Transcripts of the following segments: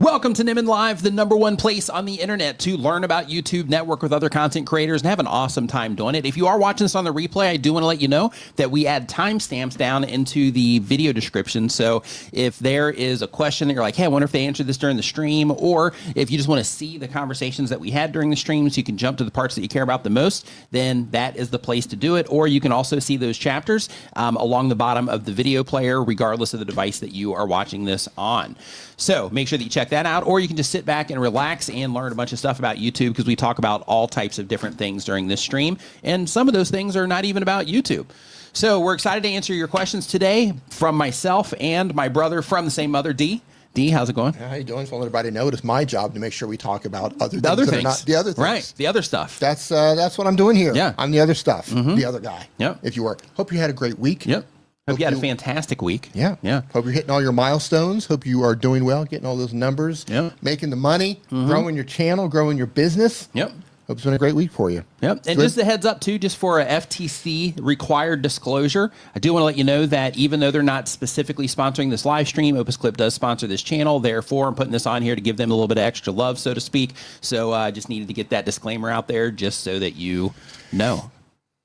Welcome to Nimmin Live, the #1 place on the internet to learn about YouTube, network with other content creators, and have an awesome time doing it. If you are watching this on the replay, I do want to let you know that we add timestamps down into the video description. So if there is a question that you're like, hey, I wonder if they answered this during the stream, or if you just want to see the conversations that we had during the stream so you can jump to the parts that you care about the most, then that is the place to do it. Or you can also see those chapters along the bottom of the video player, regardless of the device that you are watching this on. So make sure that you check that out, or you can just sit back and relax and learn a bunch of stuff about YouTube, because we talk about all types of different things during this stream, and some of those things are not even about YouTube. So we're excited to answer your questions today from myself and my brother from the same mother, Dee. Dee, how's it going? How you doing? Just want everybody to know it's my job to make sure we talk about other things. The other that things. Are not the other things. Right, the other stuff. That's what I'm doing here. Yeah. I'm the other stuff, the other guy. Yep. If you were. Hope you had a great week. Yep. Hope you had a fantastic week. Yeah. Yeah. Hope you're hitting all your milestones. Hope you are doing well, getting all those numbers, making the money, growing your channel, growing your business. Yep. Hope it's been a great week for you. Yep. And just a heads up, too, just for a FTC required disclosure, I do want to let you know that even though they're not specifically sponsoring this live stream, Opus Clip does sponsor this channel. Therefore, I'm putting this on here to give them a little bit of extra love, so to speak. So I just needed to get that disclaimer out there just so that you know,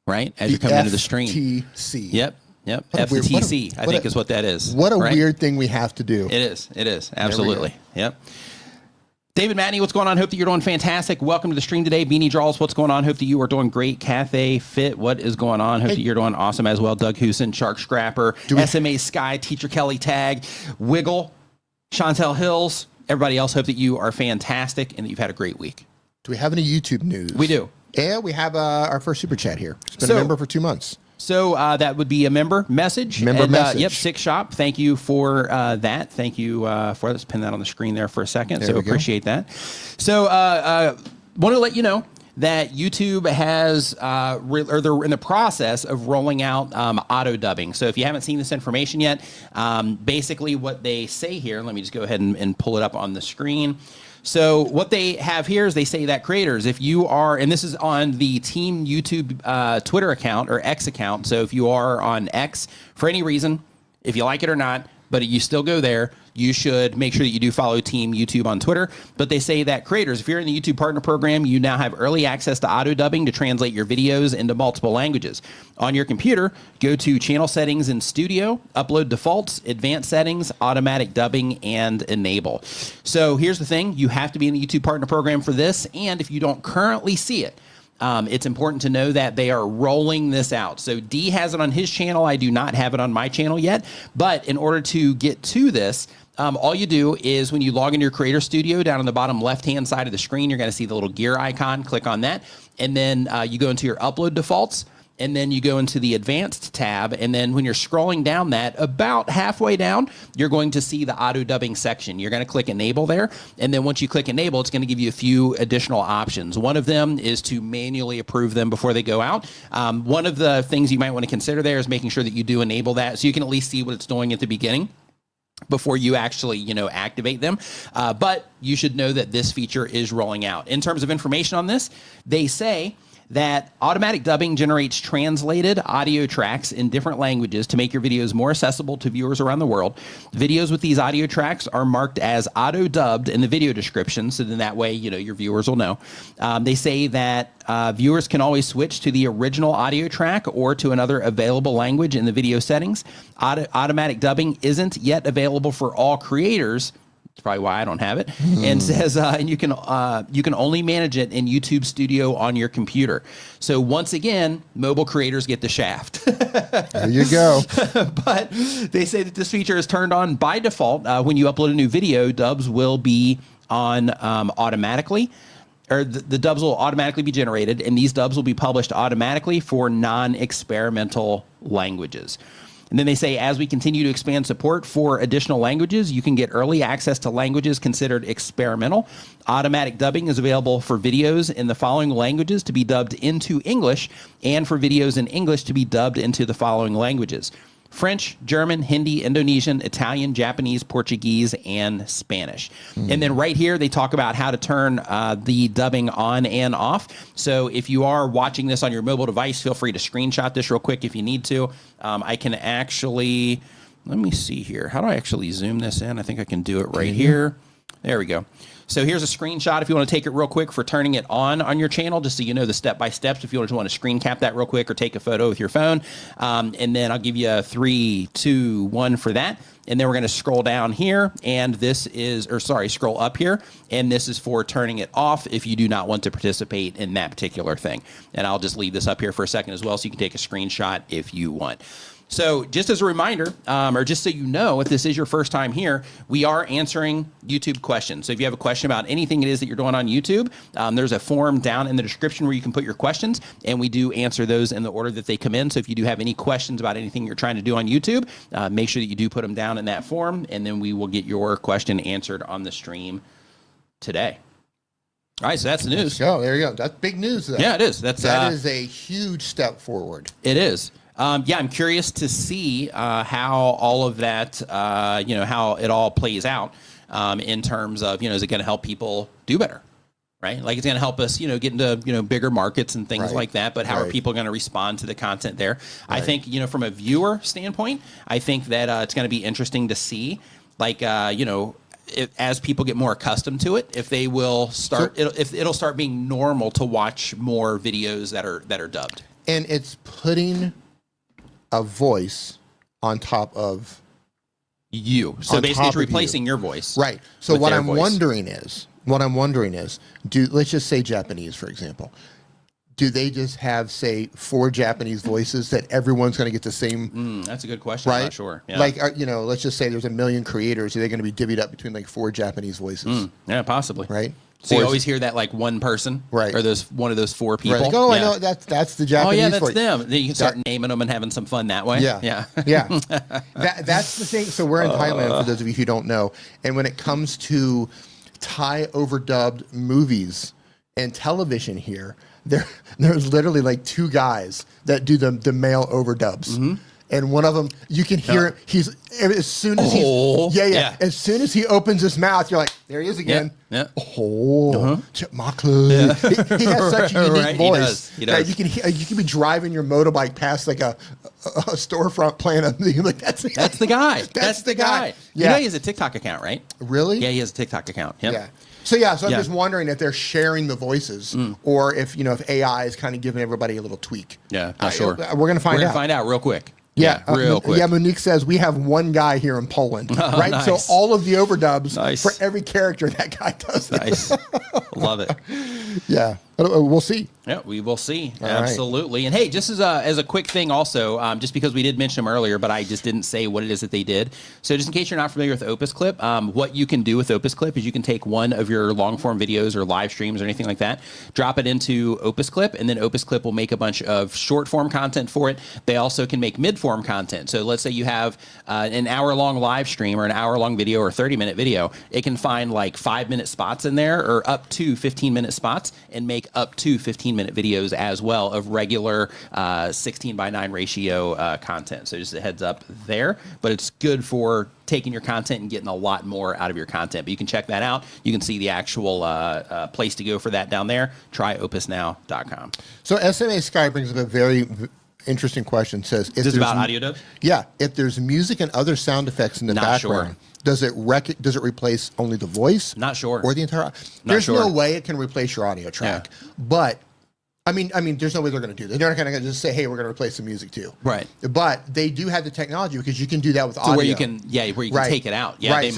right, as you're coming into the stream. FTC. Yep. Yep. FTC, I think is what that is. What a weird thing we have to do. It is. It is. Absolutely. Yep. David Matney, what's going on? Hope that you're doing fantastic. Welcome to the stream today. Beanie Draws, what's going on? Hope that you are doing great. Cathay Fit, what is going on? Hope that you're doing awesome as well. Doug Hoosen, Shark Scrapper, SMA Sky, Teacher Kelly Tag, Wiggle, Chantel Hills, everybody else. Hope that you are fantastic and that you've had a great week. Do we have any YouTube news? We do. Yeah, we have our first super chat here. It's been a member for 2 months. So that would be a member message. Message. Yep, Six Shop. Thank you for that. Thank you for let's pin that on the screen there for a second. So appreciate that. So want to let you know that YouTube has, or they're in the process of rolling out auto dubbing. So if you haven't seen this information yet, basically what they say here, let me just go ahead and pull it up on the screen. So what they have here is they say that creators, if you are, and this is on the Team YouTube Twitter account or X account. So if you are on X for any reason, if you like it or not, but you still go there, you should make sure that you do follow Team YouTube on Twitter. But they say that creators, if you're in the YouTube Partner Program, you now have early access to auto dubbing to translate your videos into multiple languages. On your computer, go to Channel Settings in Studio, Upload Defaults, Advanced Settings, Automatic Dubbing, and Enable. So here's the thing. You have to be in the YouTube Partner Program for this. And if you don't currently see it, it's important to know that they are rolling this out. So Dee has it on his channel. I do not have it on my channel yet. But in order to get to this, all you do is when you log into your Creator Studio, down on the bottom left-hand side of the screen, you're going to see the little gear icon. Click on that. And then you go into your upload defaults. And then you go into the advanced tab. And then when you're scrolling down that, about halfway down, you're going to see the auto dubbing section. You're going to click enable there. And then once you click enable, it's going to give you a few additional options. One of them is to manually approve them before they go out. One of the things you might want to consider there is making sure that you do enable that so you can at least see what it's doing at the beginning before you actually, activate them. But you should know that this feature is rolling out. In terms of information on this, they say that automatic dubbing generates translated audio tracks in different languages to make your videos more accessible to viewers around the world. Videos with these audio tracks are marked as auto-dubbed in the video description, so then that way, your viewers will know. They say that viewers can always switch to the original audio track or to another available language in the video settings. Automatic dubbing isn't yet available for all creators. That's probably why I don't have it. And says, and you can only manage it in YouTube Studio on your computer. So once again, mobile creators get the shaft. There you go. But they say that this feature is turned on by default. When you upload a new video, dubs will be on automatically. Or the dubs will automatically be generated, and these dubs will be published automatically for non-experimental languages. And then they say, as we continue to expand support for additional languages, you can get early access to languages considered experimental. Automatic dubbing is available for videos in the following languages to be dubbed into English, and for videos in English to be dubbed into the following languages: French, German, Hindi, Indonesian, Italian, Japanese, Portuguese, and Spanish. And then right here, they talk about how to turn the dubbing on and off. So if you are watching this on your mobile device, feel free to screenshot this real quick if you need to. I can actually, let me see here. How do I actually zoom this in? I think I can do it right here. There we go. So here's a screenshot if you want to take it real quick for turning it on your channel, just so you know the step-by-steps if you just want to screen cap that real quick or take a photo with your phone. And then I'll give you a 3, 2, 1 for that. And then we're going to scroll down here, and this is, or sorry, scroll up here, and this is for turning it off if you do not want to participate in that particular thing. And I'll just leave this up here for a second as well, so you can take a screenshot if you want. So just as a reminder, or just so you know, if this is your first time here, we are answering YouTube questions. So if you have a question about anything it is that you're doing on YouTube, there's a form down in the description where you can put your questions, and we do answer those in the order that they come in. So if you do have any questions about anything you're trying to do on YouTube, make sure that you do put them down in that form, and then we will get your question answered on the stream today. All right, so that's the news. Oh, there you go. That's big news, though. Yeah, it is. That is a huge step forward. It is. Yeah, I'm curious to see how all of that, how it all plays out in terms of, is it going to help people do better, right? Like it's going to help us, get into, bigger markets and things like that. But how are people going to respond to the content there? I think, from a viewer standpoint, I think that it's going to be interesting to see, like, as people get more accustomed to it, if they will start, if it'll start being normal to watch more videos that are dubbed. And it's putting a voice on top of you. So basically it's replacing your voice. Right. So what I'm wondering is, let's just say Japanese, for example. Do they just have, say, 4 Japanese voices that everyone's going to get the same? That's a good question. Right? I'm not sure. Yeah. Like, let's just say there's 1 million creators. Are they going to be divvied up between like 4 Japanese voices? Yeah, possibly. Right. So you always hear that like one person, right? Or one of those 4 people. Right. Like, I know that's the Japanese. Oh yeah, that's them. Then you can start naming them and having some fun that way. Yeah, yeah. That's the thing. So we're in Thailand, for those of you who don't know, and when it comes to Thai overdubbed movies and television here, there's literally like 2 guys that do the male overdubs. And one of them, you can hear he's as soon as as soon as he opens his mouth, you're like, there he is again. Yeah. Chipmaklu. Yeah. He has such a unique voice. He does. You can be driving your motorbike past like a storefront playing a you're like that's the guy. That's the guy. Yeah. He has a TikTok account, right? Really? Yeah, he has a TikTok account. Yep. Yeah. So I'm just wondering if they're sharing the voices, or if if AI is kind of giving everybody a little tweak. Yeah, not sure. We're gonna find out. We're gonna find out real quick. Yeah, real quick. Yeah, Monique says we have 1 guy here in Poland, right? Nice. So all of the overdubs for every character that guy does. Nice, love it. Yeah, we'll see. Yeah, we will see. All Absolutely. Right. And hey, just as a quick thing also, just because we did mention them earlier, but I just didn't say what it is that they did. So just in case you're not familiar with Opus Clip, what you can do with Opus Clip is you can take one of your long form videos or live streams or anything like that, drop it into Opus Clip, and then Opus Clip will make a bunch of short form content for it. They also can make mid form content. So let's say you have an hour-long live stream or an hour-long video or 30-minute video. It can find like 5-minute spots in there or up to 15-minute spots and make up to 15-minute videos as well of regular 16:9 ratio content. So just a heads up there, but it's good for taking your content and getting a lot more out of your content. But you can check that out. You can see the actual place to go for that down there. Try opusnow.com. So SMA Sky brings up a very interesting question. Says, is this about audio dubs? Yeah. If there's music and other sound effects in the background, does it replace only the voice? Not sure. Or the entire? There's no way it can replace your audio track. Yeah. But I mean, there's no way they're going to do that. They're not going to just say, "Hey, we're going to replace the music too." Right. But they do have the technology because you can do that with audio. Where you can, take it out. Yeah. Right.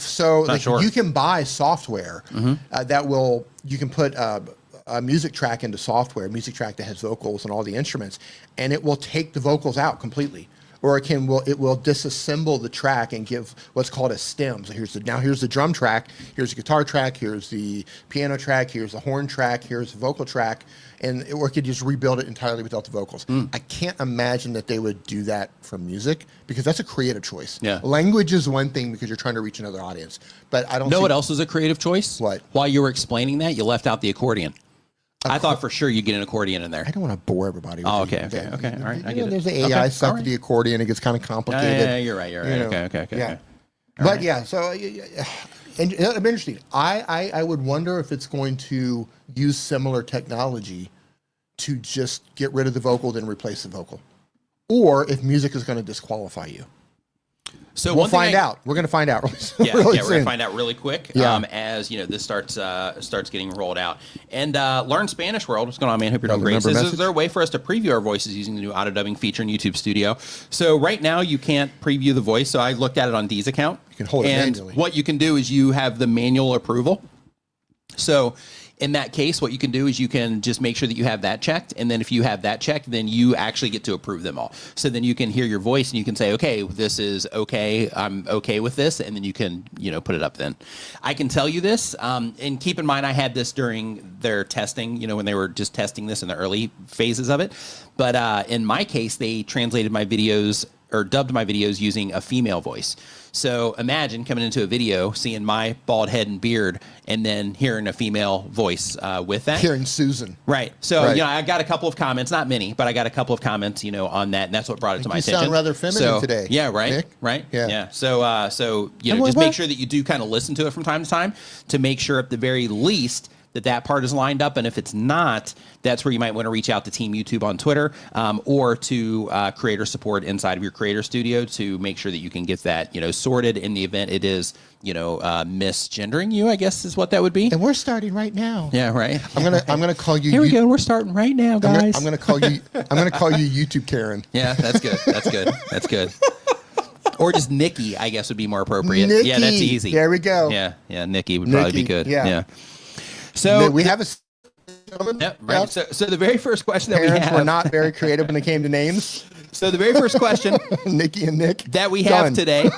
So you can buy software you can put a music track into software, music track that has vocals and all the instruments, and it will take the vocals out completely. Or it will disassemble the track and give what's called a stem. So here's the drum track, here's the guitar track, here's the piano track, here's the horn track, here's the vocal track, or it could just rebuild it entirely without the vocals. I can't imagine that they would do that for music because that's a creative choice. Yeah. Language is one thing because you're trying to reach another audience, but I don't know what else is a creative choice? What? While you were explaining that, you left out the accordion. I thought for sure you'd get an accordion in there. I don't want to bore everybody. Oh, okay. All right, I get it. There's the AI stuff with the accordion. It gets kind of complicated. Yeah, you're right. Okay. Yeah. But yeah, so and it'll be interesting. I would wonder if it's going to use similar technology to just get rid of the vocal, then replace the vocal, or if music is going to disqualify you. So we'll find out. We're going to find out we're really going to find out really quick as this starts getting rolled out. And Learn Spanish World, what's going on, man? Hope you're doing great. Says, is there a way for us to preview our voices using the new auto dubbing feature in YouTube Studio? So right now you can't preview the voice. So I looked at it on Dees' account. You can hold it manually. What you can do is you have the manual approval. So in that case, what you can do is you can just make sure that you have that checked. And then if you have that checked, then you actually get to approve them all. So then you can hear your voice and you can say, okay, this is okay. I'm okay with this. And then you can, put it up then. I can tell you this. And keep in mind, I had this during their testing, when they were just testing this in the early phases of it. But in my case, they translated my videos or dubbed my videos using a female voice. So imagine coming into a video, seeing my bald head and beard, and then hearing a female voice with that. Hearing Susan. Right. So, I got a couple of comments, not many, but I got a couple of comments, on that, and that's what brought it to my attention. You sound rather feminine today. Yeah, right. Nick? Right. Yeah. So, just make sure that you do kind of listen to it from time to time to make sure at the very least that part is lined up. And if it's not, that's where you might want to reach out to Team YouTube on Twitter or to creator support inside of your creator studio to make sure that you can get that, sorted in the event it is, misgendering you, I guess is what that would be. And we're starting right now. Yeah, right. I'm gonna call you. Here we go. We're starting right now, guys. I'm gonna call you YouTube Karen. Yeah, that's good. That's good. That's good. Or just Nikki, I guess would be more appropriate. Nikki. Yeah, that's easy. There we go. Yeah, Nikki would probably be good. Yeah. So we have a. Yep, right. Yep. So the very first question that we have. Were not very creative when it came to names. So the very first question, Nikki and Nick, that we have today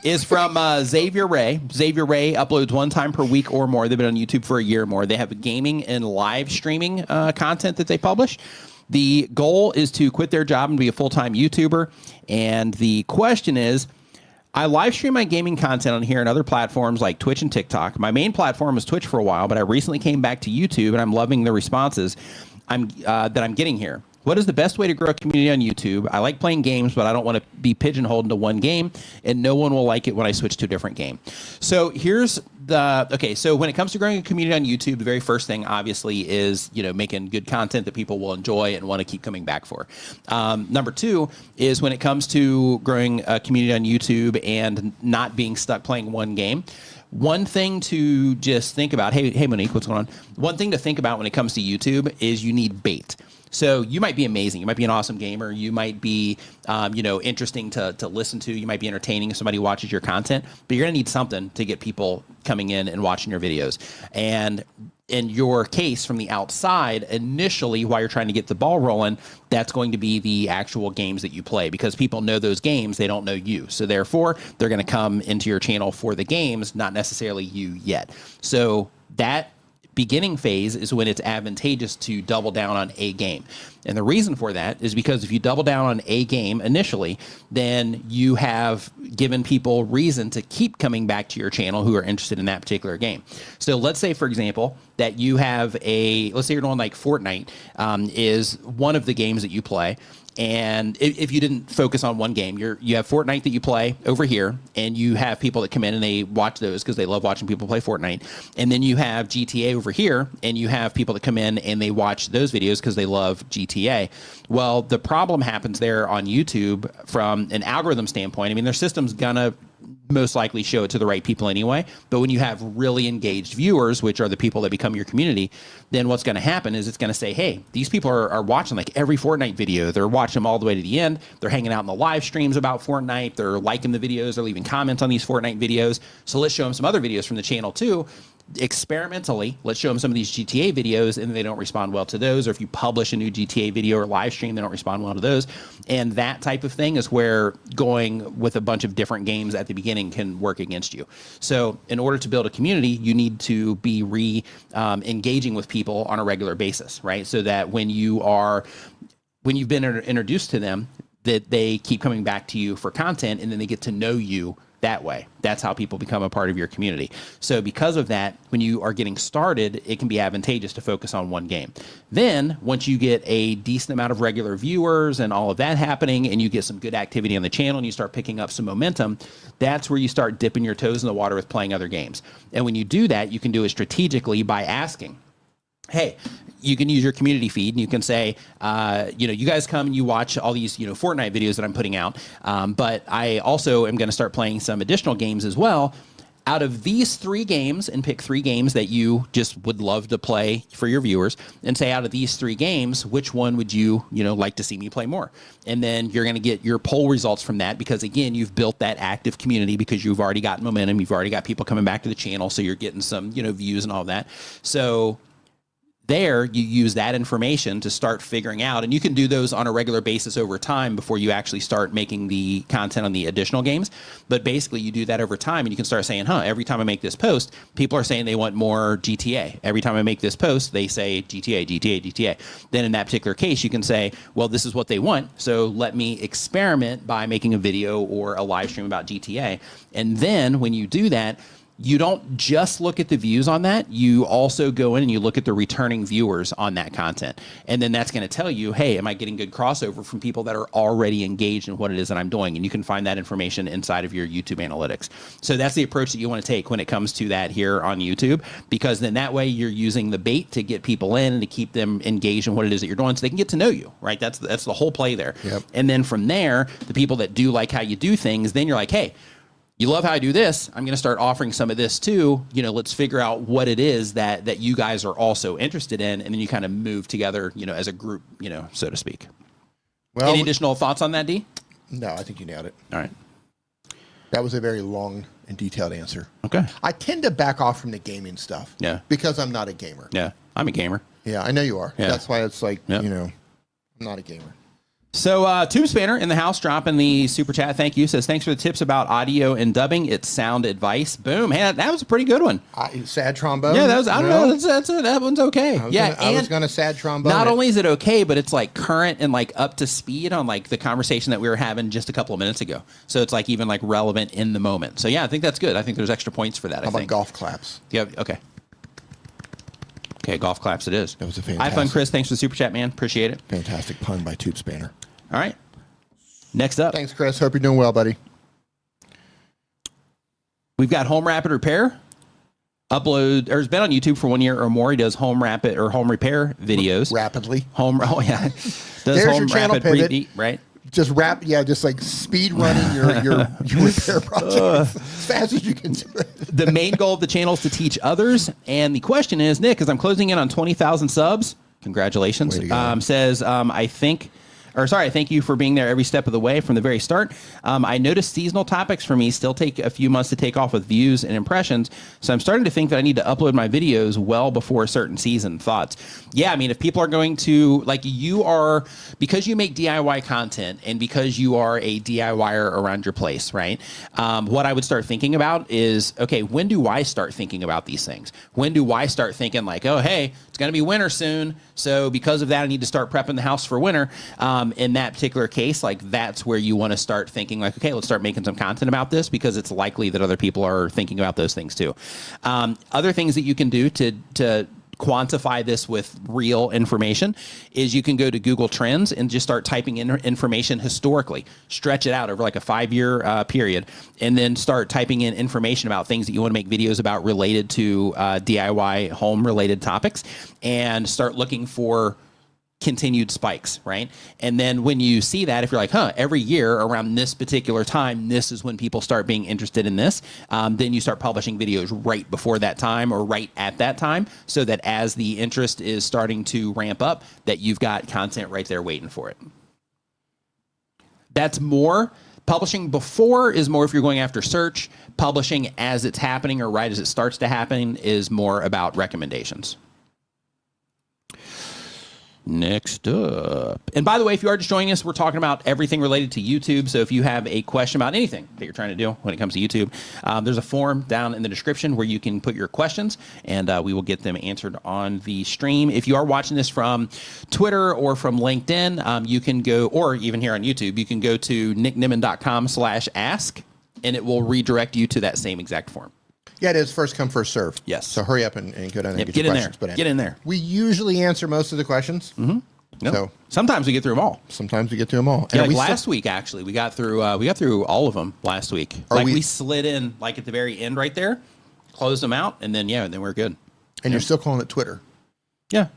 is from Xavier Ray. Xavier Ray uploads 1 time per week or more. They've been on YouTube for a year or more. They have a gaming and live streaming content that they publish. The goal is to quit their job and be a full-time YouTuber. And the question is, I live stream my gaming content on here and other platforms like Twitch and TikTok. My main platform was Twitch for a while, but I recently came back to YouTube and I'm loving the responses that I'm getting here. What is the best way to grow a community on YouTube? I like playing games, but I don't want to be pigeonholed into one game, and no one will like it when I switch to a different game. So here's so when it comes to growing a community on YouTube, the very first thing obviously is, making good content that people will enjoy and want to keep coming back for. Number 2 is when it comes to growing a community on YouTube and not being stuck playing one game. One thing to just think about, hey Monique, what's going on? One thing to think about when it comes to YouTube is you need bait. So you might be amazing. You might be an awesome gamer. You might be, interesting to listen to. You might be entertaining if somebody watches your content. But you're going to need something to get people coming in and watching your videos. And in your case, from the outside, initially, while you're trying to get the ball rolling, that's going to be the actual games that you play. Because people know those games, they don't know you. So therefore, they're going to come into your channel for the games, not necessarily you yet. So that beginning phase is when it's advantageous to double down on a game. And the reason for that is because if you double down on a game initially, then you have given people reason to keep coming back to your channel who are interested in that particular game. So let's say, for example, that you have let's say you're doing like Fortnite is one of the games that you play. And if you didn't focus on one game, you have Fortnite that you play over here, and you have people that come in and they watch those because they love watching people play Fortnite. And then you have GTA over here, and you have people that come in and they watch those videos because they love GTA. Well, the problem happens there on YouTube from an algorithm standpoint. I mean, their system's gonna most likely show it to the right people anyway. But when you have really engaged viewers, which are the people that become your community, then what's going to happen is it's going to say, hey, these people are watching like every Fortnite video. They're watching them all the way to the end. They're hanging out in the live streams about Fortnite. They're liking the videos. They're leaving comments on these Fortnite videos. So let's show them some other videos from the channel too. Experimentally, let's show them some of these GTA videos, and they don't respond well to those. Or if you publish a new GTA video or live stream, they don't respond well to those. And that type of thing is where going with a bunch of different games at the beginning can work against you. So in order to build a community, you need to be engaging with people on a regular basis, right? So that when you've been introduced to them, that they keep coming back to you for content, and then they get to know you that way. That's how people become a part of your community. So because of that, when you are getting started, it can be advantageous to focus on one game. Then once you get a decent amount of regular viewers and all of that happening, and you get some good activity on the channel and you start picking up some momentum, that's where you start dipping your toes in the water with playing other games. And when you do that, you can do it strategically by asking. hey, you can use your community feed and you can say, you guys come and you watch all these, Fortnite videos that I'm putting out. But I also am going to start playing some additional games as well. Out of these 3 games, and pick 3 games that you just would love to play for your viewers, and say out of these 3 games, which one would you, like to see me play more? And then you're going to get your poll results from that because, again, you've built that active community because you've already got momentum. You've already got people coming back to the channel, so you're getting some, views and all that. So there, you use that information to start figuring out, and you can do those on a regular basis over time before you actually start making the content on the additional games. But basically, you do that over time, and you can start saying, every time I make this post, people are saying they want more GTA. Every time I make this post, they say GTA, GTA, GTA. Then in that particular case, you can say, well, this is what they want, so let me experiment by making a video or a live stream about GTA. And then when you do that, you don't just look at the views on that. You also go in and you look at the returning viewers on that content. And then that's going to tell you, hey, am I getting good crossover from people that are already engaged in what it is that I'm doing? And you can find that information inside of your YouTube analytics. So that's the approach that you want to take when it comes to that here on YouTube, because then that way you're using the bait to get people in and to keep them engaged in what it is that you're doing so they can get to know you, right? That's the whole play there. Yep. And then from there, the people that do like how you do things, then you're like, hey, you love how I do this. I'm going to start offering some of this too. Let's figure out what it is that you guys are also interested in. And then you kind of move together, as a group, so to speak. Well, any additional thoughts on that, D? No, I think you nailed it. All right. That was a very long and detailed answer. Okay. I tend to back off from the gaming stuff. Yeah. Because I'm not a gamer. Yeah. I'm a gamer. Yeah, I know you are. Yeah. That's why it's like, I'm not a gamer. So Tube Spanner in the house dropping the super chat. Thank you. Says, thanks for the tips about audio and dubbing. It's sound advice. Boom. Hey, that was a pretty good one. Sad trombone. Yeah, that was, I don't know. That one's okay. I was going to sad trombone. Not only is it okay, but it's like current and like up to speed on like the conversation that we were having just a couple of minutes ago. So it's like even like relevant in the moment. So yeah, I think that's good. I think there's extra points for that. How about golf claps? Yeah. Okay. Okay, golf claps it is. That was a fantastic. iPhone Chris, thanks for the super chat, man. Appreciate it. Fantastic pun by Tube Spanner. All right. Next up. Thanks, Chris. Hope you're doing well, buddy. We've got Home Rapid Repair. Has been on YouTube for 1 year or more. He does home rapid or home repair videos. Rapidly. Does There's home your channel rapid pivot. right? Just just like speed running your repair project as fast as you can do it. The main goal of the channel is to teach others. And the question is, Nick, as I'm closing in on 20,000 subs, congratulations. I thank you for being there every step of the way from the very start. I noticed seasonal topics for me still take a few months to take off with views and impressions. So I'm starting to think that I need to upload my videos well before a certain season. Thoughts? Yeah, I mean, if people are going to, like because you make DIY content and because you are a DIYer around your place, right? What I would start thinking about is, okay, when do I start thinking about these things? When do I start thinking like, oh, hey, it's going to be winter soon. So because of that, I need to start prepping the house for winter. In that particular case, like that's where you want to start thinking like, okay, let's start making some content about this because it's likely that other people are thinking about those things too. Other things that you can do to quantify this with real information is you can go to Google Trends and just start typing in information historically, stretch it out over like a 5-year period, and then start typing in information about things that you want to make videos about related to DIY home related topics, and start looking for continued spikes, right? And then when you see that, if you're like, every year around this particular time, this is when people start being interested in this, then you start publishing videos right before that time or right at that time, so that as the interest is starting to ramp up, that you've got content right there waiting for it. That's more. Publishing before is more if you're going after search. Publishing as it's happening or right as it starts to happen is more about recommendations. Next up. And by the way, if you are just joining us, we're talking about everything related to YouTube. So if you have a question about anything that you're trying to do when it comes to YouTube, there's a form down in the description where you can put your questions, and we will get them answered on the stream. If you are watching this from Twitter or from LinkedIn, you can go, or even here on YouTube, you can go to nickniman.com/ask, and it will redirect you to that same exact form. Yeah, it is first come, first serve. Yes. So hurry up and go down there and get your in questions. there. Get in there. We usually answer most of the questions. Mm-hmm. Yep. So sometimes we get through them all. Sometimes we get through them all. Yeah, like last week, actually, we got through all of them last week. We slid in like at the very end right there, closed them out, and then then we're good. And you're still calling it Twitter. Yeah.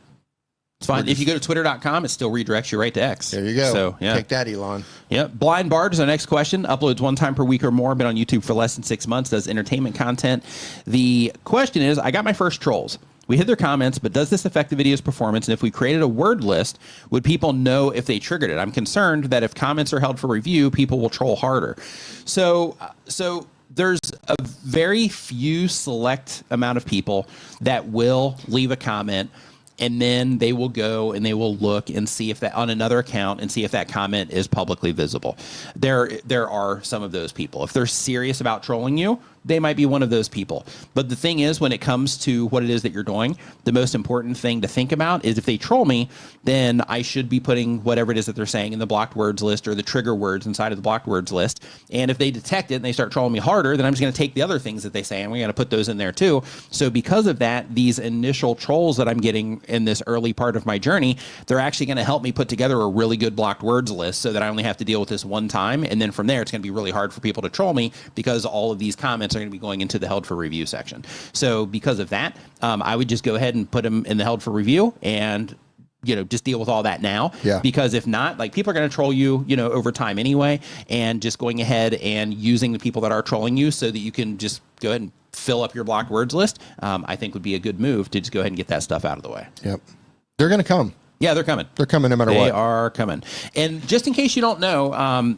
It's fine. If you go to twitter.com, it still redirects you right to X. There you go. So, yeah. Take that, Elon. Yep. Blind Bard is our next question. Uploads 1 time per week or more. Been on YouTube for less than 6 months. Does entertainment content. The question is, I got my first trolls. We hid their comments, but does this affect the video's performance? And if we created a word list, would people know if they triggered it? I'm concerned that if comments are held for review, people will troll harder. So there's a very few select amount of people that will leave a comment, and then they will go and they will look and see if that on another account and see if that comment is publicly visible. There are some of those people. If they're serious about trolling you, they might be one of those people. But the thing is, when it comes to what it is that you're doing, the most important thing to think about is if they troll me, then I should be putting whatever it is that they're saying in the blocked words list or the trigger words inside of the blocked words list. And if they detect it and they start trolling me harder, then I'm just going to take the other things that they say and we're going to put those in there too. So because of that, these initial trolls that I'm getting in this early part of my journey, they're actually going to help me put together a really good blocked words list so that I only have to deal with this one time. And then from there, it's going to be really hard for people to troll me because all of these comments are going to be going into the held for review section. So because of that, I would just go ahead and put them in the held for review and just deal with all that now. Yeah. Because if not, like, people are going to troll you, over time anyway, and just going ahead and using the people that are trolling you so that you can just go ahead and fill up your blocked words list, I think would be a good move to just go ahead and get that stuff out of the way. Yep. They're going to come. Yeah, they're coming. They're coming no matter what. They are coming. And just in case you don't know,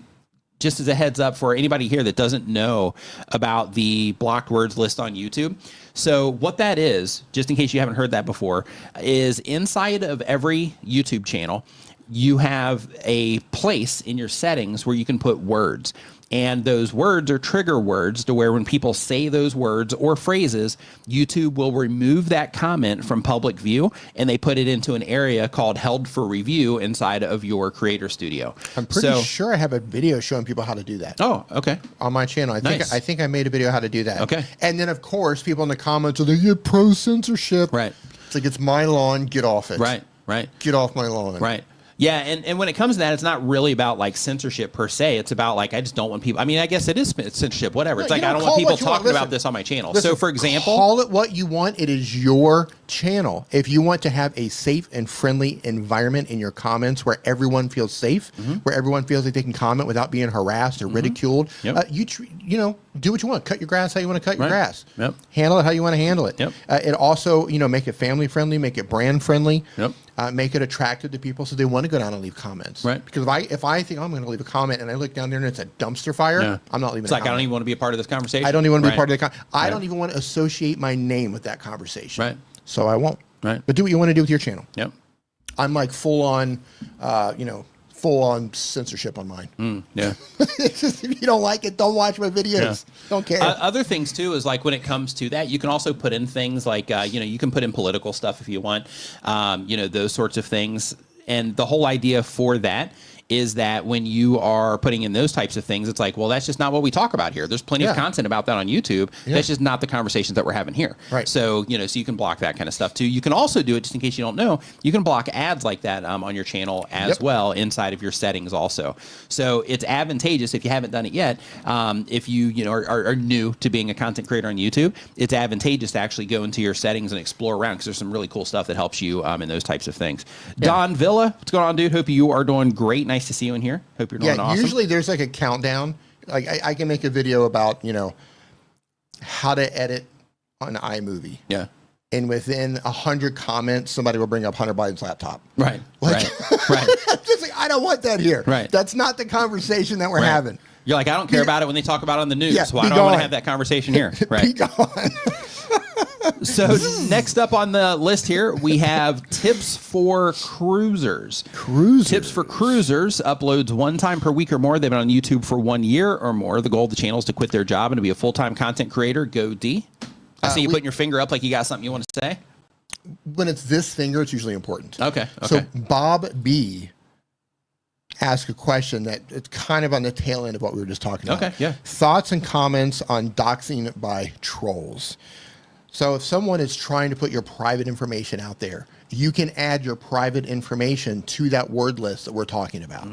just as a heads up for anybody here that doesn't know about the blocked words list on YouTube. So what that is, just in case you haven't heard that before, is inside of every YouTube channel, you have a place in your settings where you can put words. And those words are trigger words to where when people say those words or phrases, YouTube will remove that comment from public view and they put it into an area called held for review inside of your creator studio. I'm pretty sure I have a video showing people how to do that. Oh, okay. On my channel. I think I made a video how to do that. Okay. And then of course people in the comments are like, yeah, pro censorship. Right. It's like, it's my lawn, get off it. Right. Get off my lawn. Right. Yeah, and when it comes to that, it's not really about like censorship per se. It's about like, I just don't want people. I mean, I guess it is censorship, whatever. It's like, I don't want people talking about this on my channel. So, for example, call it what you want. It is your channel. If you want to have a safe and friendly environment in your comments where everyone feels safe, where everyone feels like they can comment without being harassed or ridiculed, do what you want. Cut your grass how you want to cut your grass. Yep. Handle it how you want to handle it. Yep. It also, make it family friendly, make it brand friendly. Yep. Make it attractive to people so they want to go down and leave comments. Right. Because if I think I'm going to leave a comment and I look down there and it's a dumpster fire, I'm not leaving a comment. I don't even want to be a part of this conversation. I don't even want to be a part of the conversation. I don't even want to associate my name with that conversation. Right. So I won't. Right. But do what you want to do with your channel. Yep. I'm like full on censorship on mine. Yeah. It's just, if you don't like it, don't watch my videos. Yeah. Don't care. Other things too is like when it comes to that, you can also put in things like you can put in political stuff if you want, those sorts of things. And the whole idea for that is that when you are putting in those types of things, it's like, well, that's just not what we talk about here. There's plenty of content about that on YouTube. That's just not the conversations that we're having here. Right. So, so you can block that kind of stuff too. You can also do it, just in case you don't know, you can block ads like that on your channel as well inside of your settings also. So it's advantageous if you haven't done it yet. If you, are new to being a content creator on YouTube, it's advantageous to actually go into your settings and explore around because there's some really cool stuff that helps you in those types of things. Yeah. Don Villa, what's going on, dude? Hope you are doing great. Nice to see you in here. Hope you're doing awesome. Usually there's like a countdown. Like I can make a video about, how to edit on iMovie. Yeah. And within 100 comments, somebody will bring up Hunter Biden's laptop. Right. Right. Just like, I don't want that here. Right. That's not the conversation that we're having. You're like, I don't care about it when they talk about it on the news. Yeah, Why do I want to have that conversation here? Right. Be gone. So next up on the list here, we have tips for cruisers. Tips for cruisers uploads 1 time per week or more. They've been on YouTube for 1 year or more. The goal of the channel is to quit their job and to be a full-time content creator. Go D. I see you putting your finger up like you got something you want to say. When it's this finger, it's usually important. Okay. So Bob B asked a question that it's kind of on the tail end of what we were just talking about. Okay, yeah. Thoughts and comments on doxing by trolls. So if someone is trying to put your private information out there, you can add your private information to that word list that we're talking about.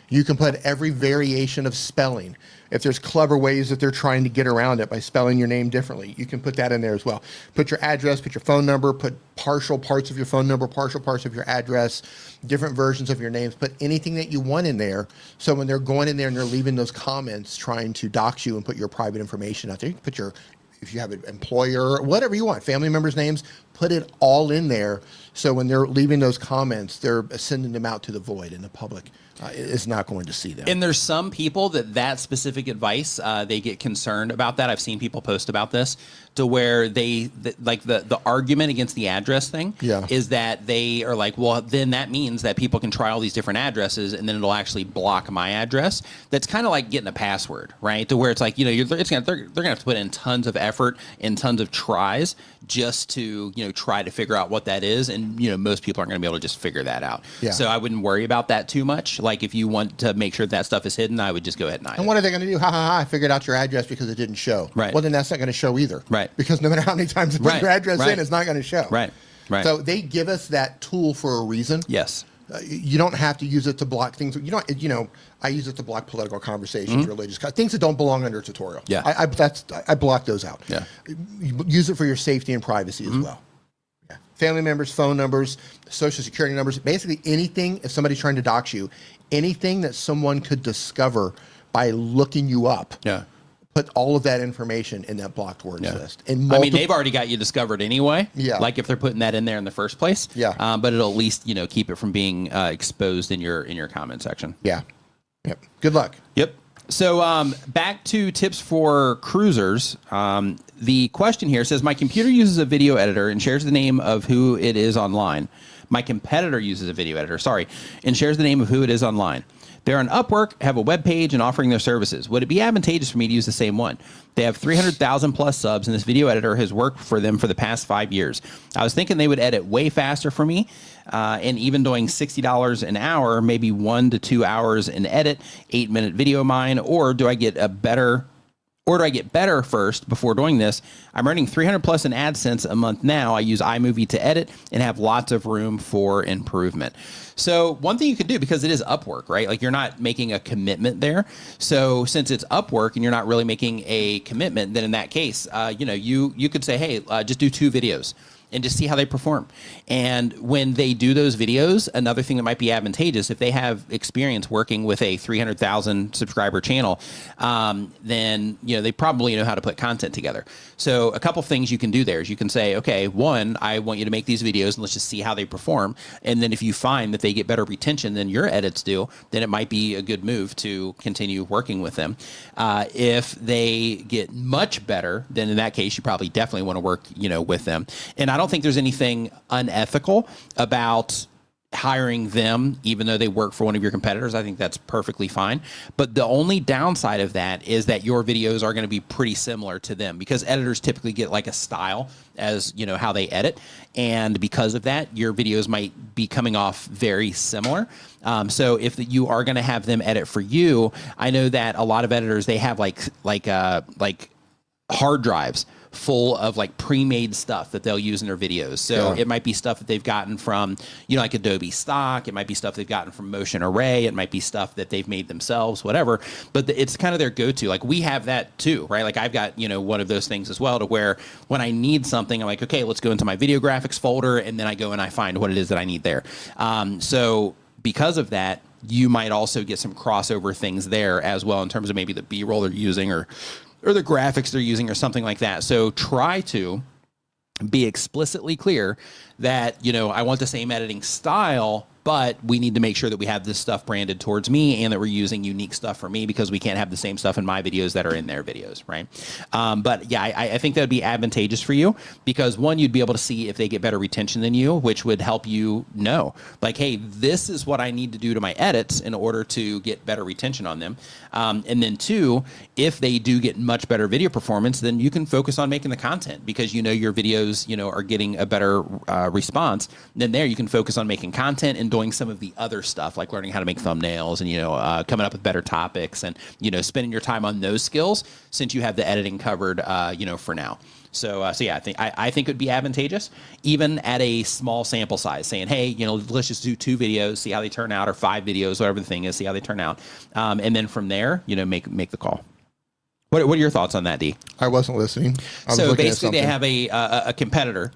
You can put every variation of spelling. If there's clever ways that they're trying to get around it by spelling your name differently, you can put that in there as well. Put your address, put your phone number, put partial parts of your phone number, partial parts of your address, different versions of your names. Put anything that you want in there. So when they're going in there and they're leaving those comments trying to dox you and put your private information out there, you can put your, if you have an employer, whatever you want, family members' names, put it all in there. So when they're leaving those comments, they're sending them out to the void, and the public is not going to see them. And there's some people that specific advice, they get concerned about that. I've seen people post about this, to where like the argument against the address thing is that they are like, well, then that means that people can try all these different addresses and then it'll actually block my address. That's kind of like getting a password, right? To where it's like, they're going to have to put in tons of effort and tons of tries just to, try to figure out what that is. And, most people aren't going to be able to just figure that out. Yeah. So I wouldn't worry about that too much. Like, if you want to make sure that stuff is hidden, I would just go ahead and hide it. And what are they going to do? Ha ha ha, I figured out your address because it didn't show. Right. Well, then that's not going to show either. Right. Because no matter how many times you put your address in, it's not going to show. Right. Right. So they give us that tool for a reason. Yes. You don't have to use it to block things. I use it to block political conversations, religious things that don't belong under a tutorial. Yeah. I block those out. Yeah. Use it for your safety and privacy as well. Yeah. Family members, phone numbers, social security numbers, basically anything. If somebody's trying to dox you, anything that someone could discover by looking you up. Yeah. Put all of that information in that blocked words list. And they've already got you discovered anyway. Yeah. Like if they're putting that in there in the first place. Yeah. But it'll at least, keep it from being exposed in your comment section. Yeah. Yep. Good luck. Yep. So back to tips for cruisers. The question here says, my computer uses a video editor and shares the name of who it is online. My competitor uses a video editor, and shares the name of who it is online. They're on Upwork, have a web page, and offering their services. Would it be advantageous for me to use the same one? They have 300,000 plus subs, and this video editor has worked for them for the past 5 years. I was thinking they would edit way faster for me, and even doing $60 an hour, maybe 1 to 2 hours in edit, 8-minute video mine, or do I get better first before doing this? I'm earning 300 plus in AdSense a month now. I use iMovie to edit and have lots of room for improvement. So one thing you could do, because it is Upwork, right? Like, you're not making a commitment there. So since it's Upwork and you're not really making a commitment, then in that case, you could say, hey, just do 2 videos and just see how they perform. And when they do those videos, another thing that might be advantageous, if they have experience working with a 300,000 subscriber channel, then they probably know how to put content together. So a couple things you can do there is you can say, okay, 1, I want you to make these videos and let's just see how they perform. And then if you find that they get better retention than your edits do, then it might be a good move to continue working with them. If they get much better, then in that case, you probably definitely want to work, with them. And I don't think there's anything unethical about hiring them, even though they work for one of your competitors. I think that's perfectly fine. But the only downside of that is that your videos are going to be pretty similar to them, because editors typically get like a style as how they edit. And because of that, your videos might be coming off very similar. So if you are going to have them edit for you, I know that a lot of editors, they have like hard drives full of like pre-made stuff that they'll use in their videos. So it might be stuff that they've gotten from, like Adobe stock. It might be stuff they've gotten from Motion Array. It might be stuff that they've made themselves, whatever. But it's kind of their go-to. Like, we have that too, right? Like, I've got, one of those things as well, to where when I need something, I'm like, okay, let's go into my video graphics folder. And then I go and I find what it is that I need there. So because of that, you might also get some crossover things there as well, in terms of maybe the B-roll they're using or the graphics they're using or something like that. So try to be explicitly clear that, I want the same editing style, but we need to make sure that we have this stuff branded towards me and that we're using unique stuff for me, because we can't have the same stuff in my videos that are in their videos, right? But yeah, I think that would be advantageous for you, because 1, you'd be able to see if they get better retention than you, which would help you know, like, hey, this is what I need to do to my edits in order to get better retention on them. And then 2, if they do get much better video performance, then you can focus on making the content, because your videos, are getting a better response. And then there you can focus on making content and doing some of the other stuff, like learning how to make thumbnails and, coming up with better topics and, spending your time on those skills since you have the editing covered, for now. So yeah, I think it would be advantageous, even at a small sample size, saying, hey, let's just do 2 videos, see how they turn out, or 5 videos, whatever the thing is, see how they turn out. And then from there, make the call. What are your thoughts on that, Dee? I wasn't listening. So basically, they have a competitor,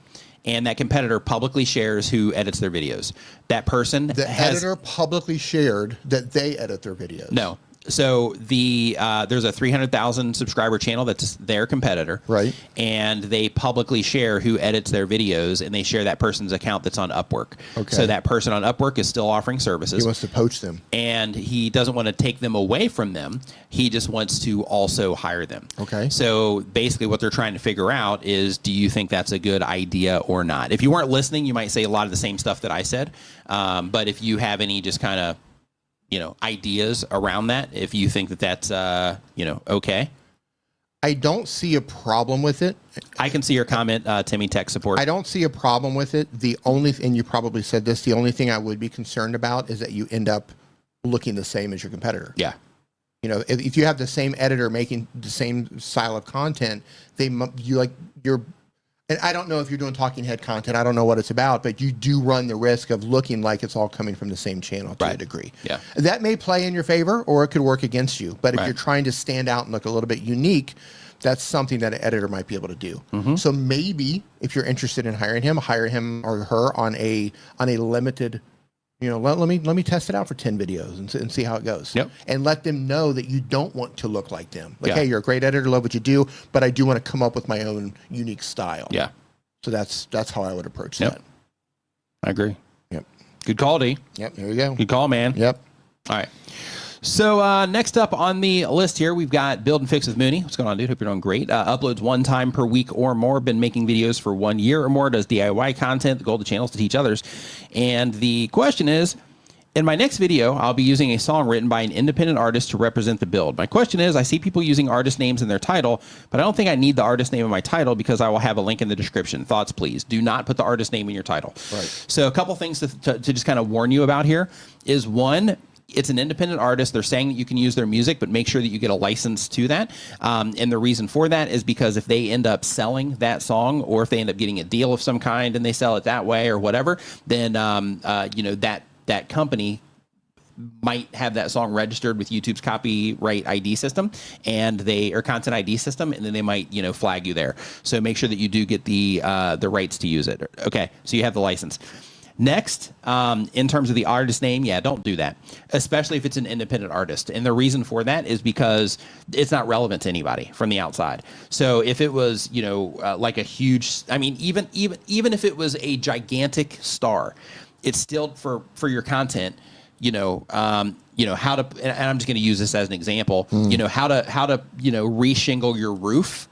and that competitor publicly shares who edits their videos. That person, the editor publicly shared that they edit their videos. No. So there's a 300,000 subscriber channel that's their competitor, right? And they publicly share who edits their videos, and they share that person's account that's on Upwork. Okay. So that person on Upwork is still offering services. He wants to poach them, and he doesn't want to take them away from them. He just wants to also hire them. Okay. So basically, what they're trying to figure out is, do you think that's a good idea or not? If you weren't listening, you might say a lot of the same stuff that I said. But if you have any just kind of ideas around that, if you think that that's, okay. I don't see a problem with it. I can see your comment, Timmy, tech support. I don't see a problem with it. The only, and you probably said this, the only thing I would be concerned about is that you end up looking the same as your competitor. Yeah. If you have the same editor making the same style of content, and I don't know if you're doing talking head content. I don't know what it's about, but you do run the risk of looking like it's all coming from the same channel to a degree. Yeah. That may play in your favor, or it could work against you. But if you're trying to stand out and look a little bit unique, that's something that an editor might be able to do. Mm-hmm. So maybe if you're interested in hiring him, hire him or her on a limited. Let me test it out for 10 videos and see how it goes. Yep. And let them know that you don't want to look like them. Like, hey, you're a great editor, love what you do, but I do want to come up with my own unique style. Yeah. So that's how I would approach that. I agree. Yep. Good call, D. Yep. There you go. Good call, man. Yep. All right. So next up on the list here, we've got Build and Fix with Mooney. What's going on, dude? Hope you're doing great. Uploads 1 time per week or more. Been making videos for 1 year or more. Does DIY content. The goal of the channel is to teach others. And the question is, in my next video, I'll be using a song written by an independent artist to represent the build. My question is, I see people using artist names in their title, but I don't think I need the artist name in my title because I will have a link in the description. Thoughts, please. Do not put the artist name in your title. Right. So a couple things to just kind of warn you about here is, one, it's an independent artist. They're saying that you can use their music, but make sure that you get a license to that. And the reason for that is because if they end up selling that song, or if they end up getting a deal of some kind and they sell it that way or whatever, then that company might have that song registered with YouTube's copyright ID system or content ID system, and then they might, flag you there. So make sure that you do get the rights to use it. Okay, so you have the license. Next, in terms of the artist name, don't do that, especially if it's an independent artist. And the reason for that is because it's not relevant to anybody from the outside. So if it was, like a huge, even if it was a gigantic star, it's still for your content, how to, and I'm just going to use this as an example, how to, reshingle your roof,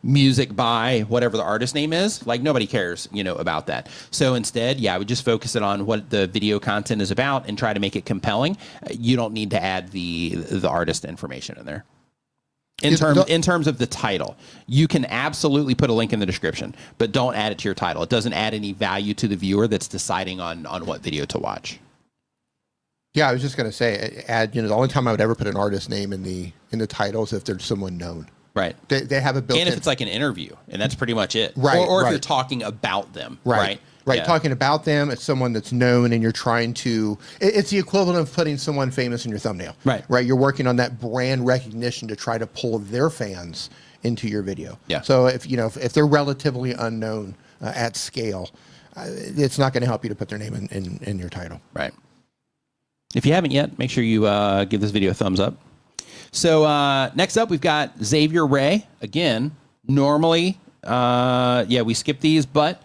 music by whatever the artist name is. Like, nobody cares, about that. So instead, I would just focus it on what the video content is about and try to make it compelling. You don't need to add the artist information in there. In terms of the title, you can absolutely put a link in the description, but don't add it to your title. It doesn't add any value to the viewer that's deciding on what video to watch. Yeah, I was just going to say, the only time I would ever put an artist name in the title is if there's someone known. Right. They have a built-in. And if it's like an interview, and that's pretty much it. Right. Or if you're talking about them. Right. Right. Yeah. Talking about them, it's someone that's known, and you're trying to, it's the equivalent of putting someone famous in your thumbnail. Right. Right. You're working on that brand recognition to try to pull their fans into your video. Yeah. So if they're relatively unknown at scale, it's not going to help you to put their name in your title. Right. If you haven't yet, make sure you give this video a thumbs up. So next up, we've got Xavier Ray. Again, normally, we skip these, but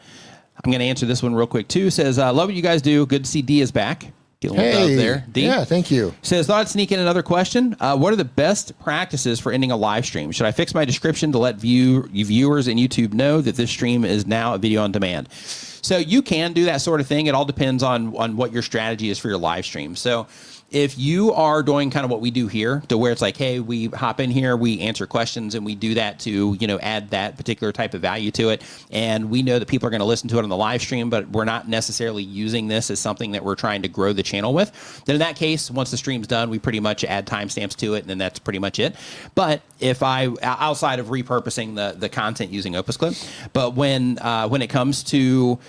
I'm going to answer this one real quick, too. Says, love what you guys do. Good to see Dee is back. Get a little love there. Dee. Yeah, thank you. Says, thought I'd sneak in another question. What are the best practices for ending a live stream? Should I fix my description to let viewers and YouTube know that this stream is now a video on demand? So you can do that sort of thing. It all depends on what your strategy is for your live stream. So if you are doing kind of what we do here, to where it's like, hey, we hop in here, we answer questions, and we do that to, add that particular type of value to it. And we know that people are going to listen to it on the live stream, but we're not necessarily using this as something that we're trying to grow the channel with. Then in that case, once the stream's done, we pretty much add timestamps to it, and then that's pretty much it. But if outside of repurposing the content using Opus Clip, but when it comes to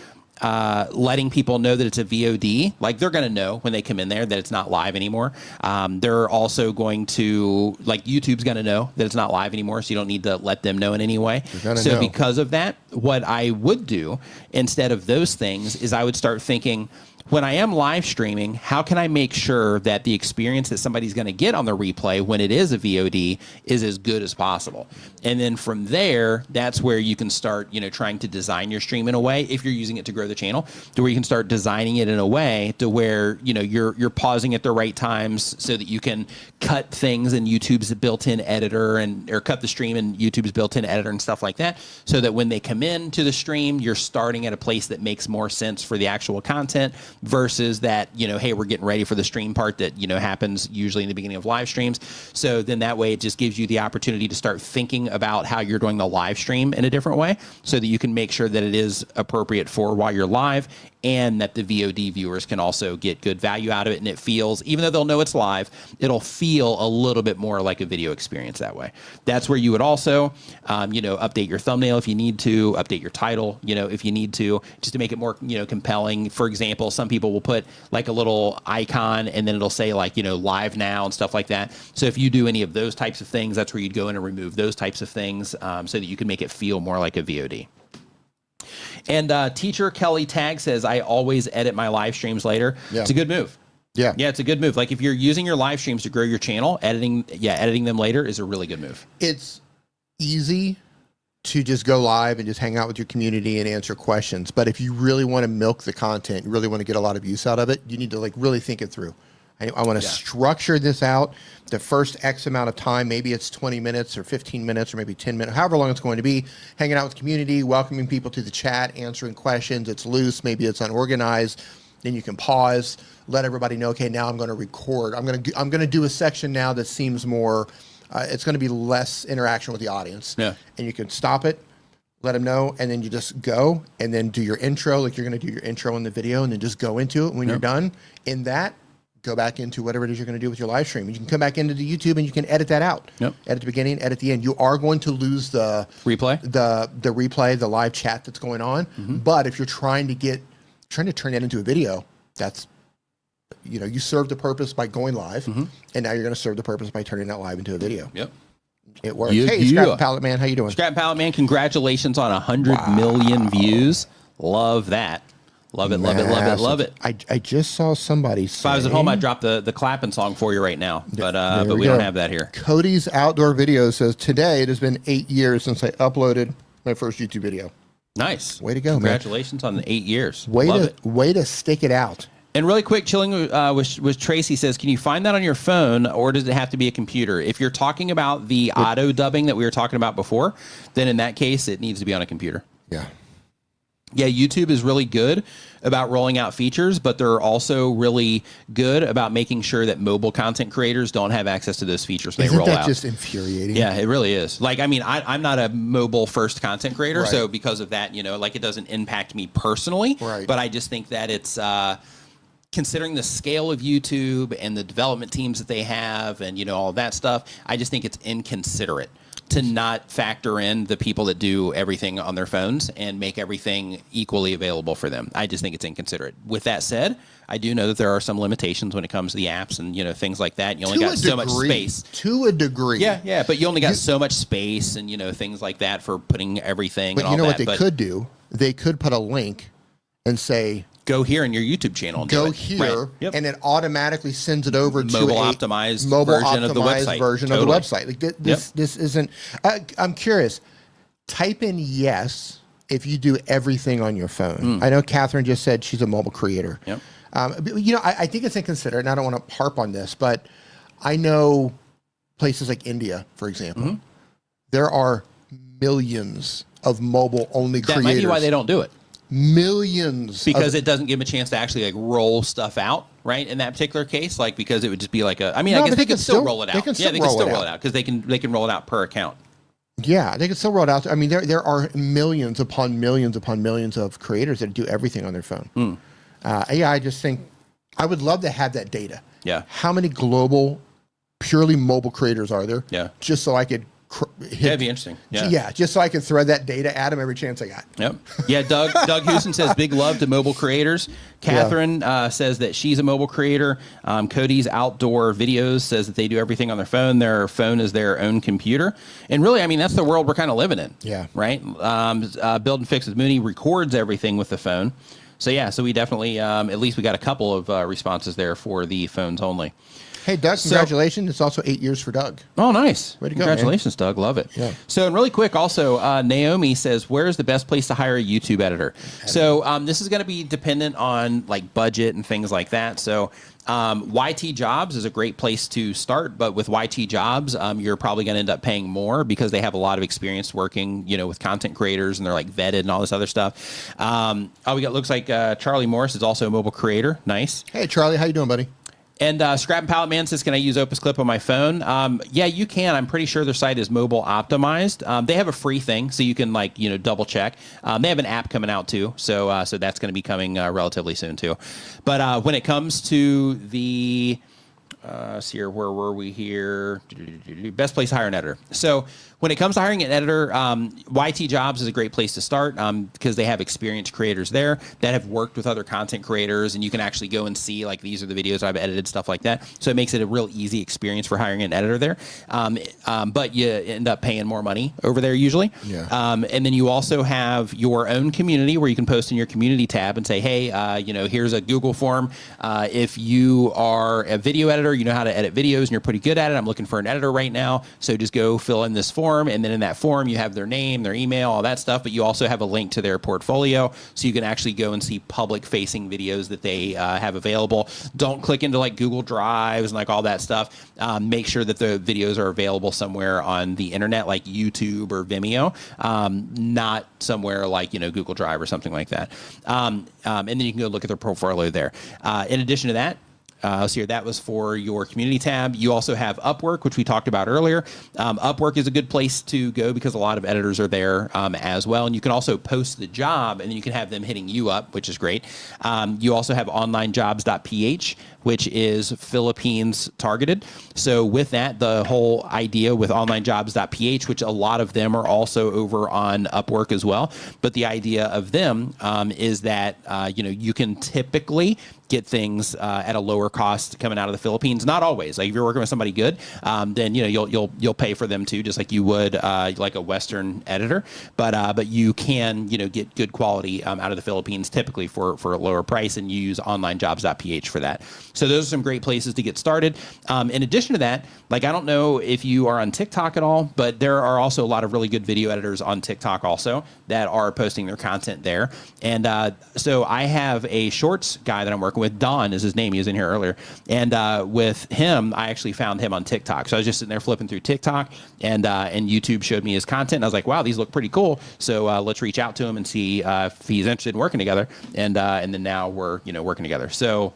letting people know that it's a VOD, like they're going to know when they come in there that it's not live anymore. They're also going to, like, YouTube's going to know that it's not live anymore, so you don't need to let them know in any way. So because of that, what I would do instead of those things is I would start thinking, when I am live streaming, how can I make sure that the experience that somebody's going to get on the replay when it is a VOD is as good as possible? And then from there, that's where you can start, trying to design your stream in a way, if you're using it to grow the channel, to where you can start designing it in a way to where, you're pausing at the right times so that you can cut things in YouTube's built-in editor or cut the stream in YouTube's built-in editor and stuff like that, so that when they come in to the stream, you're starting at a place that makes more sense for the actual content, versus that, hey, we're getting ready for the stream part that, happens usually in the beginning of live streams. So then that way it just gives you the opportunity to start thinking about how you're doing the live stream in a different way, so that you can make sure that it is appropriate for while you're live, and that the VOD viewers can also get good value out of it. And it feels, even though they'll know it's live, it'll feel a little bit more like a video experience that way. That's where you would also, update your thumbnail if you need to, update your title, if you need to, just to make it more, compelling. For example, some people will put like a little icon and then it'll say like, live now and stuff like that. So if you do any of those types of things, that's where you'd go in and remove those types of things, so that you can make it feel more like a VOD. And Teacher Kelly Tag says, I always edit my live streams later. Yeah. It's a good move. Yeah, it's a good move. Like if you're using your live streams to grow your channel, editing them later is a really good move. It's easy to just go live and just hang out with your community and answer questions. But if you really want to milk the content, you really want to get a lot of use out of it, you need to like really think it through. I want to structure this out. The first X amount of time, maybe it's 20 minutes or 15 minutes or maybe 10 minutes, however long it's going to be, hanging out with the community, welcoming people to the chat, answering questions. It's loose, maybe it's unorganized. Then you can pause, let everybody know, okay, now I'm going to record. I'm going to do a section now that seems more, it's going to be less interaction with the audience. Yeah. And you can stop it, let them know, and then you just go and then do your intro, like you're going to do your intro in the video, and then just go into it. When you're done in that, go back into whatever it is you're going to do with your live stream. You can come back into the YouTube and you can edit that out. Yep. Edit the beginning, edit the end. You are going to lose the replay, the replay, the live chat that's going on. Mm-hmm. But if you're trying to turn that into a video, that's, you serve the purpose by going live, and now you're going to serve the purpose by turning that live into a video. Yep. It works. Hey, Scrap Palette Man, how you doing? Scrap Palette Man, congratulations on 100 million views. Love that. Love it, love it, love it, love it. I just saw somebody say... If I was at home, I'd drop the clapping song for you right now, but we don't have that here. Cody's Outdoor Video says, today it has been 8 years since I uploaded my first YouTube video. Nice. Way to go, congratulations on the 8 years. Way to stick it out. And really quick, Chilling with Tracy says, can you find that on your phone, or does it have to be a computer? If you're talking about the auto dubbing that we were talking about before, then in that case, it needs to be on a computer. Yeah. Yeah, YouTube is really good about rolling out features, but they're also really good about making sure that mobile content creators don't have access to those features when they roll out. Isn't that just infuriating? Yeah, it really is. Like, I mean, I'm not a mobile-first content creator, so because of that, like, it doesn't impact me personally, but I just think that it's... considering the scale of YouTube and the development teams that they have and, all of that stuff, I just think it's inconsiderate to not factor in the people that do everything on their phones and make everything equally available for them. I just think it's inconsiderate. With that said, I do know that there are some limitations when it comes to the apps and, things like that. You only got so much space. To a degree. Yeah, but you only got so much space and, things like that for putting everything and all that. But what they could do? They could put a link and say... Go here in your YouTube channel. And go here, and it automatically sends it over to mobile optimized version of the website. Like this isn't. I'm curious. Type in yes if you do everything on your phone. I know Catherine just said she's a mobile creator. Yep. I think it's inconsiderate, and I don't want to harp on this, but I know places like India, for example. There are millions of mobile only creators. That might be why they don't do it. millions because it doesn't give them a chance to actually like roll stuff out, right? In that particular case, like because it would just be like I guess they can still roll it out. They can still roll it out because they can roll it out per account. Yeah, they can still roll it out. I mean, there are millions upon millions upon millions of creators that do everything on their phone. I just think I would love to have that data. Yeah. How many global, purely mobile creators are there? Yeah. Just so I could that'd be interesting. Yeah, just so I could throw that data at them every chance I got. Yep. Yeah, Doug Houston says big love to mobile creators. Catherine says that she's a mobile creator. Cody's Outdoor Videos says that they do everything on their phone. Their phone is their own computer. And really, I mean, that's the world we're kind of living in. Yeah. Right? Build and Fix with Mooney records everything with the phone. So yeah, so we definitely, at least we got a couple of responses there for the phones only. Hey, Doug, congratulations. It's also 8 years for Doug. Oh, nice. Way to go, congratulations, man. Doug. Love it. Yeah. So, and really quick, also, Naomi says, where's the best place to hire a YouTube editor? So this is going to be dependent on like budget and things like that. So YT Jobs is a great place to start, but with YT Jobs, you're probably going to end up paying more because they have a lot of experience working, with content creators and they're like vetted and all this other stuff. Looks like Charlie Morris is also a mobile creator. Nice. Hey, Charlie, how you doing, buddy? And Scrap and Pallet Man says, can I use Opus Clip on my phone? Yeah, you can. I'm pretty sure their site is mobile optimized. They have a free thing, so you can double check. They have an app coming out too, so that's going to be coming relatively soon too. But when it comes to the see here, where were we here? Best place to hire an editor. So when it comes to hiring an editor, YT Jobs is a great place to start because they have experienced creators there that have worked with other content creators, and you can actually go and see like these are the videos I've edited, stuff like that. So it makes it a real easy experience for hiring an editor there. But you end up paying more money over there usually. Yeah. And then you also have your own community where you can post in your community tab and say, hey, here's a Google form. If you are a video editor, you know how to edit videos and you're pretty good at it. I'm looking for an editor right now. So just go fill in this form. And then in that form, you have their name, their email, all that stuff. But you also have a link to their portfolio. So you can actually go and see public facing videos that they have available. Don't click into like Google Drives and like all that stuff. Make sure that the videos are available somewhere on the internet, like YouTube or Vimeo, not somewhere like, Google Drive or something like that. And then you can go look at their portfolio there. In addition to that, so here, that was for your community tab. You also have Upwork, which we talked about earlier. Upwork is a good place to go because a lot of editors are there as well. And you can also post the job, and then you can have them hitting you up, which is great. You also have onlinejobs.ph, which is Philippines targeted. So with that, the whole idea with onlinejobs.ph, which a lot of them are also over on Upwork as well. But the idea of them is that, you can typically get things at a lower cost coming out of the Philippines. Not always. Like if you're working with somebody good, then you'll pay for them too, just like you would like a Western editor. But you can get good quality out of the Philippines typically for a lower price, and you use onlinejobs.ph for that. So those are some great places to get started. In addition to that, like I don't know if you are on TikTok at all, but there are also a lot of really good video editors on TikTok also that are posting their content there. And so I have a shorts guy that I'm working with. Don is his name. He was in here earlier. And with him, I actually found him on TikTok. So I was just sitting there flipping through TikTok, and YouTube showed me his content. And I was like, wow, these look pretty cool. So let's reach out to him and see if he's interested in working together. And then now we're working together. So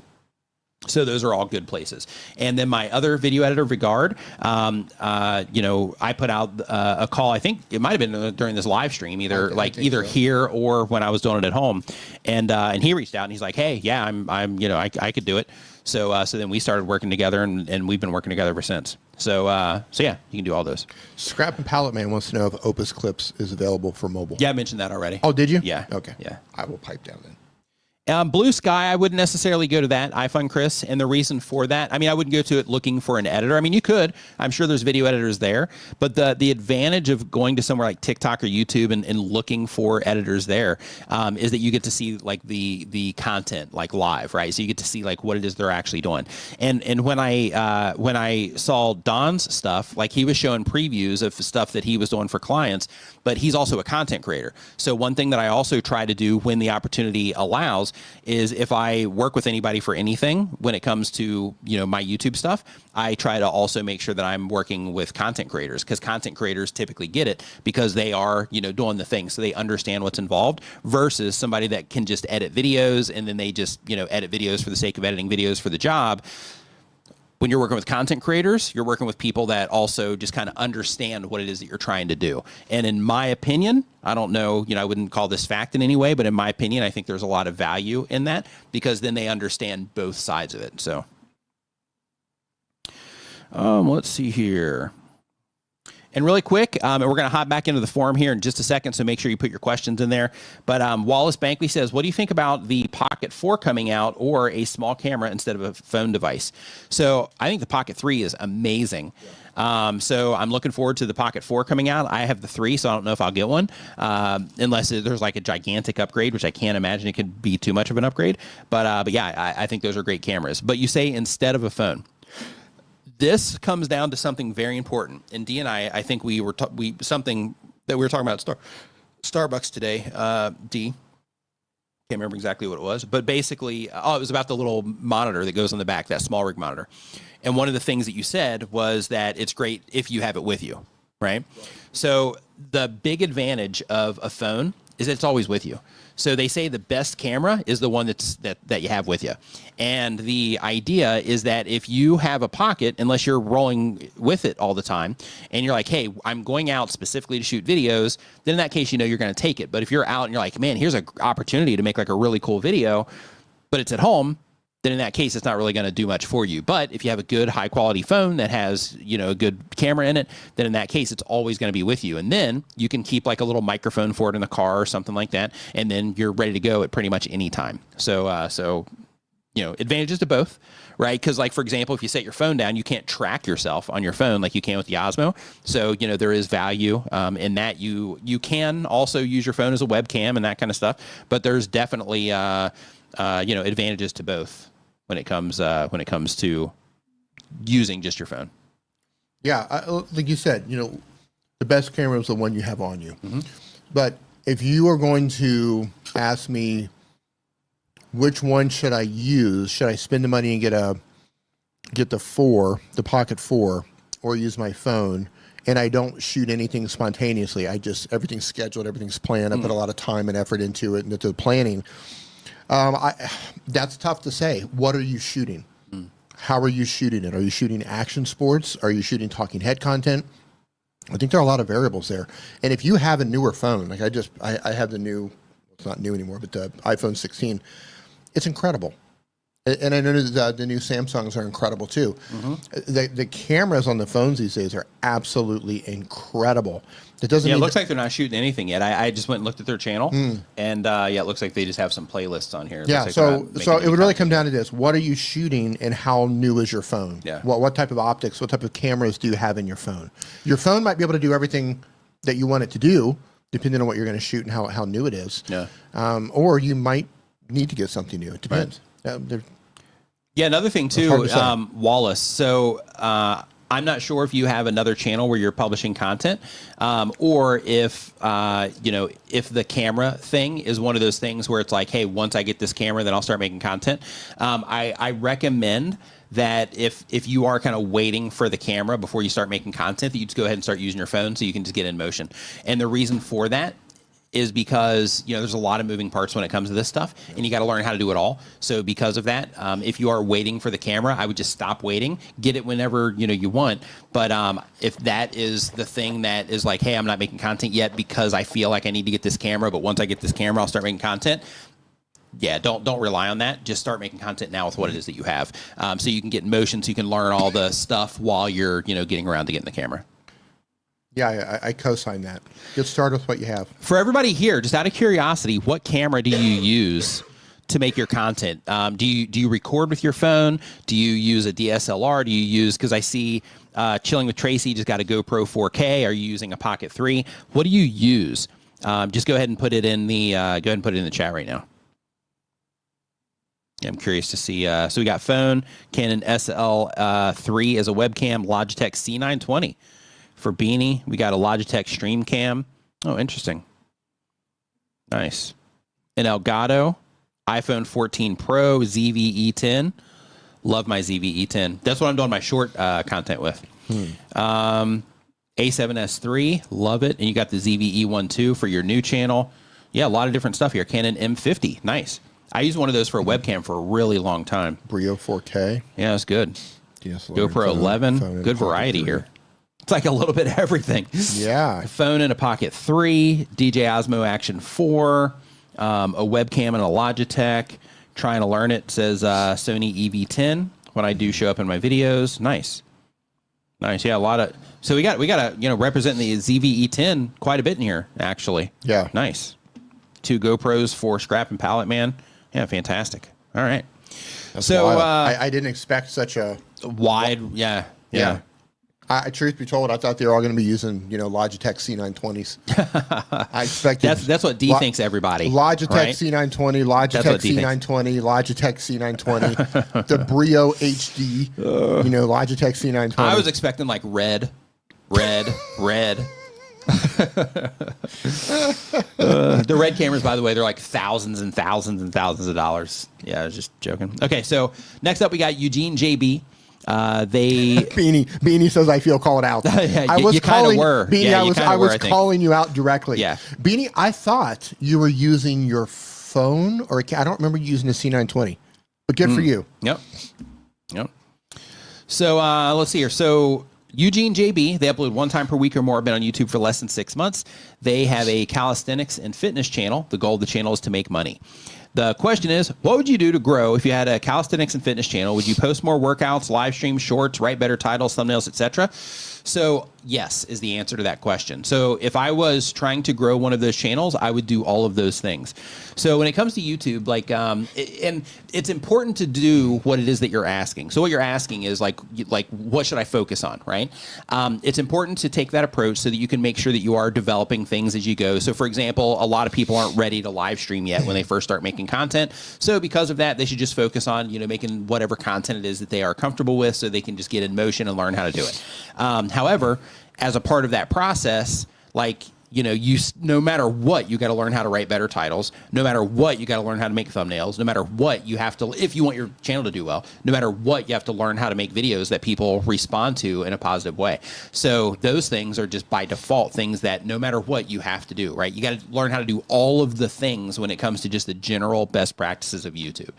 those are all good places. And then my other video editor, Vigard, I put out a call. I think it might have been during this live stream, either here or when I was doing it at home. And he reached out and he's like, hey, yeah, I could do it. So then we started working together, and we've been working together ever since. So yeah, you can do all those. Scrap and Pallet Man wants to know if Opus Clips is available for mobile. Yeah, I mentioned that already. Oh, did you? Yeah. Okay. Yeah. I will pipe down then. Blue Sky, I wouldn't necessarily go to that, iFund Chris, and the reason for that, I wouldn't go to it looking for an editor. You could. I'm sure there's video editors there, but the advantage of going to somewhere like TikTok or YouTube and looking for editors there is that you get to see like the content like live, right? So you get to see like what it is they're actually doing. And when I saw Don's stuff, like he was showing previews of stuff that he was doing for clients, but he's also a content creator. So one thing that I also try to do when the opportunity allows is if I work with anybody for anything, when it comes to, my YouTube stuff, I try to also make sure that I'm working with content creators, because content creators typically get it because they are, doing the thing. So they understand what's involved versus somebody that can just edit videos and then they just, edit videos for the sake of editing videos for the job. When you're working with content creators, you're working with people that also just kind of understand what it is that you're trying to do. And in my opinion, I don't know, I wouldn't call this fact in any way, but in my opinion, I think there's a lot of value in that because then they understand both sides of it. So, let's see here. And really quick, and we're going to hop back into the forum here in just a second, so make sure you put your questions in there. But Wallace Bankley says, what do you think about the Pocket 4 coming out or a small camera instead of a phone device? So I think the Pocket 3 is amazing. So I'm looking forward to the Pocket 4 coming out. I have the 3, so I don't know if I'll get one, unless there's like a gigantic upgrade, which I can't imagine it could be too much of an upgrade. But yeah, I think those are great cameras. But you say instead of a phone. This comes down to something very important. And Dee and I think something that we were talking about at Starbucks today. Dee, can't remember exactly what it was, but basically, it was about the little monitor that goes on the back, that small rig monitor. And one of the things that you said was that it's great if you have it with you, right? So the big advantage of a phone is it's always with you. So they say the best camera is the one that you have with you. And the idea is that if you have a Pocket, unless you're rolling with it all the time, and you're like, hey, I'm going out specifically to shoot videos, then in that case, you're going to take it. But if you're out and you're like, man, here's an opportunity to make like a really cool video, but it's at home, then in that case, it's not really going to do much for you. But if you have a good high quality phone that has, a good camera in it, then in that case, it's always going to be with you. And then you can keep like a little microphone for it in the car or something like that. And then you're ready to go at pretty much any time. So, advantages to both, right? Because like, for example, if you set your phone down, you can't track yourself on your phone like you can with the Osmo. So, there is value in that. You can also use your phone as a webcam and that kind of stuff. But there's definitely, advantages to both when it comes to using just your phone. Yeah, like you said, the best camera is the one you have on you. Mm-hmm. But if you are going to ask me which one should I use, should I spend the money and get the Pocket 4, or use my phone? And I don't shoot anything spontaneously. Everything's scheduled, everything's planned. I put a lot of time and effort into it and into the planning. That's tough to say. What are you shooting? How are you shooting it? Are you shooting action sports? Are you shooting talking head content? I think there are a lot of variables there. And if you have a newer phone, like I have the new, it's not new anymore, but the iPhone 16, it's incredible. And I know the new Samsungs are incredible too. Mm-hmm. The cameras on the phones these days are absolutely incredible. It doesn't. Yeah, it looks like they're not shooting anything yet. I just went and looked at their channel, and it looks like they just have some playlists on here. Yeah, like so it would really come down to this: what are you shooting, and how new is your phone? Yeah. What type of optics, what type of cameras do you have in your phone? Your phone might be able to do everything that you want it to do, depending on what you're going to shoot and how new it is. Yeah. Or you might need to get something new. It depends. Right. Yeah, another thing too, Wallace. So I'm not sure if you have another channel where you're publishing content, or if if the camera thing is one of those things where it's like, hey, once I get this camera, then I'll start making content. I recommend that if you are kind of waiting for the camera before you start making content, that you just go ahead and start using your phone so you can just get in motion. And the reason for that is because there's a lot of moving parts when it comes to this stuff, and you got to learn how to do it all. So because of that, if you are waiting for the camera, I would just stop waiting, get it whenever you want. But if that is the thing that is like, hey, I'm not making content yet because I feel like I need to get this camera, but once I get this camera, I'll start making content. Yeah, don't rely on that. Just start making content now with what it is that you have, so you can get in motion, so you can learn all the stuff while you're getting around to getting the camera. Yeah, I co-sign that. Get started with what you have. For everybody here, just out of curiosity, what camera do you use to make your content? Do you record with your phone? Do you use a DSLR? Do you use, because I see Chilling with Tracy just got a GoPro 4K. Are you using a Pocket 3? What do you use? Just go ahead and put it in the chat right now. I'm curious to see. So we got phone, Canon SL3 as a webcam, Logitech C920. For Beanie, we got a Logitech Stream Cam. Oh, interesting. Nice. An Elgato iPhone 14 Pro, ZVE10. Love my ZVE10. That's what I'm doing my short content with. A7S III, love it. And you got the ZVE1 too for your new channel. Yeah, a lot of different stuff here. Canon M50, nice. I used one of those for a webcam for a really long time. Brio 4K. Yeah, it's good. DSLR, GoPro 11, good variety here. It's like a little bit of everything. Yeah. Phone in a Pocket 3, DJI Osmo Action 4, a webcam and a Logitech. Trying to learn it, says Sony EV10 when I do show up in my videos. Nice. Yeah, a lot of. So we got to represent the ZVE10 quite a bit in here actually. Yeah. Nice. 2 GoPros for Scrap and Palette Man. Yeah, fantastic. All right. That's so I didn't expect such a wide. Yeah. Truth be told, I thought they were all going to be using, Logitech C920s. I expected that's what D thinks everybody. Logitech right? C920, Logitech C920, Logitech C920, the Brio HD, Logitech C920. I was expecting like red. The red cameras, by the way, they're like thousands and thousands and thousands of dollars. Yeah, I was just joking. Okay, so next up we got Eugene JB. Beanie says I feel called out. Yeah, you kind of were. Beanie, yeah, I was calling you out directly. Yeah. Beanie, I thought you were using your phone, or I don't remember you using a C920, but good for you. Yep. So let's see here. So Eugene JB, they upload 1 time per week or more, been on YouTube for less than 6 months. They have a calisthenics and fitness channel. The goal of the channel is to make money. The question is, what would you do to grow if you had a calisthenics and fitness channel? Would you post more workouts, live stream, shorts, write better titles, thumbnails, etc.? So yes is the answer to that question. So if I was trying to grow one of those channels, I would do all of those things. So when it comes to YouTube, like, and it's important to do what it is that you're asking. So what you're asking is like what should I focus on, right? It's important to take that approach so that you can make sure that you are developing things as you go. So for example, a lot of people aren't ready to live stream yet when they first start making content. So because of that, they should just focus on, making whatever content it is that they are comfortable with so they can just get in motion and learn how to do it. However, as a part of that process, like, no matter what, you got to learn how to write better titles. No matter what, you got to learn how to make thumbnails. No matter what, you have to, if you want your channel to do well, no matter what, you have to learn how to make videos that people respond to in a positive way. So those things are just by default things that no matter what, you have to do, right? You got to learn how to do all of the things when it comes to just the general best practices of YouTube.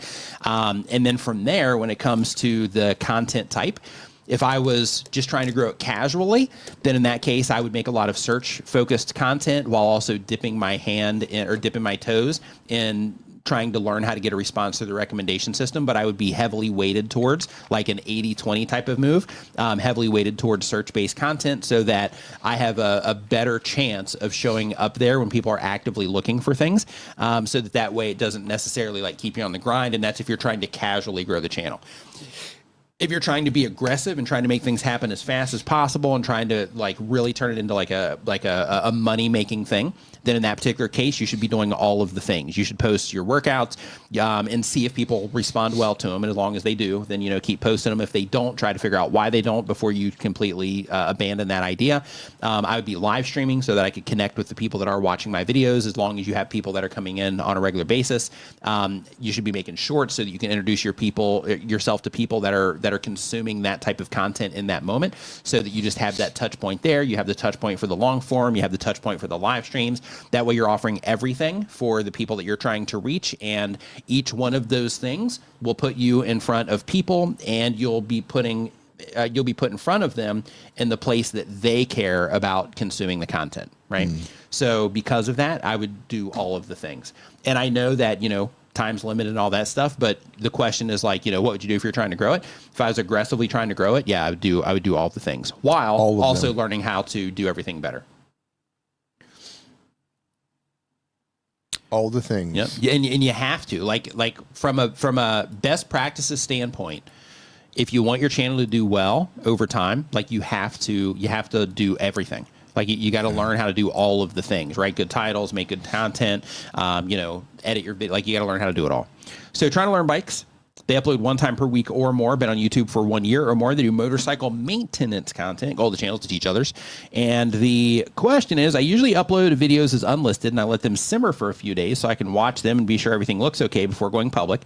And then from there, when it comes to the content type, if I was just trying to grow it casually, then in that case, I would make a lot of search-focused content while also dipping my hand in, or dipping my toes in trying to learn how to get a response to the recommendation system. But I would be heavily weighted towards like an 80-20 type of move, heavily weighted towards search-based content so that I have a better chance of showing up there when people are actively looking for things, so that way it doesn't necessarily like keep you on the grind. And that's if you're trying to casually grow the channel. If you're trying to be aggressive and trying to make things happen as fast as possible and trying to like really turn it into like a money making thing, then in that particular case, you should be doing all of the things. You should post your workouts and see if people respond well to them. And as long as they do, then, keep posting them. If they don't, try to figure out why they don't before you completely abandon that idea. I would be live streaming so that I could connect with the people that are watching my videos. As long as you have people that are coming in on a regular basis, you should be making shorts so that you can introduce yourself to people that are consuming that type of content in that moment, so that you just have that touch point there. You have the touch point for the long form. You have the touch point for the live streams. That way you're offering everything for the people that you're trying to reach, and each one of those things will put you in front of people, and you'll be put in front of them in the place that they care about consuming the content, right? So because of that, I would do all of the things. And I know that, time's limited and all that stuff, but the question is like, what would you do if you're trying to grow it? If I was aggressively trying to grow it, yeah, I would do all the things while also learning how to do everything better. All the things. Yep. And you have to like from a best practices standpoint, if you want your channel to do well over time, like you have to do everything. Like you got to learn how to do all of the things, write good titles, make good content, edit your video. Like you got to learn how to do it all. So trying to learn bikes, They upload 1 time per week or more, been on YouTube for 1 year or more. They do motorcycle maintenance content, all the channels to teach others. And the question is, I usually upload videos as unlisted and I let them simmer for a few days so I can watch them and be sure everything looks okay before going public.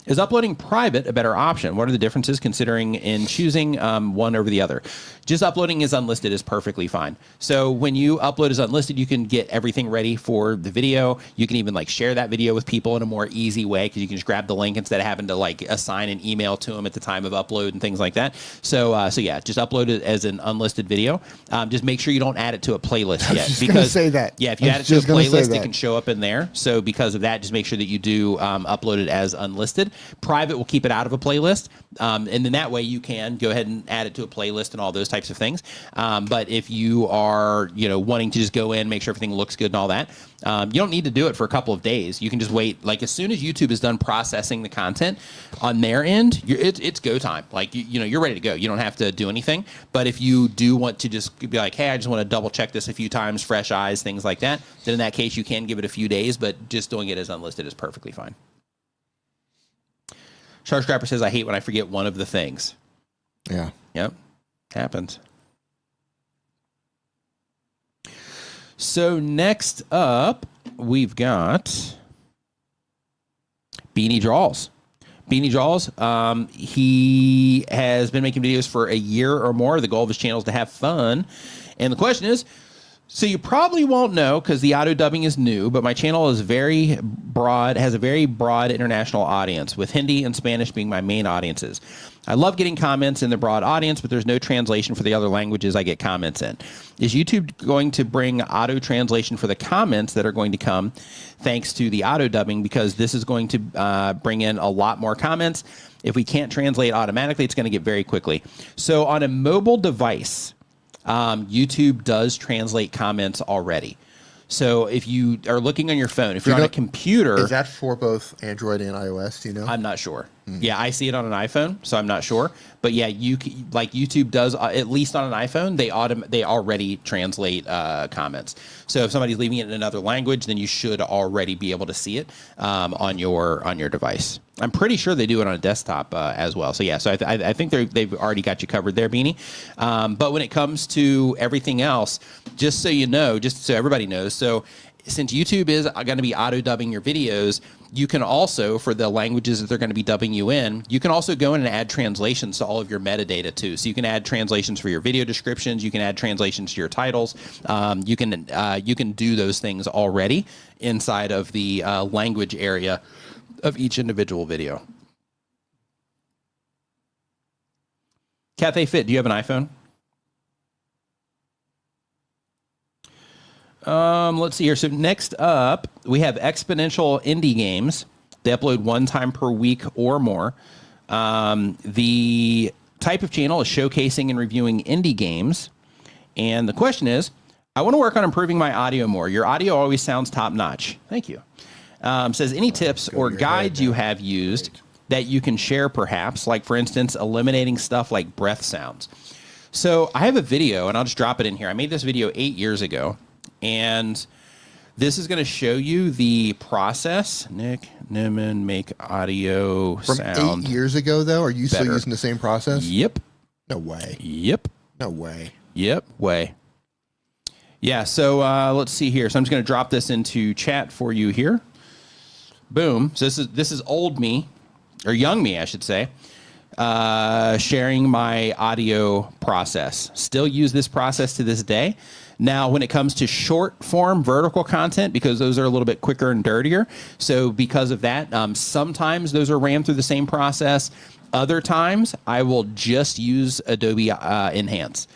Is uploading private a better option? What are the differences considering in choosing one over the other? Just uploading as unlisted is perfectly fine. So when you upload as unlisted, you can get everything ready for the video. You can even like share that video with people in a more easy way because you can just grab the link instead of having to like assign an email to them at the time of upload and things like that. So yeah, just upload it as an unlisted video. Just make sure you don't add it to a playlist yet. Because say that. Yeah, if you add it to a playlist, it can show up in there. So because of that, just make sure that you do upload it as unlisted. Private will keep it out of a playlist, and then that way you can go ahead and add it to a playlist and all those types of things. But if you are, wanting to just go in, make sure everything looks good and all that, you don't need to do it for a couple of days. You can just wait. Like as soon as YouTube is done processing the content on their end, it's go time. Like you're ready to go. You don't have to do anything. But if you do want to just be like, hey, I just want to double check this a few times, fresh eyes, things like that, then in that case you can give it a few days. But just doing it as unlisted is perfectly fine. Shark Scrapper says, I hate when I forget one of the things. Yeah. Yep. Happens. So next up, we've got Beanie Draws. Beanie Draws, he has been making videos for a year or more. The goal of his channel is to have fun. And the question is, so you probably won't know because the auto dubbing is new, but my channel is very broad, has a very broad international audience, with Hindi and Spanish being my main audiences. I love getting comments in the broad audience, but there's no translation for the other languages I get comments in. Is YouTube going to bring auto translation for the comments that are going to come thanks to the auto dubbing? Because this is going to bring in a lot more comments. If we can't translate automatically, it's going to get very quickly. So on a mobile device, YouTube does translate comments already. So if you are looking on your phone, if you're on a computer... Is that for both Android and iOS? Do you know? I'm not sure. Yeah, I see it on an iPhone, so I'm not sure. But yeah, YouTube does, at least on an iPhone, they already translate comments. So if somebody's leaving it in another language, then you should already be able to see it on your device. I'm pretty sure they do it on a desktop as well. So yeah, so I think they've already got you covered there, Beanie. But when it comes to everything else, just so you know, just so everybody knows, so since YouTube is going to be auto-dubbing your videos, you can also, for the languages that they're going to be dubbing you in, you can also go in and add translations to all of your metadata too. So you can add translations for your video descriptions. You can add translations to your titles. You can do those things already inside of the language area of each individual video. Cathay Fit, do you have an iPhone? Let's see here. So next up, we have Exponential Indie Games. They upload 1 time per week or more. The type of channel is showcasing and reviewing indie games. And the question is, I want to work on improving my audio more. Your audio always sounds top notch. Thank you. Says, any tips or guides you have used that you can share perhaps, like for instance, eliminating stuff like breath sounds. So I have a video, and I'll just drop it in here. I made this video 8 years ago. And this is going to show you the process. Nick Nimmin, make audio sound. From 8 years ago, though? Are you still using the same process? Yep. No way. Yep. No way. Yep. Way. Yeah, so let's see here. So I'm just going to drop this into chat for you here. Boom. So this is old me, or young me, I should say, sharing my audio process. Still use this process to this day. Now, when it comes to short form vertical content, because those are a little bit quicker and dirtier, so because of that, sometimes those are ran through the same process. Other times, I will just use Adobe Enhance.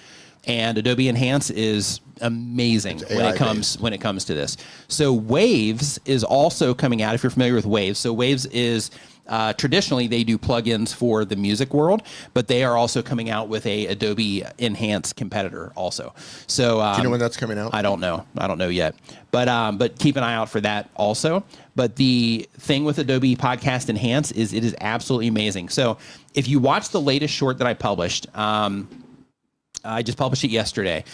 And Adobe Enhance is amazing when it comes to this. So Waves is also coming out, if you're familiar with Waves. So Waves is traditionally they do plugins for the music world, but they are also coming out with a Adobe Enhance competitor also. So do you know when that's coming out? I don't know yet, but keep an eye out for that also. But the thing with Adobe Podcast Enhance is it is absolutely amazing. So if you watch the latest short that I published, I just published it yesterday.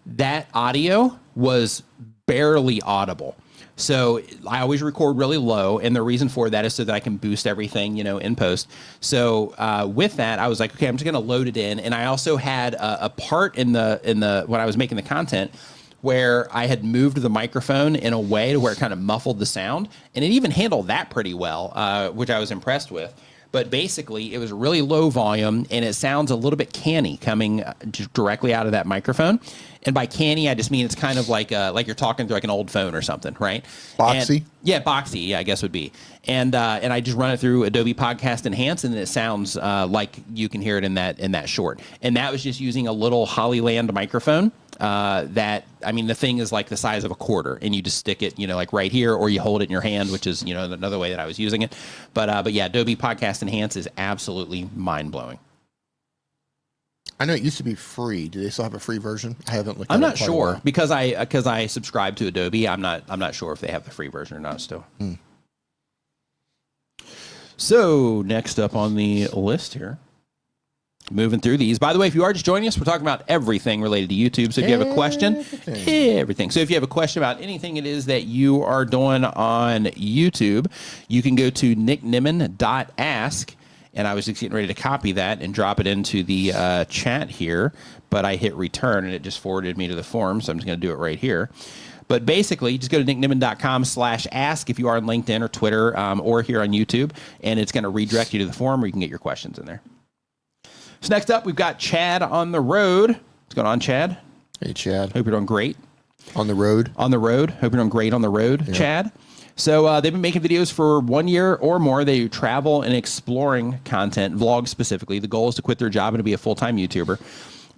That audio was barely audible. So I always record really low, and the reason for that is so that I can boost everything, in post. So with that, I was like, okay, I'm just going to load it in. And I also had a part in the when I was making the content where I had moved the microphone in a way to where it kind of muffled the sound, and it even handled that pretty well, which I was impressed with. But basically, it was really low volume, and it sounds a little bit canny coming directly out of that microphone. And by canny, I just mean it's kind of like you're talking through like an old phone or something, right? Boxy? Boxy, I guess would be. And I just run it through Adobe Podcast Enhance, and it sounds like you can hear it in that short. And that was just using a little Hollyland microphone. The thing is like the size of a quarter, and you just stick it, like right here, or you hold it in your hand, which is, another way that I was using it. But yeah, Adobe Podcast Enhance is absolutely mind blowing. I know it used to be free. Do they still have a free version? I haven't looked. I'm not sure because I subscribe to Adobe. I'm not sure if they have the free version or not still. So next up on the list here. Moving through these. By the way, if you are just joining us, we're talking about everything related to YouTube. So if you have a question, everything. So if you have a question about anything it is that you are doing on YouTube, you can go to nickniman.ask. And I was just getting ready to copy that and drop it into the chat here, but I hit return and it just forwarded me to the form. So I'm just going to do it right here. But basically, just go to nickniman.com/ask if you are on LinkedIn or Twitter or here on YouTube, and it's going to redirect you to the forum where you can get your questions in there. So next up, we've got Chad on the road. What's going on, Chad? Hey, Chad. Hope you're doing great. On the road? On the road. Hope you're doing great on the road, yeah. Chad. So they've been making videos for 1 year or more. They do travel and exploring content, vlogs specifically. The goal is to quit their job and to be a full-time YouTuber.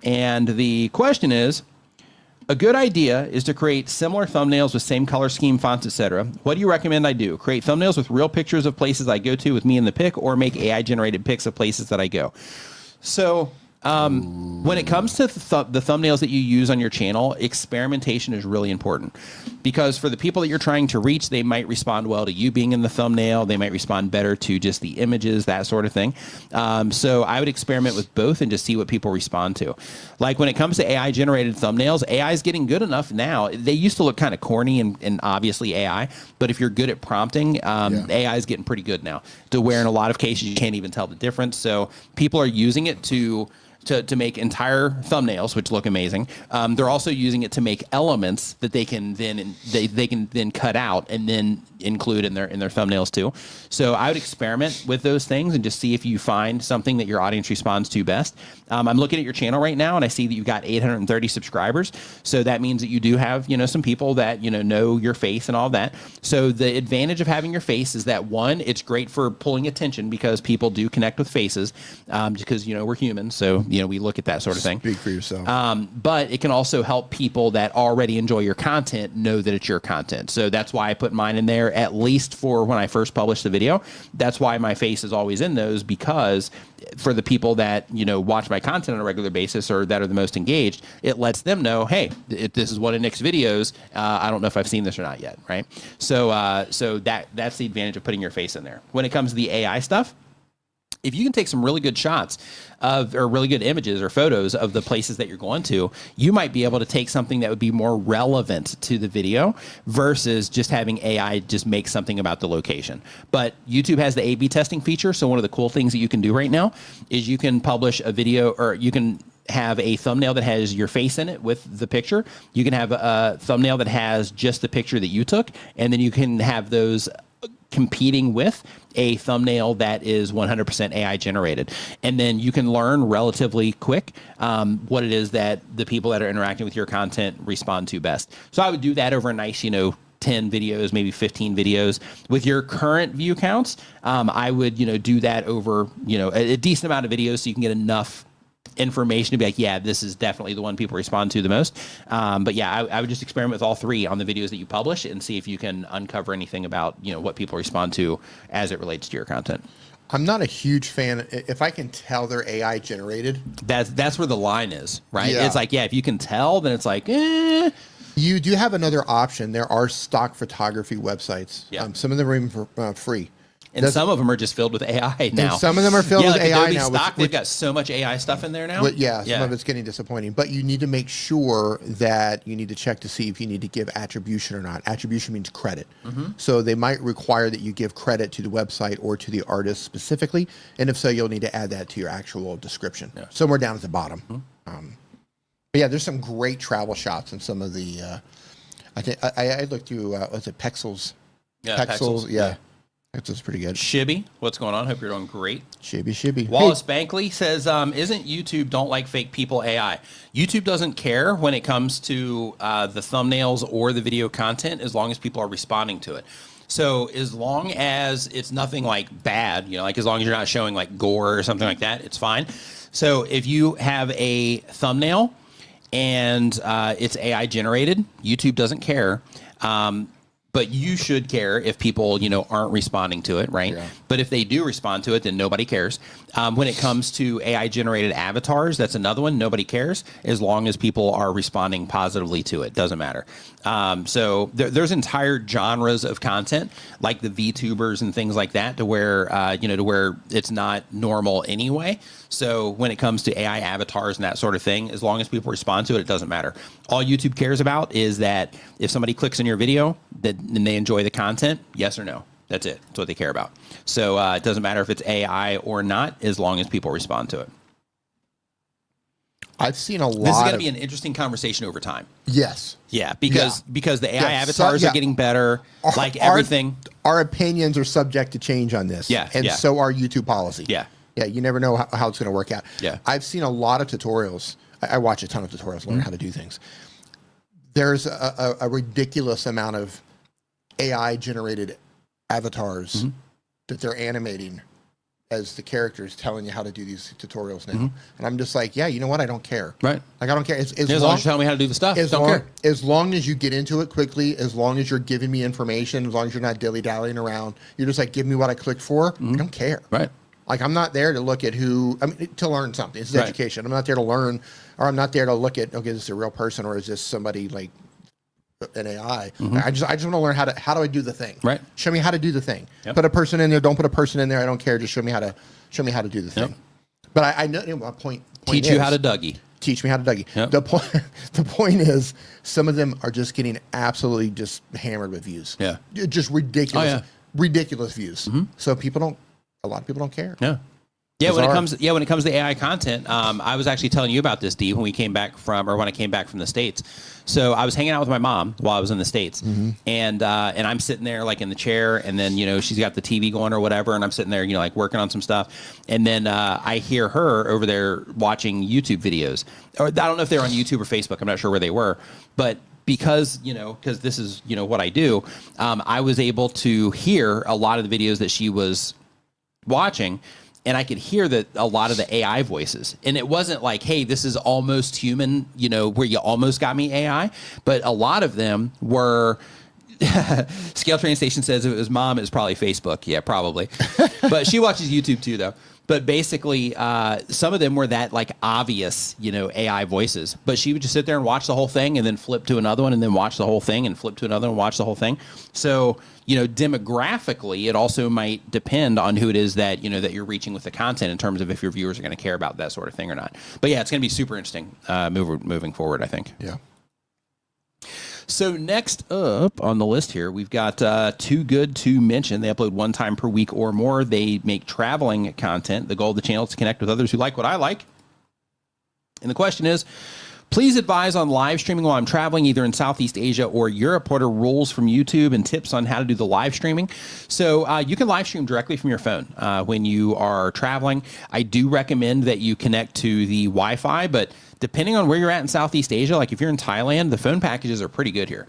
And the question is, a good idea is to create similar thumbnails with same color scheme, fonts, etc. What do you recommend I do? Create thumbnails with real pictures of places I go to with me in the pic, or make AI-generated pics of places that I go? So when it comes to the thumbnails that you use on your channel, experimentation is really important, because for the people that you're trying to reach, they might respond well to you being in the thumbnail. They might respond better to just the images, that sort of thing. So I would experiment with both and just see what people respond to. Like when it comes to AI generated thumbnails, AI is getting good enough now. They used to look kind of corny and obviously AI, but if you're good at prompting, AI is getting pretty good now, to where in a lot of cases you can't even tell the difference. So people are using it to make entire thumbnails, which look amazing. They're also using it to make elements that they can then cut out and then include in their thumbnails too. So I would experiment with those things and just see if you find something that your audience responds to best. I'm looking at your channel right now, and I see that you've got 830 subscribers. So that means that you do have some people that know your face and all that. So the advantage of having your face is that, one, it's great for pulling attention because people do connect with faces, because we're humans. So we look at that sort of thing. Speak for yourself. But it can also help people that already enjoy your content know that it's your content. So that's why I put mine in there, at least for when I first published the video. That's why my face is always in those, because for the people that watch my content on a regular basis or that are the most engaged, it lets them know, hey, this is one of Nick's videos. I don't know if I've seen this or not yet, right? So that's the advantage of putting your face in there. When it comes to the AI stuff, if you can take some really good shots or really good images or photos of the places that you're going to, you might be able to take something that would be more relevant to the video versus just having AI just make something about the location. But YouTube has the A/B testing feature. So one of the cool things that you can do right now is you can publish a video, or you can have a thumbnail that has your face in it with the picture. You can have a thumbnail that has just the picture that you took, and then you can have those competing with a thumbnail that is 100% AI generated. And then you can learn relatively quick what it is that the people that are interacting with your content respond to best. So I would do that over a nice, 10 videos, maybe 15 videos. With your current view counts, I would, do that over, a decent amount of videos so you can get enough information to be like, yeah, this is definitely the one people respond to the most. But yeah, I would just experiment with all three on the videos that you publish and see if you can uncover anything about, what people respond to as it relates to your content. I'm not a huge fan. If I can tell they're AI generated, that's where the line is, right? Yeah. It's like, yeah, if you can tell, then it's like, You do have another option. There are stock photography websites. Yeah. Some of them are even for free. And some of them are just filled with AI now. And some of them are filled with like AI Adobe now. Stock, they've got so much AI stuff in there now. But some of it's getting disappointing. But you need to make sure that you need to check to see if you need to give attribution or not. Attribution means credit. So they might require that you give credit to the website or to the artist specifically. And if so, you'll need to add that to your actual description. Somewhere down at the bottom. But yeah, there's some great travel shots in some of the... I think I looked through, was it Pexels? Yeah, Pexels, yeah. Pexels pretty good. Shibby, what's going on? Hope you're doing great. Shibby. Wallace Bankley says, isn't YouTube don't like fake people AI? YouTube doesn't care when it comes to the thumbnails or the video content as long as people are responding to it. So as long as it's nothing like bad, like as long as you're not showing like gore or something like that, it's fine. So if you have a thumbnail and it's AI generated, YouTube doesn't care. But you should care if people, aren't responding to it, right? Yeah. But if they do respond to it, then nobody cares. When it comes to AI-generated avatars, that's another one. Nobody cares as long as people are responding positively to it. Doesn't matter. So there's entire genres of content, like the VTubers and things like that, to where to where it's not normal anyway. So when it comes to AI avatars and that sort of thing, as long as people respond to it, it doesn't matter. All YouTube cares about is that if somebody clicks on your video and they enjoy the content, yes or no. That's it. That's what they care about. So it doesn't matter if it's AI or not, as long as people respond to it. I've seen a lot. This is going to be an interesting conversation over time. Yes. Yeah, because the AI avatars are getting better. Everything. Our opinions are subject to change on this. Yeah. And so are YouTube policy. Yeah. Yeah, you never know how it's going to work out. Yeah. I've seen a lot of tutorials. I watch a ton of tutorials, learn how to do things. There's a ridiculous amount of AI-generated avatars that they're animating as the characters telling you how to do these tutorials now. And I'm just like, yeah, you know what? I don't care. Right. Like, I don't care. As long as you tell me how to do the stuff, don't care. As long as you get into it quickly, as long as you're giving me information, as long as you're not dilly-dallying around, you're just like, give me what I clicked for. I don't care. Right. Like, I'm not there to look at to learn something. This is education. I'm not there to learn, or I'm not there to look at, okay, is this a real person or is this somebody like an AI? I just want to learn how do I do the thing? Right. Show me how to do the thing. Yep. Put a person in there. Don't put a person in there. I don't care. Just show me how to do the thing. But I know my point. Teach you how to Dougie. Teach me how to Dougie. Yep. The point is, some of them are just getting absolutely just hammered with views. Yeah. Just ridiculous. Ridiculous views. So a lot of people don't care. Yeah. Yeah, when it comes to AI content, I was actually telling you about this, Dee, when I came back from the States. So I was hanging out with my mom while I was in the States, and I'm sitting there like in the chair, and then she's got the TV going or whatever, and I'm sitting there like working on some stuff, and then I hear her over there watching YouTube videos, or I don't know if they're on YouTube or Facebook. I'm not sure where they were, but because this is what I do, I was able to hear a lot of the videos that she was watching. And I could hear that a lot of the AI voices, and it wasn't like, hey, this is almost human, where you almost got me AI, but a lot of them were. Scale Train Station says if it was mom, it was probably Facebook. Yeah, probably. But she watches YouTube too, though. But basically, some of them were that like obvious, AI voices. But she would just sit there and watch the whole thing, and then flip to another one, and then watch the whole thing, and flip to another one, and watch the whole thing. So, demographically, it also might depend on who it is that that you're reaching with the content in terms of if your viewers are going to care about that sort of thing or not. But yeah, it's going to be super interesting moving forward, I think. Yeah. So next up on the list here, we've got Too Good to Mention. They upload one time per week or more. They make traveling content. The goal of the channel is to connect with others who like what I like. And the question is, please advise on live streaming while I'm traveling, either in Southeast Asia or Europe. What are rules from YouTube and tips on how to do the live streaming? So you can live stream directly from your phone when you are traveling. I do recommend that you connect to the Wi-Fi, but depending on where you're at in Southeast Asia, like if you're in Thailand, the phone packages are pretty good here,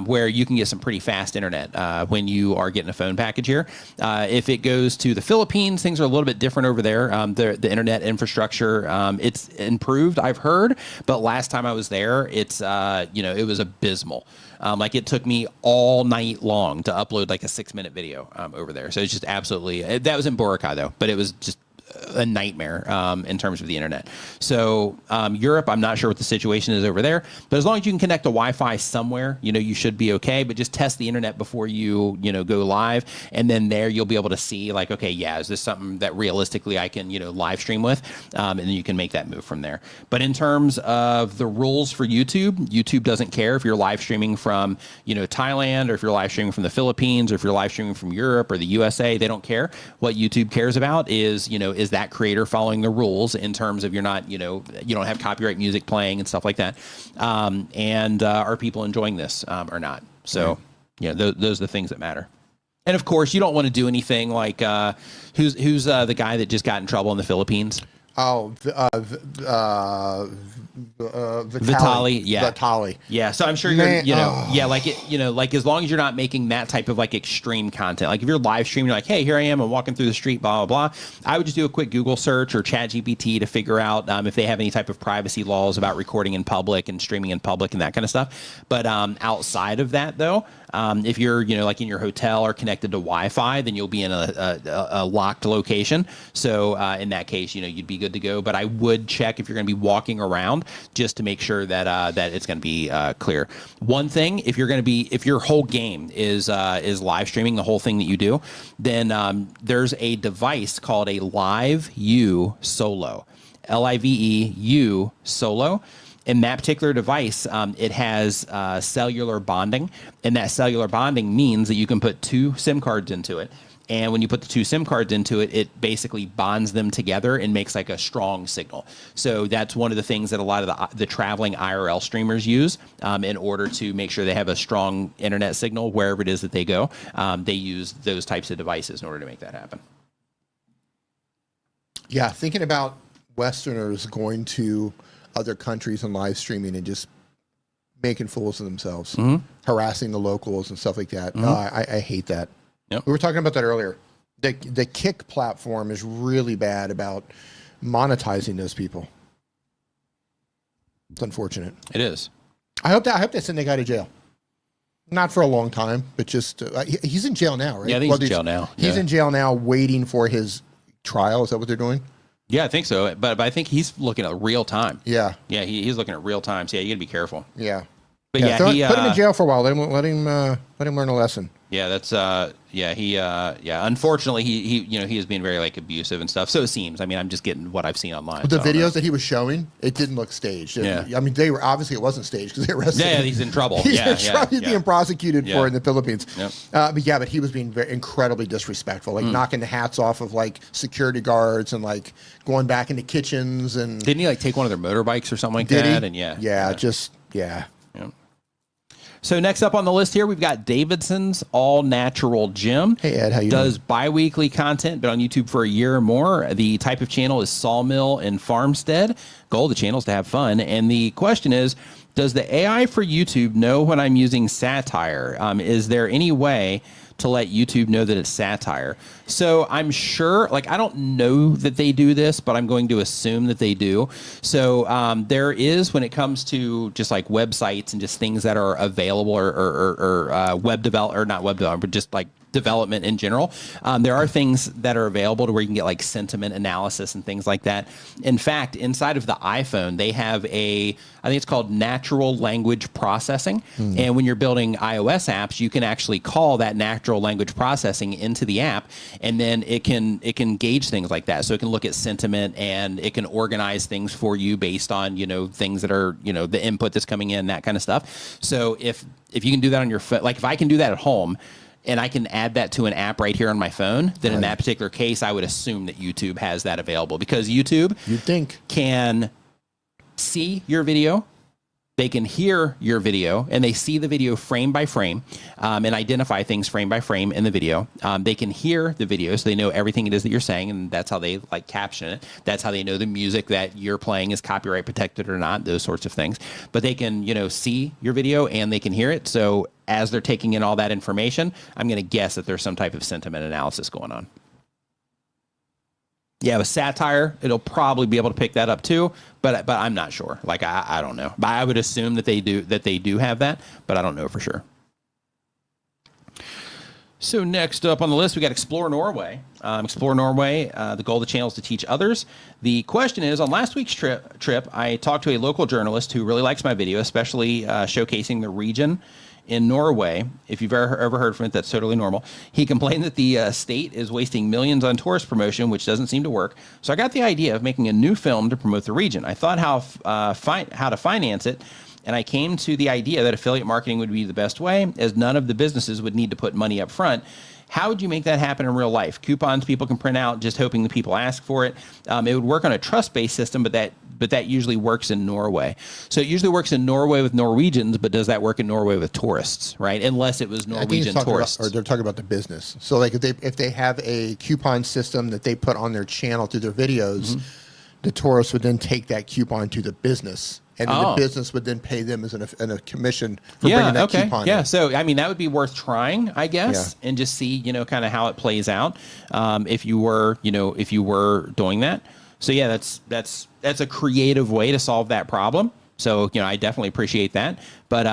where you can get some pretty fast internet when you are getting a phone package here. If it goes to the Philippines, things are a little bit different over there. The internet infrastructure, it's improved, I've heard, but last time I was there, it's it was abysmal. Like it took me all night long to upload like a 6-minute video over there. So it's just absolutely, that was in Boracay though, but it was just a nightmare in terms of the internet. So Europe, I'm not sure what the situation is over there, but as long as you can connect to Wi-Fi somewhere, you should be okay. But just test the internet before you go live, and then there you'll be able to see like, okay, yeah, is this something that realistically I can live stream with, and then you can make that move from there. But in terms of the rules for YouTube doesn't care if you're live streaming from Thailand, or if you're live streaming from the Philippines, or if you're live streaming from Europe or the USA. They don't care. What YouTube cares about is is that creator following the rules in terms of you're not you don't have copyright music playing and stuff like that, and are people enjoying this or not. So those are the things that matter. And of course, you don't want to do anything like who's the guy that just got in trouble in the Philippines? Oh, Vitaly, yeah. Vitaly. Yeah, so I'm sure you're, like as long as you're not making that type of like extreme content. Like if you're live streaming, you're like, hey, here I am, I'm walking through the street, blah, blah, blah. I would just do a quick Google search or ChatGPT to figure out if they have any type of privacy laws about recording in public and streaming in public and that kind of stuff. But outside of that, though, if you're, like in your hotel or connected to Wi-Fi, then you'll be in a locked location. So in that case, you'd be good to go. But I would check if you're going to be walking around just to make sure that that it's going to be clear. One thing, if your whole game is live streaming, the whole thing that you do, then there's a device called a Live U Solo, LIVEU Solo. In that particular device, it has cellular bonding, and that cellular bonding means that you can put 2 SIM cards into it. And when you put the 2 SIM cards into it, it basically bonds them together and makes like a strong signal. So that's one of the things that a lot of the traveling IRL streamers use in order to make sure they have a strong internet signal wherever it is that they go. They use those types of devices in order to make that happen. Yeah, thinking about Westerners going to other countries and live streaming and just making fools of themselves, harassing the locals and stuff like that. No, I hate that. Yep. We were talking about that earlier. The Kick platform is really bad about monetizing those people. It's unfortunate. It is. I hope they send the guy to jail. Not for a long time, but just he's in jail now, right? Yeah, he's in jail now. He's in jail now, waiting for his trial. Is that what they're doing? Yeah, I think so. But I think he's looking at real time. Yeah. Yeah, he's looking at real time. So yeah, you got to be careful. Yeah. But put him in jail for a while. Let him learn a lesson. Yeah, that's unfortunately he is being very like abusive and stuff. So it seems. I mean, I'm just getting what I've seen online. But the videos that he was showing, it didn't look staged. I mean, they were obviously it wasn't staged because they arrested him. Yeah, he's in trouble. He's being prosecuted for it in the Philippines. Yep. But he was being very incredibly disrespectful, like knocking the hats off of like security guards and like going back into kitchens and. Didn't he like take one of their motorbikes or something like that? And yeah. So next up on the list here, we've got Davidson's All Natural Gym. Hey, Ed, how you doing? Does bi-weekly content, been on YouTube for a year or more. The type of channel is Sawmill and Farmstead. Goal of the channel is to have fun. And the question is, does the AI for YouTube know when I'm using Satire? Is there any way to let YouTube know that it's Satire? So I'm sure, like, I don't know that they do this, but I'm going to assume that they do. So there is, when it comes to just like websites and just things that are available or web develop, or not web development, but just like development in general, there are things that are available to where you can get like sentiment analysis and things like that. In fact, inside of the iPhone, they have I think it's called natural language processing. And when you're building iOS apps, you can actually call that natural language processing into the app, and then it can gauge things like that. So it can look at sentiment, and it can organize things for you based on, things that are, the input that's coming in, that kind of stuff. So if you can do that on your phone, like if I can do that at home, and I can add that to an app right here on my phone, then in that particular case, I would assume that YouTube has that available, because YouTube can see your video, they can hear your video, and they see the video frame by frame, and identify things frame by frame in the video. They can hear the video, so they know everything it is that you're saying, and that's how they like caption it. That's how they know the music that you're playing is copyright protected or not, those sorts of things. But they can, see your video and they can hear it. So as they're taking in all that information, I'm going to guess that there's some type of sentiment analysis going on. Yeah, with Satire, it'll probably be able to pick that up too, but I'm not sure. Like I don't know. But I would assume that they do have that, but I don't know for sure. So next up on the list, we got Explore Norway. Explore Norway, the goal of the channel is to teach others. The question is, on last week's trip, I talked to a local journalist who really likes my video, especially showcasing the region in Norway. If you've ever heard from it, that's totally normal. He complained that the state is wasting millions on tourist promotion, which doesn't seem to work. So I got the idea of making a new film to promote the region. I thought how to finance it, and I came to the idea that affiliate marketing would be the best way, as none of the businesses would need to put money up front. How would you make that happen in real life? Coupons people can print out, just hoping the people ask for it. It would work on a trust-based system, but that usually works in Norway. So it usually works in Norway with Norwegians, but does that work in Norway with tourists, right? Unless it was Norwegian tourists. Or they're talking about the business. So like if they have a coupon system that they put on their channel through their videos, the tourists would then take that coupon to the business. And then the business would then pay them as a commission for bringing that coupon in. So, I mean, that would be worth trying, I guess, and just see, kind of how it plays out if you were doing that. So, yeah, that's a creative way to solve that problem. So, I definitely appreciate that. But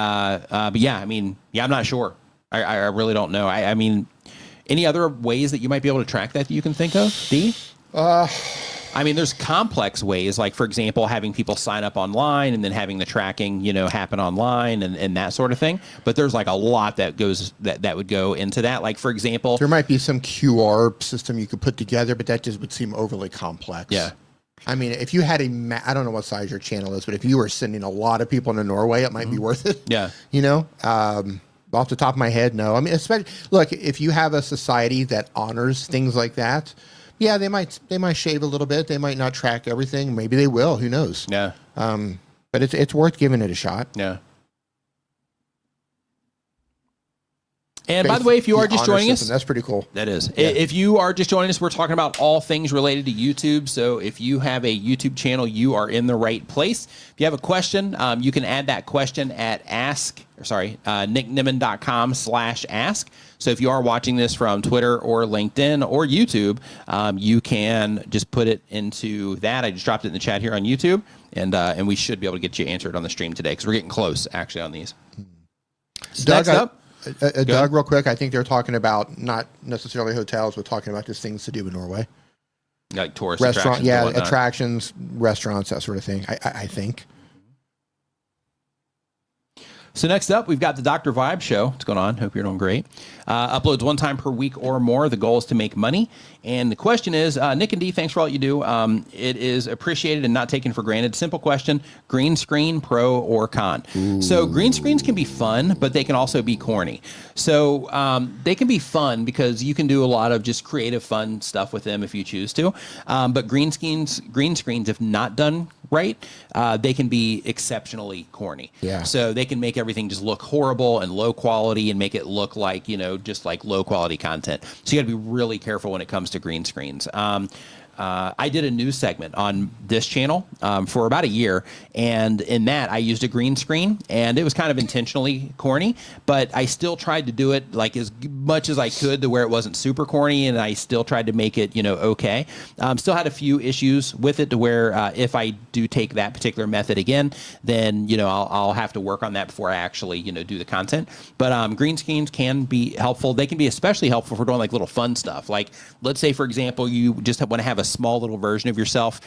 yeah, I mean, I'm not sure. I really don't know. I mean, any other ways that you might be able to track that you can think of, Dee? I mean, there's complex ways, like, for example, having people sign up online and then having the tracking, happen online and that sort of thing. But there's like a lot that would go into that. Like, for example, there might be some QR system you could put together, but that just would seem overly complex. Yeah. I mean, if you had I don't know what size your channel is, but if you were sending a lot of people into Norway, it might be worth it. Yeah. Off the top of my head, no. I mean, look, if you have a society that honors things like that, yeah, they might shave a little bit. They might not track everything. Maybe they will. Who knows? Yeah. But it's worth giving it a shot. Yeah. And by the way, if you are just joining us, that's pretty cool. That is. Yeah. If you are just joining us, we're talking about all things related to YouTube. So if you have a YouTube channel, you are in the right place. If you have a question, you can add that question at nickniman.com/ask. So if you are watching this from Twitter or LinkedIn or YouTube, you can just put it into that. I just dropped it in the chat here on YouTube, and we should be able to get you answered on the stream today because we're getting close actually on these. So Doug, next up. Doug, real quick, I think they're talking about not necessarily hotels, but talking about just things to do in Norway. Like tourist attractions. Yeah, attractions, restaurants, that sort of thing, I think. So next up, we've got the Dr. Vibe Show. What's going on? Hope you're doing great. Uploads one time per week or more. The goal is to make money. And the question is, Nick and Dee, thanks for all you do. It is appreciated and not taken for granted. Simple question, green screen, pro or con? Ooh. So green screens can be fun, but they can also be corny. So they can be fun because you can do a lot of just creative, fun stuff with them if you choose to. But green screens, if not done right, they can be exceptionally corny. Yeah. So they can make everything just look horrible and low quality and make it look like, just like low quality content. So you got to be really careful when it comes to green screens. I did a news segment on this channel for about a year, and in that I used a green screen, and it was kind of intentionally corny, but I still tried to do it like as much as I could to where it wasn't super corny, and I still tried to make it, okay. Still had a few issues with it to where if I do take that particular method again, then I'll have to work on that before I actually do the content. But green screens can be helpful. They can be especially helpful for doing like little fun stuff. Like let's say, for example, you just want to have a small little version of yourself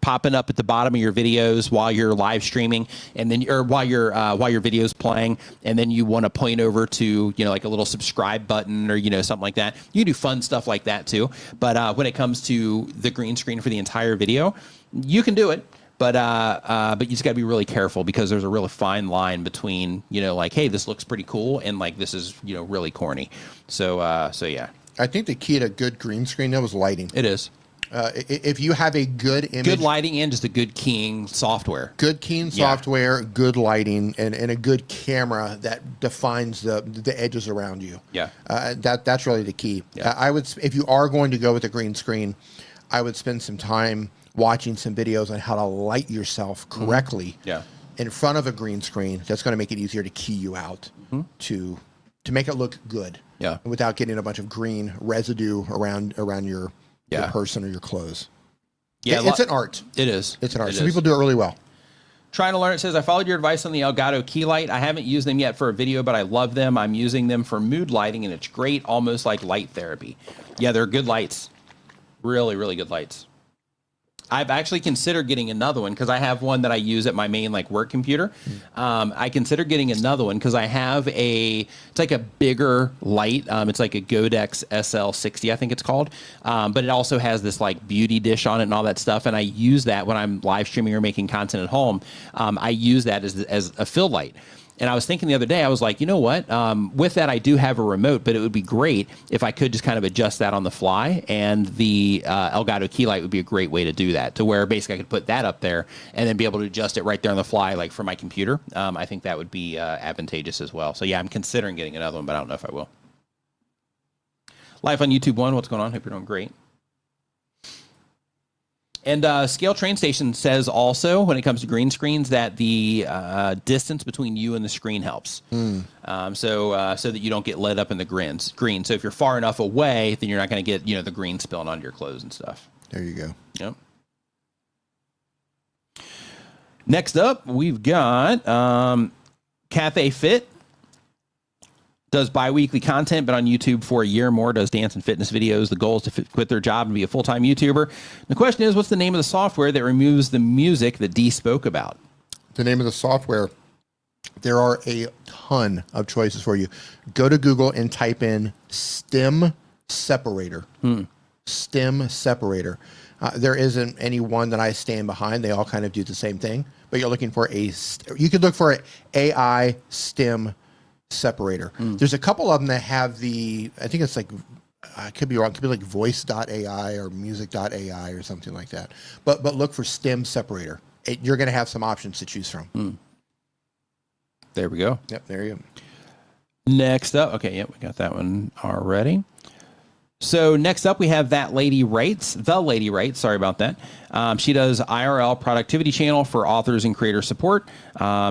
popping up at the bottom of your videos while you're live streaming, and then while your video's playing, and then you want to point over to like a little subscribe button or something like that. You can do fun stuff like that too. But when it comes to the green screen for the entire video, you can do it. But you just got to be really careful because there's a really fine line between like, hey, this looks pretty cool, and like this is really corny. So yeah. I think the key to good green screen though is lighting. It is. If you have a good image, good lighting, and just a good keying software, good lighting, and a good camera that defines the edges around you. Yeah, that's really the key. Yeah. I would, if you are going to go with a green screen, I would spend some time watching some videos on how to light yourself correctly. Yeah. In front of a green screen, that's going to make it easier to key you out to make it look good. Yeah, without getting a bunch of green residue around your person or your clothes. Yeah, it's an art. It is. It's an art. Some people do it really well. Trying to learn. It says, I followed your advice on the Elgato key light. I haven't used them yet for a video, but I love them. I'm using them for mood lighting, and it's great, almost like light therapy. Yeah, they're good lights. Really, really good lights. I've actually considered getting another one because I have one that I use at my main like work computer. I consider getting another one because I have it's like a bigger light. It's like a Godex SL60, I think it's called. But it also has this like beauty dish on it and all that stuff. And I use that when I'm live streaming or making content at home. I use that as a fill light. And I was thinking the other day, I was like, you know what? With that, I do have a remote, but it would be great if I could just kind of adjust that on the fly. And the Elgato key light would be a great way to do that, to where basically I could put that up there and then be able to adjust it right there on the fly, like from my computer. I think that would be advantageous as well. So yeah, I'm considering getting another one, but I don't know if I will. Live on YouTube 1, what's going on? Hope you're doing great. And Scale Train Station says also, when it comes to green screens, that the distance between you and the screen helps. So that you don't get lit up in the green. So if you're far enough away, then you're not going to get the green spilling onto your clothes and stuff. There you go. Yep. Next up, we've got Cafe Fit. Does bi-weekly content, but on YouTube for a year or more, does dance and fitness videos. The goal is to quit their job and be a full-time YouTuber. The question is, what's the name of the software that removes the music that Dees spoke about? The name of the software, there are a ton of choices for you. Go to Google and type in Stem Separator. Stem Separator. There isn't any one that I stand behind. They all kind of do the same thing, but you're looking for you could look for an AI Stem Separator. There's a couple of them that have I think it's like, I could be wrong, it could be like voice.ai or music.ai or something like that. But look for Stem Separator. You're going to have some options to choose from. There we go. Yep, there you go. Next up, okay, yep, we got that one already. So next up, we have The Lady Writes. Sorry about that. She does IRL productivity channel for authors and creator support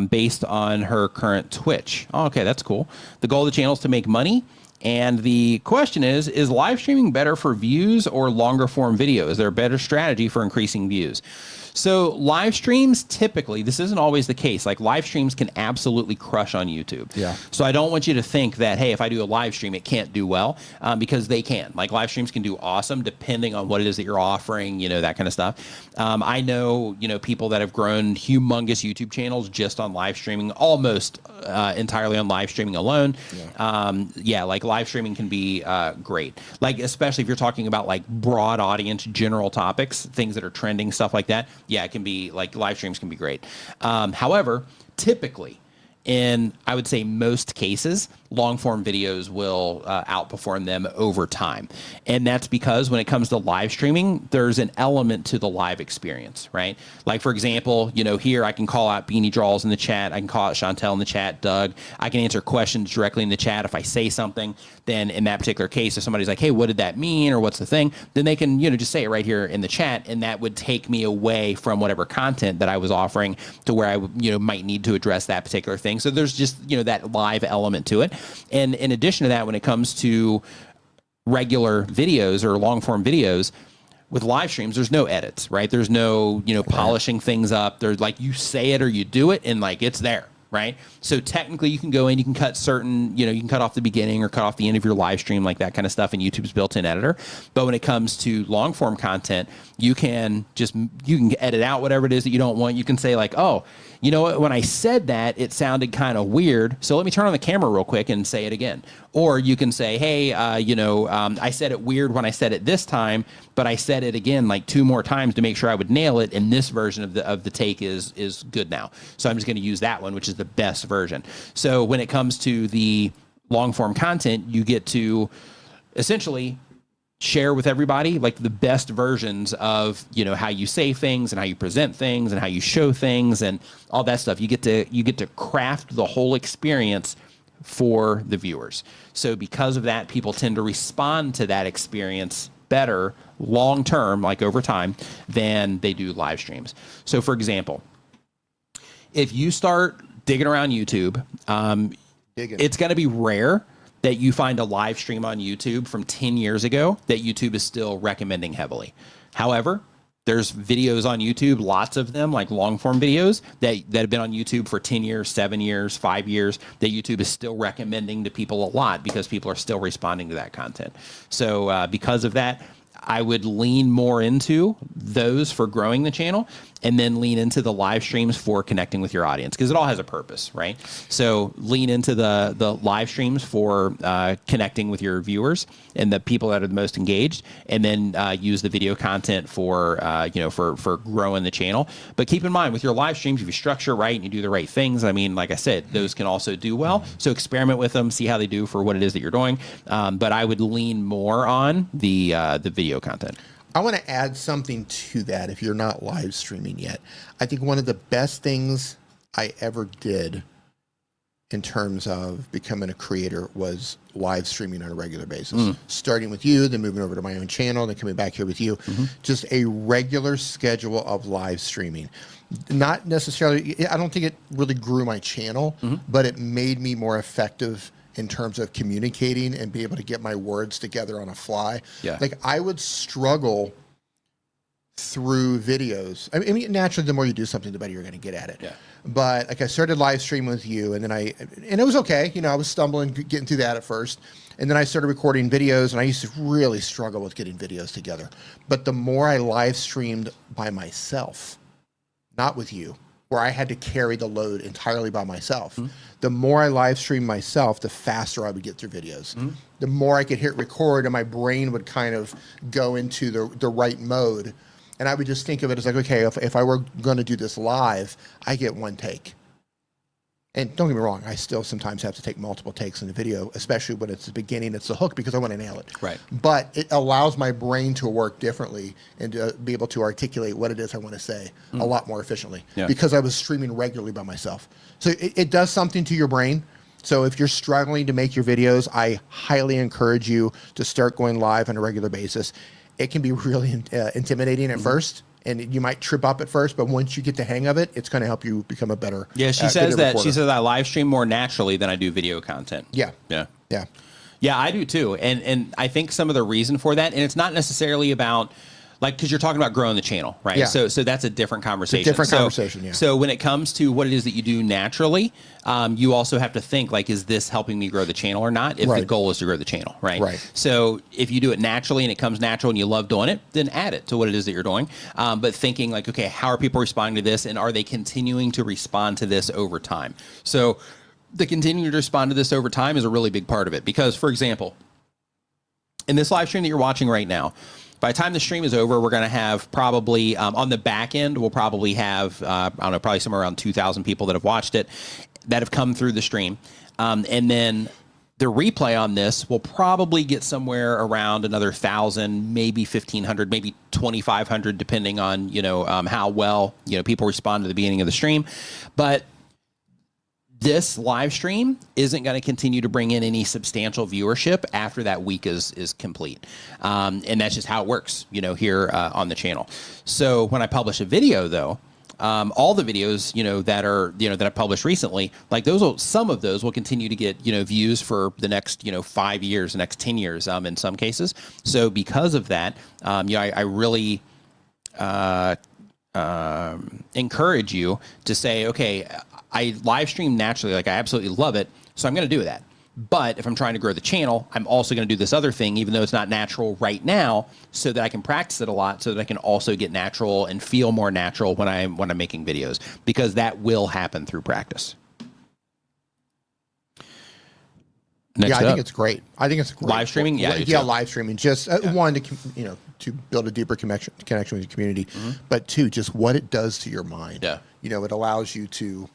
based on her current Twitch. Oh, okay, that's cool. The goal of the channel is to make money. And the question is live streaming better for views or longer form video? Is there a better strategy for increasing views? So live streams, typically, this isn't always the case. Like live streams can absolutely crush on YouTube. Yeah. So I don't want you to think that, hey, if I do a live stream, it can't do well, because they can. Like live streams can do awesome depending on what it is that you're offering, that kind of stuff. I know, people that have grown humongous YouTube channels just on live streaming, almost entirely on live streaming alone. Yeah. Like live streaming can be great. Like, especially if you're talking about like broad audience, general topics, things that are trending, stuff like that. Yeah, it can be like live streams can be great. However, typically, in I would say most cases, long form videos will outperform them over time. And that's because when it comes to live streaming, there's an element to the live experience, right? Like, for example, here I can call out Beanie Draws in the chat. I can call out Chantel in the chat, Doug. I can answer questions directly in the chat. If I say something, then in that particular case, if somebody's like, hey, what did that mean? Or what's the thing? Then they can, just say it right here in the chat. And that would take me away from whatever content that I was offering to where I might need to address that particular thing. So there's just, that live element to it. And in addition to that, when it comes to regular videos or long form videos, with live streams, there's no edits, right? There's no, polishing things up. There's like, you say it or you do it and like, it's there, right? So technically you can go in, you can cut certain, you can cut off the beginning or cut off the end of your live stream, like that kind of stuff in YouTube's built-in editor. But when it comes to long form content, you can edit out whatever it is that you don't want. You can say like, oh, you know what, when I said that, it sounded kind of weird. So let me turn on the camera real quick and say it again. Or you can say, hey, I said it weird when I said it this time, but I said it again like 2 more times to make sure I would nail it. And this version of the take is good now. So I'm just going to use that one, which is the best version. So when it comes to the long form content, you get to essentially share with everybody like the best versions of how you say things and how you present things and how you show things and all that stuff. You get to craft the whole experience for the viewers. So because of that, people tend to respond to that experience better long term, like over time, than they do live streams. So for example, if you start digging around YouTube, it's going to be rare that you find a live stream on YouTube from 10 years ago that YouTube is still recommending heavily. However, There's videos on YouTube, lots of them, like long form videos that have been on YouTube for 10 years, 7 years, 5 years, that YouTube is still recommending to people a lot because people are still responding to that content. So because of that, I would lean more into those for growing the channel, and then lean into the live streams for connecting with your audience, because it all has a purpose, right? So lean into the live streams for connecting with your viewers and the people that are the most engaged, and then use the video content for for growing the channel. But keep in mind, with your live streams, if you structure right and you do the right things, I mean, like I said, those can also do well. So experiment with them, see how they do for what it is that you're doing. But I would lean more on the video content. I want to add something to that if you're not live streaming yet. I think one of the best things I ever did in terms of becoming a creator was live streaming on a regular basis. Starting with you, then moving over to my own channel, then coming back here with you. Just a regular schedule of live streaming. Not necessarily, I don't think it really grew my channel, but it made me more effective in terms of communicating and be able to get my words together on a fly. Yeah. Like I would struggle through videos. I mean, naturally, the more you do something, the better you're going to get at it. Yeah. But like I started live streaming with you, and then and it was okay. You know, I was stumbling, getting through that at first. And then I started recording videos, and I used to really struggle with getting videos together. But the more I live streamed by myself, not with you, where I had to carry the load entirely by myself. The more I live stream myself, the faster I would get through videos. The more I could hit record, and my brain would kind of go into the right mode. And I would just think of it as like, okay, if I were going to do this live, I get one take. And don't get me wrong, I still sometimes have to take multiple takes in the video, especially when it's the beginning, it's the hook, because I want to nail it. Right. But it allows my brain to work differently and to be able to articulate what it is I want to say a lot more efficiently, because I was streaming regularly by myself. So it does something to your brain. So if you're struggling to make your videos, I highly encourage you to start going live on a regular basis. It can be really intimidating at first, and you might trip up at first, but once you get the hang of it, it's going to help you become a better she says that reporter. She says I live stream more naturally than I do video content. Yeah. Yeah, I do too. And I think some of the reason for that, and it's not necessarily about, like, because you're talking about growing the channel, right? Yeah. So that's a different conversation. It's a different conversation, yeah. So when it comes to what it is that you do naturally, you also have to think, like, is this helping me grow the channel or not? If the goal is to grow the channel, right? Right. So if you do it naturally and it comes natural and you love doing it, then add it to what it is that you're doing. But thinking like, okay, how are people responding to this? And are they continuing to respond to this over time? So the continuing to respond to this over time is a really big part of it. Because, for example, in this live stream that you're watching right now, by the time the stream is over, we're going to have probably, on the back end, we'll probably have, I don't know, probably somewhere around 2,000 people that have watched it, that have come through the stream. And then the replay on this will probably get somewhere around another 1,000, maybe 1,500, maybe 2,500, depending on, how well, people respond to the beginning of the stream. But this live stream isn't going to continue to bring in any substantial viewership after that week is complete. And that's just how it works, here on the channel. So when I publish a video, though, all the videos, that I published recently, like some of those will continue to get, views for the next, 5 years, the next 10 years, in some cases. So because of that, I really encourage you to say, okay, I live stream naturally, like I absolutely love it, so I'm going to do that. But if I'm trying to grow the channel, I'm also going to do this other thing, even though it's not natural right now, so that I can practice it a lot, so that I can also get natural and feel more natural when I'm making videos, because that will happen through practice. I think it's great. I think it's great. Live streaming, live streaming. Just one to build a deeper connection with the community, but two, just what it does to your mind. Yeah, it allows you to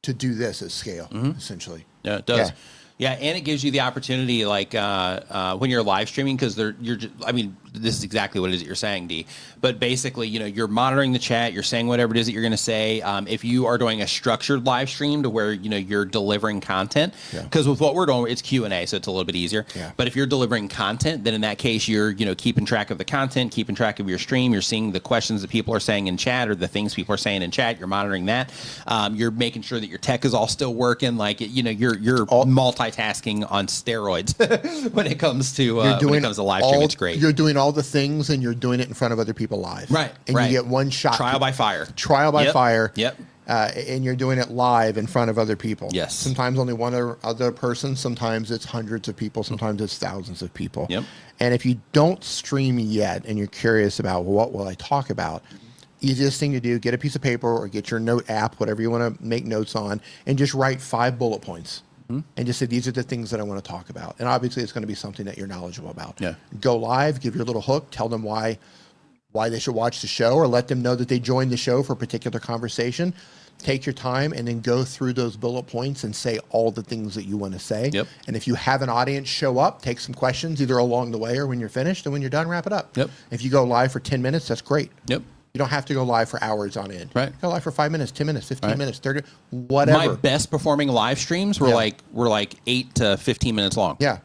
do this at scale, essentially. Yeah, it does. Yeah, and it gives you the opportunity, like when you're live streaming, because this is exactly what it is that you're saying, Dee. But basically, you're monitoring the chat, you're saying whatever it is that you're going to say. If you are doing a structured live stream to where you're delivering content, because with what we're doing, it's Q&A, so it's a little bit easier. Yeah. But if you're delivering content, then in that case, you're keeping track of the content, keeping track of your stream. You're seeing the questions that people are saying in chat or the things people are saying in chat. You're monitoring that. You're making sure that your tech is all still working. Like you're multitasking multitasking on steroids when it comes to live stream. It's great. You're doing all the things, and you're doing it in front of other people live. Right. And you get one shot. Trial by fire. Yep. And you're doing it live in front of other people. Yes. Sometimes only one other person. Sometimes it's hundreds of people. Sometimes it's thousands of people. Yep. And if you don't stream yet and you're curious about what will I talk about, easiest thing to do, get a piece of paper or get your note app, whatever you want to make notes on, and just write 5 bullet points. And just say, these are the things that I want to talk about. And obviously, it's going to be something that you're knowledgeable about. Yeah. Go live, give your little hook, tell them why they should watch the show, or let them know that they joined the show for a particular conversation. Take your time and then go through those bullet points and say all the things that you want to say. Yep. And if you have an audience show up, take some questions either along the way or when you're finished. And when you're done, wrap it up. Yep. If you go live for 10 minutes, that's great. Yep. You don't have to go live for hours on end. Right. Go live for 5 minutes, 10 minutes, 15 minutes, 30, whatever. My best performing live streams were like 8 to 15 minutes long. Yeah.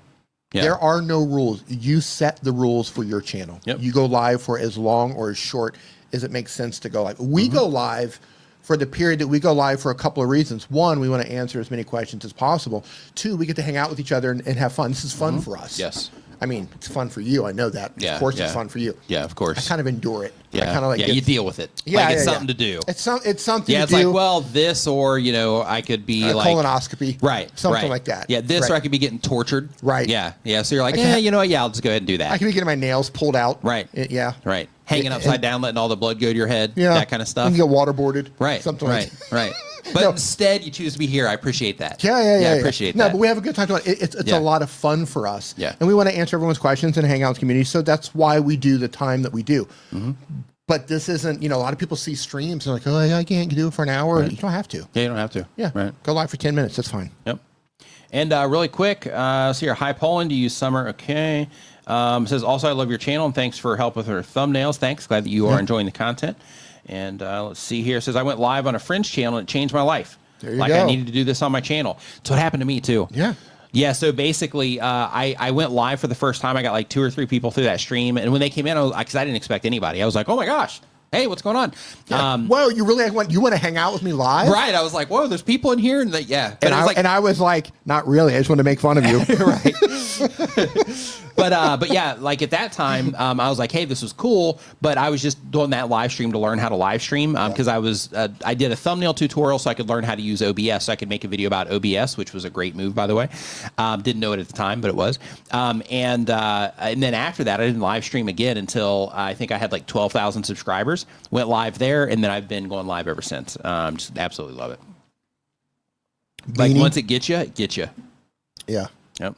There are no rules. You set the rules for your channel. Yep. You go live for as long or as short as it makes sense to go live. We go live for the period that we go live for a couple of reasons. One, we want to answer as many questions as possible. 2, we get to hang out with each other and have fun. This is fun for us. Yes. I mean, it's fun for you. I know that. Of course, it's fun for you. Yeah, of course. I kind of endure it. Yeah, I kind of like you deal with it. Yeah, like it's something to do. It's something to do. Yeah, it's like, well, this or, I could be like... colonoscopy. Right. Something like that. Yeah, this or I could be getting tortured. Right. Yeah. Yeah, so you're like, I'll just go ahead and do that. I could be getting my nails pulled out. Right. Yeah. Right. Hanging upside down, letting all the blood go to your head. Yeah. That kind of stuff. You get waterboarded. Right. Something like that. Right. But instead, you choose to be here. I appreciate that. Yeah, I appreciate that. No, but we have a good time doing it. It's a lot of fun for us. Yeah. And we want to answer everyone's questions and hang out with the community. So that's why we do the time that we do. But this isn't, a lot of people see streams and they're like, I can't do it for an hour. Right. You don't have to. Yeah, you don't have to. Yeah. Right. Go live for 10 minutes. That's fine. Yep. And really quick, so here, hi, Poland. Do you use Summer? Okay. Says, also, I love your channel and thanks for help with our thumbnails. Thanks. Glad that you are enjoying the content. And let's see here. It says, I went live on a Fringe channel and it changed my life. There you go. I needed to do this on my channel. So it happened to me too. Yeah. Yeah, so basically, I went live for the first time. I got like 2 or 3 people through that stream. And when they came in, because I didn't expect anybody, I was like, oh my gosh, hey, what's going on? Yeah. Whoa, you want to hang out with me live? Right. I was like, whoa, there's people in here. And But I was like, not really. I just want to make fun of you. Right. But yeah, like at that time, I was like, hey, this was cool. But I was just doing that live stream to learn how to live stream because I did a thumbnail tutorial so I could learn how to use OBS. So I could make a video about OBS, which was a great move, by the way. Didn't know it at the time, but it was. And then after that, I didn't live stream again until I think I had like 12,000 subscribers. Went live there, and then I've been going live ever since. Just absolutely love it. Beanie. Like once it gets you. Yeah. Yep.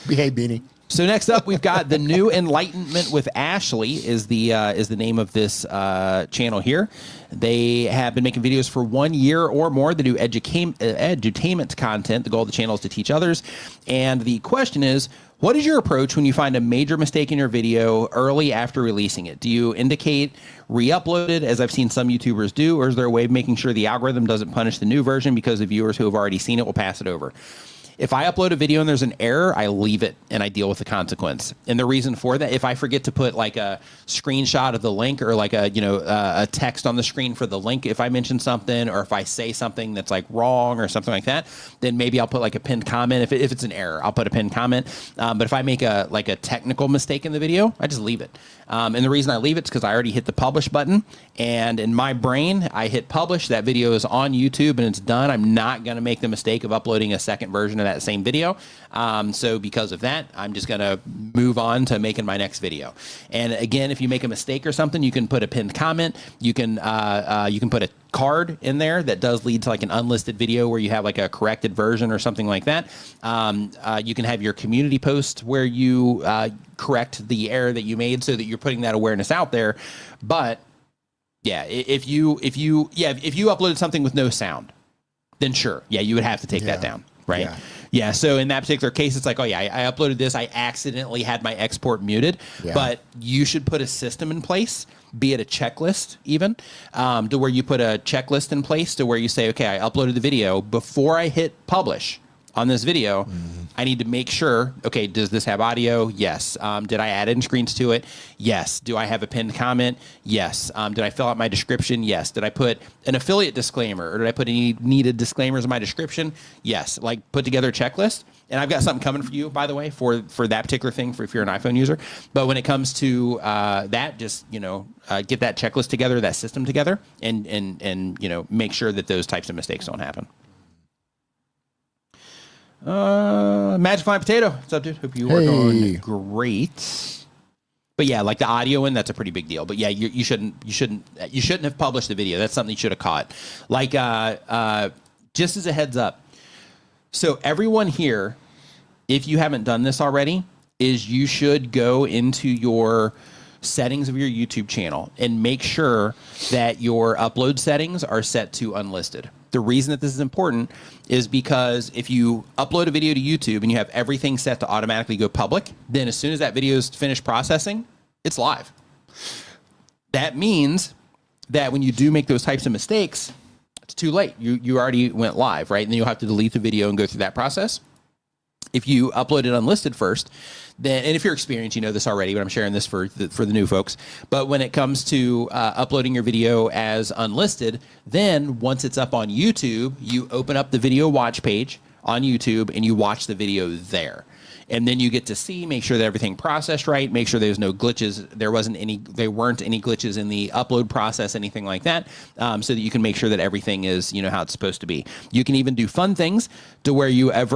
Behave, Beanie. So next up, we've got the New Enlightenment with Ashley is the name of this channel here. They have been making videos for 1 year or more. They do edutainment content. The goal of the channel is to teach others. And the question is, what is your approach when you find a major mistake in your video early after releasing it? Do you indicate re-upload it, as I've seen some YouTubers do, or is there a way of making sure the algorithm doesn't punish the new version because the viewers who have already seen it will pass it over? If I upload a video and there's an error, I leave it and I deal with the consequence. And the reason for that, if I forget to put like a screenshot of the link or like a text on the screen for the link, if I mention something or if I say something that's like wrong or something like that, then maybe I'll put like a pinned comment. If it's an error, I'll put a pinned comment. But if I make a technical mistake in the video, I just leave it. And the reason I leave it is because I already hit the publish button. And in my brain, I hit publish. That video is on YouTube and it's done. I'm not going to make the mistake of uploading a second version of that same video. So because of that, I'm just going to move on to making my next video. And again, if you make a mistake or something, you can put a pinned comment. You can put a card in there that does lead to like an unlisted video where you have like a corrected version or something like that. You can have your community post where you correct the error that you made so that you're putting that awareness out there. But yeah, if you uploaded something with no sound, then sure, yeah, you would have to take that down, right? Yeah. So in that particular case, it's like, oh yeah, I uploaded this. I accidentally had my export muted, but you should put a system in place, be it a checklist even, to where you put a checklist in place to where you say, okay, I uploaded the video. Before I hit publish on this video, I need to make sure, okay, does this have audio? Yes. Did I add in screens to it? Yes. Do I have a pinned comment? Yes. Did I fill out my description? Yes. Did I put an affiliate disclaimer or did I put any needed disclaimers in my description? Yes. Like put together a checklist. and I've got something coming for you, by the way, for that particular thing, for if you're an iPhone user. But when it comes to that, just get that checklist together, that system together, and make sure that those types of mistakes don't happen. Magic Flying Potato, what's up, dude? Hope you are doing great. But yeah, like the audio one, that's a pretty big deal. But yeah, you shouldn't have published the video. That's something you should have caught. Like, just as a heads up. So everyone here, if you haven't done this already, is you should go into your settings of your YouTube channel and make sure that your upload settings are set to unlisted. The reason that this is important is because if you upload a video to YouTube and you have everything set to automatically go public, then as soon as that video is finished processing, it's live. That means that when you do make those types of mistakes, it's too late. You already went live, right? And then you'll have to delete the video and go through that process. If you upload it unlisted first, then, and if you're experienced, you know this already, but I'm sharing this for the new folks. But when it comes to uploading your video as unlisted, then once it's up on YouTube, you open up the video watch page on YouTube and you watch the video there. And then you get to see, make sure that everything processed right, make sure there's no glitches. There weren't any glitches in the upload process, anything like that, so that you can make sure that everything is, how it's supposed to be. You can even do fun things to where you have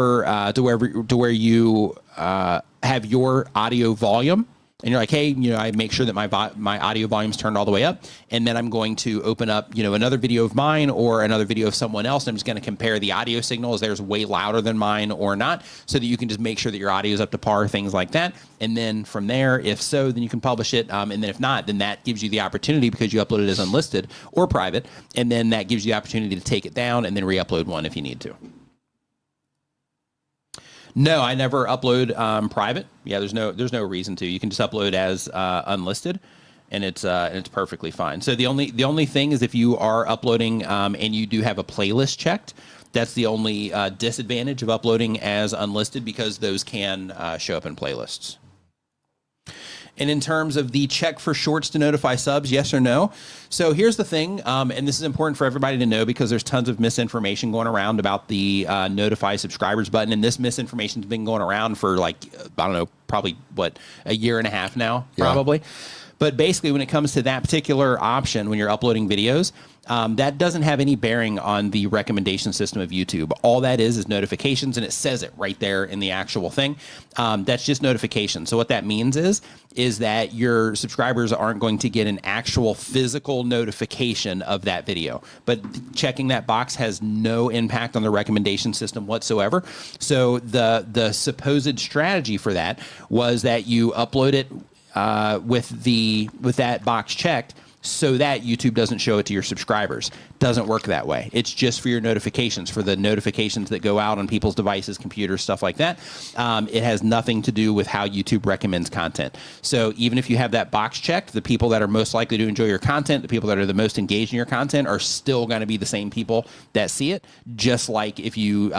your audio volume. And you're like, hey, I make sure that my audio volume's turned all the way up, and then I'm going to open up, another video of mine or another video of someone else, and I'm just going to compare the audio signals. Theirs way louder than mine or not, so that you can just make sure that your audio is up to par, things like that. And then from there, if so, then you can publish it. And then if not, then that gives you the opportunity, because you upload it as unlisted or private, and then that gives you the opportunity to take it down and then re-upload one if you need to. No, I never upload private. Yeah, there's no reason to. You can just upload as unlisted, and it's perfectly fine. So the only thing is if you are uploading and you do have a playlist checked, that's the only disadvantage of uploading as unlisted, because those can show up in playlists. And in terms of the check for shorts to notify subs, yes or no? So here's the thing, and this is important for everybody to know, because there's tons of misinformation going around about the notify subscribers button, and this misinformation's been going around for probably a year and a half now, probably. But basically, when it comes to that particular option, when you're uploading videos, that doesn't have any bearing on the recommendation system of YouTube. All that is notifications, and it says it right there in the actual thing. That's just notifications. So what that means is that your subscribers aren't going to get an actual physical notification of that video. But checking that box has no impact on the recommendation system whatsoever. So the supposed strategy for that was that you upload it with that box checked, so that YouTube doesn't show it to your subscribers. Doesn't work that way. It's just for your notifications, for the notifications that go out on people's devices, computers, stuff like that. It has nothing to do with how YouTube recommends content. So even if you have that box checked, the people that are most likely to enjoy your content, the people that are the most engaged in your content, are still going to be the same people that see it. Just like if you,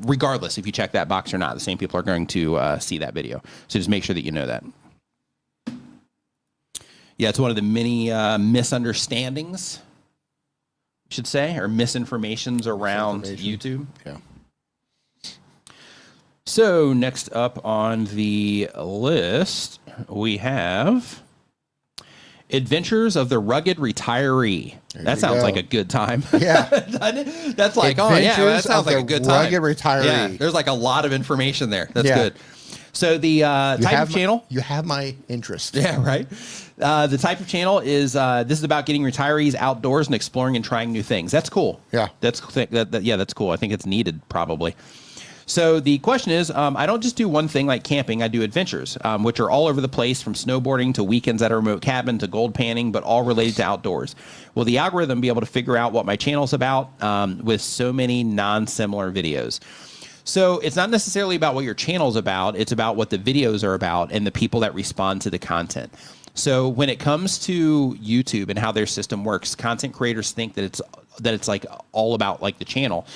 regardless if you check that box or not, the same people are going to see that video. So just make sure that you know that. Yeah, it's one of the many misunderstandings, I should say, or misinformations around YouTube. Yeah. So next up on the list, we have Adventures of the Rugged Retiree. That sounds like a good time. Yeah. That's like, that sounds like a good time. Rugged Retiree. Yeah, there's like a lot of information there. That's good. So the type of channel. You have my interest. Yeah, right. The type of channel is this is about getting retirees outdoors and exploring and trying new things. That's cool. Yeah. That's cool. I think it's needed probably. So the question is, I don't just do one thing like camping. I do adventures, which are all over the place, from snowboarding to weekends at a remote cabin to gold panning, but all related to outdoors. Will the algorithm be able to figure out what my channel's about with so many non-similar videos? So it's not necessarily about what your channel's about. It's about what the videos are about and the people that respond to the content. So when it comes to YouTube and how their system works, content creators think that it's like all about like the channel.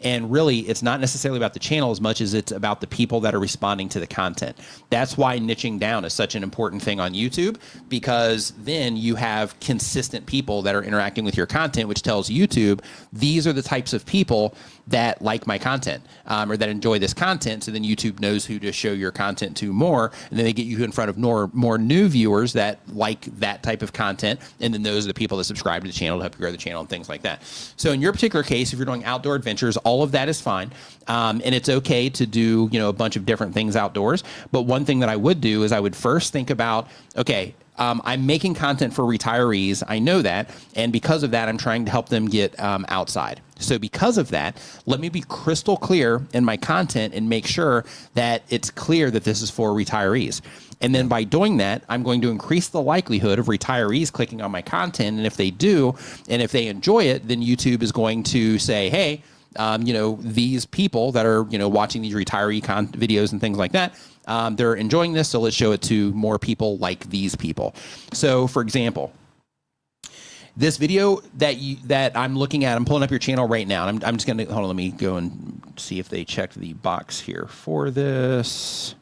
And really, it's not necessarily about the channel as much as it's about the people that are responding to the content. That's why niching down is such an important thing on YouTube, because then you have consistent people that are interacting with your content, which tells YouTube, these are the types of people that like my content, or that enjoy this content. So then YouTube knows who to show your content to more, and then they get you in front of more new viewers that like that type of content, and then those are the people that subscribe to the channel to help you grow the channel and things like that. So in your particular case, if you're doing outdoor adventures, all of that is fine, and it's okay to do a bunch of different things outdoors. But one thing that I would do is I would first think about, okay, I'm making content for retirees. I know that. And because of that, I'm trying to help them get outside. So because of that, let me be crystal clear in my content and make sure that it's clear that this is for retirees. And then by doing that, I'm going to increase the likelihood of retirees clicking on my content. And if they do, and if they enjoy it, then YouTube is going to say, hey, these people that are, watching these retiree videos and things like that, they're enjoying this, so let's show it to more people like these people. So, for example, this video that I'm looking at, I'm pulling up your channel right now. And I'm just going to, hold on, let me go and see if they checked the box here for this.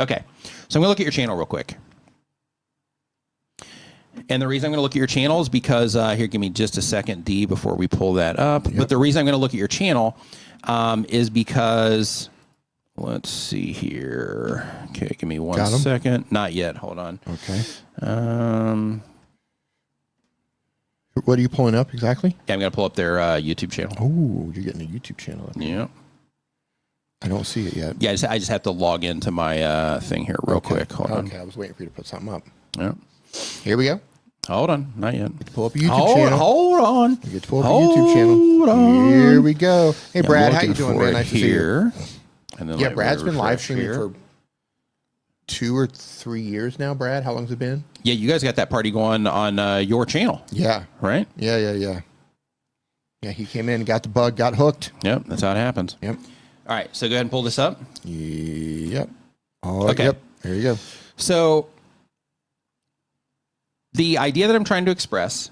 Okay, so I'm going to look at your channel real quick. And the reason I'm going to look at your channel is because, here, give me just a second, D, before we pull that up. Yep. But the reason I'm going to look at your channel is because, let's see here. Okay, give me one second. Not yet. Hold on. Okay. What are you pulling up exactly? Yeah, I'm going to pull up their YouTube channel. Oh, you're getting a YouTube channel. Yeah. I don't see it yet. Yeah, I just have to log into my thing here real quick. Hold on. Okay, I was waiting for you to put something up. Yeah. Here we go. Hold on, not yet. Pull up a YouTube channel. Hold on. You get to pull up a YouTube channel. Here we go. Hey, Brad, how you doing, man? Nice to see you. And then Brad's been live streaming for 2 or 3 years now. Brad, how long's it been? Yeah, you guys got that party going on your channel. Yeah. Right? Yeah. Yeah, he came in, got the bug, got hooked. Yep, that's how it happens. Yep. All right, so go ahead and pull this up. Yep. Oh, okay. Yep. There you go. So the idea that I'm trying to express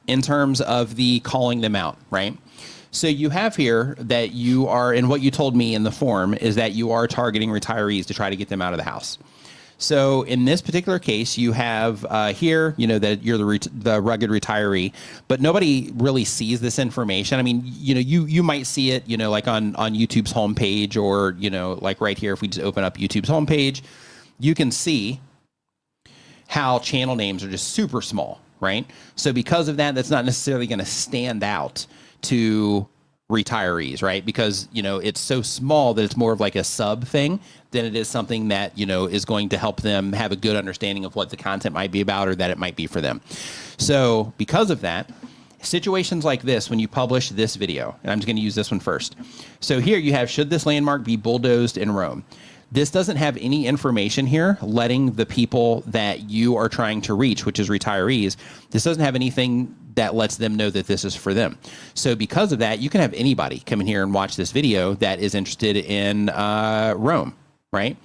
in terms of the calling them out, right? So you have here that you are, and what you told me in the form is that you are targeting retirees to try to get them out of the house. So in this particular case, you have here, that you're the rugged retiree, but nobody really sees this information. I mean, you might see it, like on YouTube's homepage, or, like right here, if we just open up YouTube's homepage, you can see how channel names are just super small, right? So because of that, that's not necessarily going to stand out to retirees, right? Because, it's so small that it's more of like a sub thing than it is something that, is going to help them have a good understanding of what the content might be about, or that it might be for them. So because of that, situations like this, when you publish this video, and I'm just going to use this one first. So here you have, should this landmark be bulldozed in Rome? This doesn't have any information here letting the people that you are trying to reach, which is retirees, this doesn't have anything that lets them know that this is for them. So because of that, you can have anybody come in here and watch this video that is interested in Rome, right?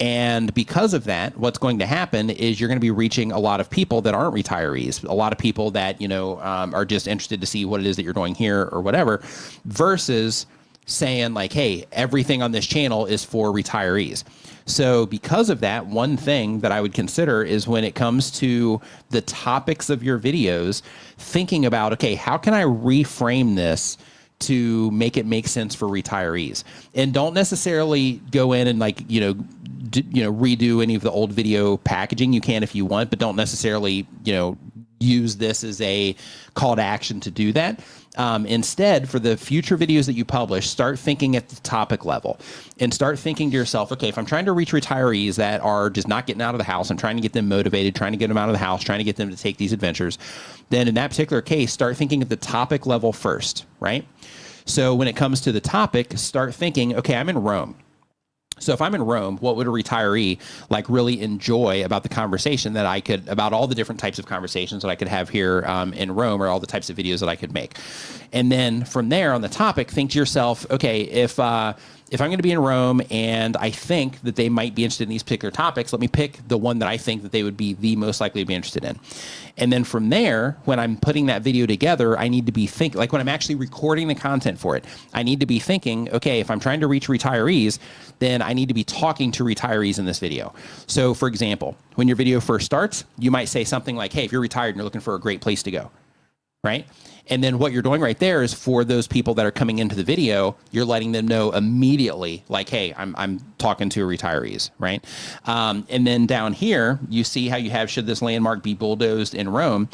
And because of that, what's going to happen is you're going to be reaching a lot of people that aren't retirees, a lot of people that, are just interested to see what it is that you're doing here or whatever, versus saying like, hey, everything on this channel is for retirees. So because of that, one thing that I would consider is when it comes to the topics of your videos, thinking about, okay, how can I reframe this to make it make sense for retirees? And don't necessarily go in and redo any of the old video packaging. You can if you want, but don't necessarily, use this as a call to action to do that. Instead, for the future videos that you publish, start thinking at the topic level and start thinking to yourself, okay, if I'm trying to reach retirees that are just not getting out of the house, I'm trying to get them motivated, trying to get them out of the house, trying to get them to take these adventures, then in that particular case, start thinking at the topic level first, right? So when it comes to the topic, start thinking, okay, I'm in Rome. So if I'm in Rome, what would a retiree really enjoy about the conversation that I could, about all the different types of conversations that I could have here in Rome, or all the types of videos that I could make? And then from there on the topic, think to yourself, okay, if if I'm going to be in Rome and I think that they might be interested in these particular topics, let me pick the one that I think that they would be the most likely to be interested in. And then from there, when I'm putting that video together, I need to be thinking, like when I'm actually recording the content for it, I need to be thinking, okay, if I'm trying to reach retirees, then I need to be talking to retirees in this video. So for example, when your video first starts, you might say something like, hey, if you're retired and you're looking for a great place to go, right? And then what you're doing right there is for those people that are coming into the video, you're letting them know immediately, like, hey, I'm talking to retirees, right? And then down here, you see how you have, should this landmark be bulldozed in Rome?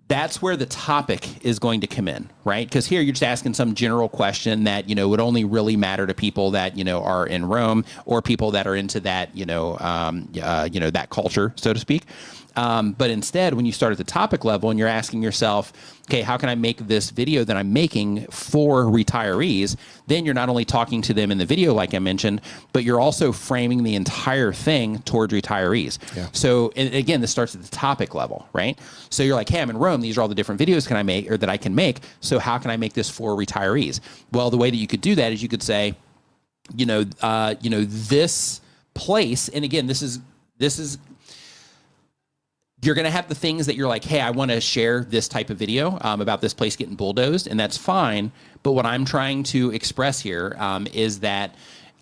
That's where the topic is going to come in, right? Because here you're just asking some general question that, you know, would only really matter to people that, you know, are in Rome or people that are into that, that culture, so to speak. But instead, when you start at the topic level and you're asking yourself, okay, how can I make this video that I'm making for retirees? Then you're not only talking to them in the video, like I mentioned, but you're also framing the entire thing towards retirees. Yeah. So again, this starts at the topic level, right? So you're like, hey, I'm in Rome. These are all the different videos can I make or that I can make. So how can I make this for retirees? Well, the way that you could do that is you could say, this place, and again, this is you're going to have the things that you're like, hey, I want to share this type of video about this place getting bulldozed, and that's fine. But what I'm trying to express here is that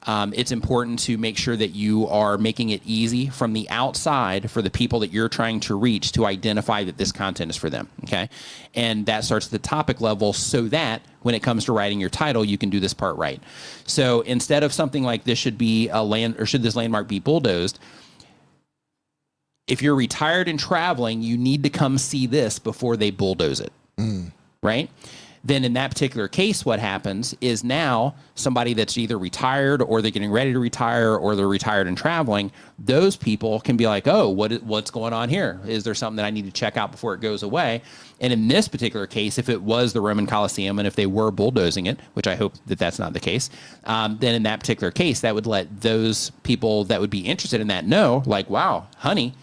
it's important to make sure that you are making it easy from the outside for the people that you're trying to reach to identify that this content is for them, okay? And that starts at the topic level so that when it comes to writing your title, you can do this part right. So instead of something like this should be should this landmark be bulldozed, if you're retired and traveling, you need to come see this before they bulldoze it, right? Then in that particular case, what happens is now somebody that's either retired or they're getting ready to retire or they're retired and traveling, those people can be like, oh, what's going on here? Is there something that I need to check out before it goes away? And in this particular case, if it was the Roman Colosseum and if they were bulldozing it, which I hope that that's not the case, then in that particular case, that would let those people that would be interested in that know, like, wow, honey,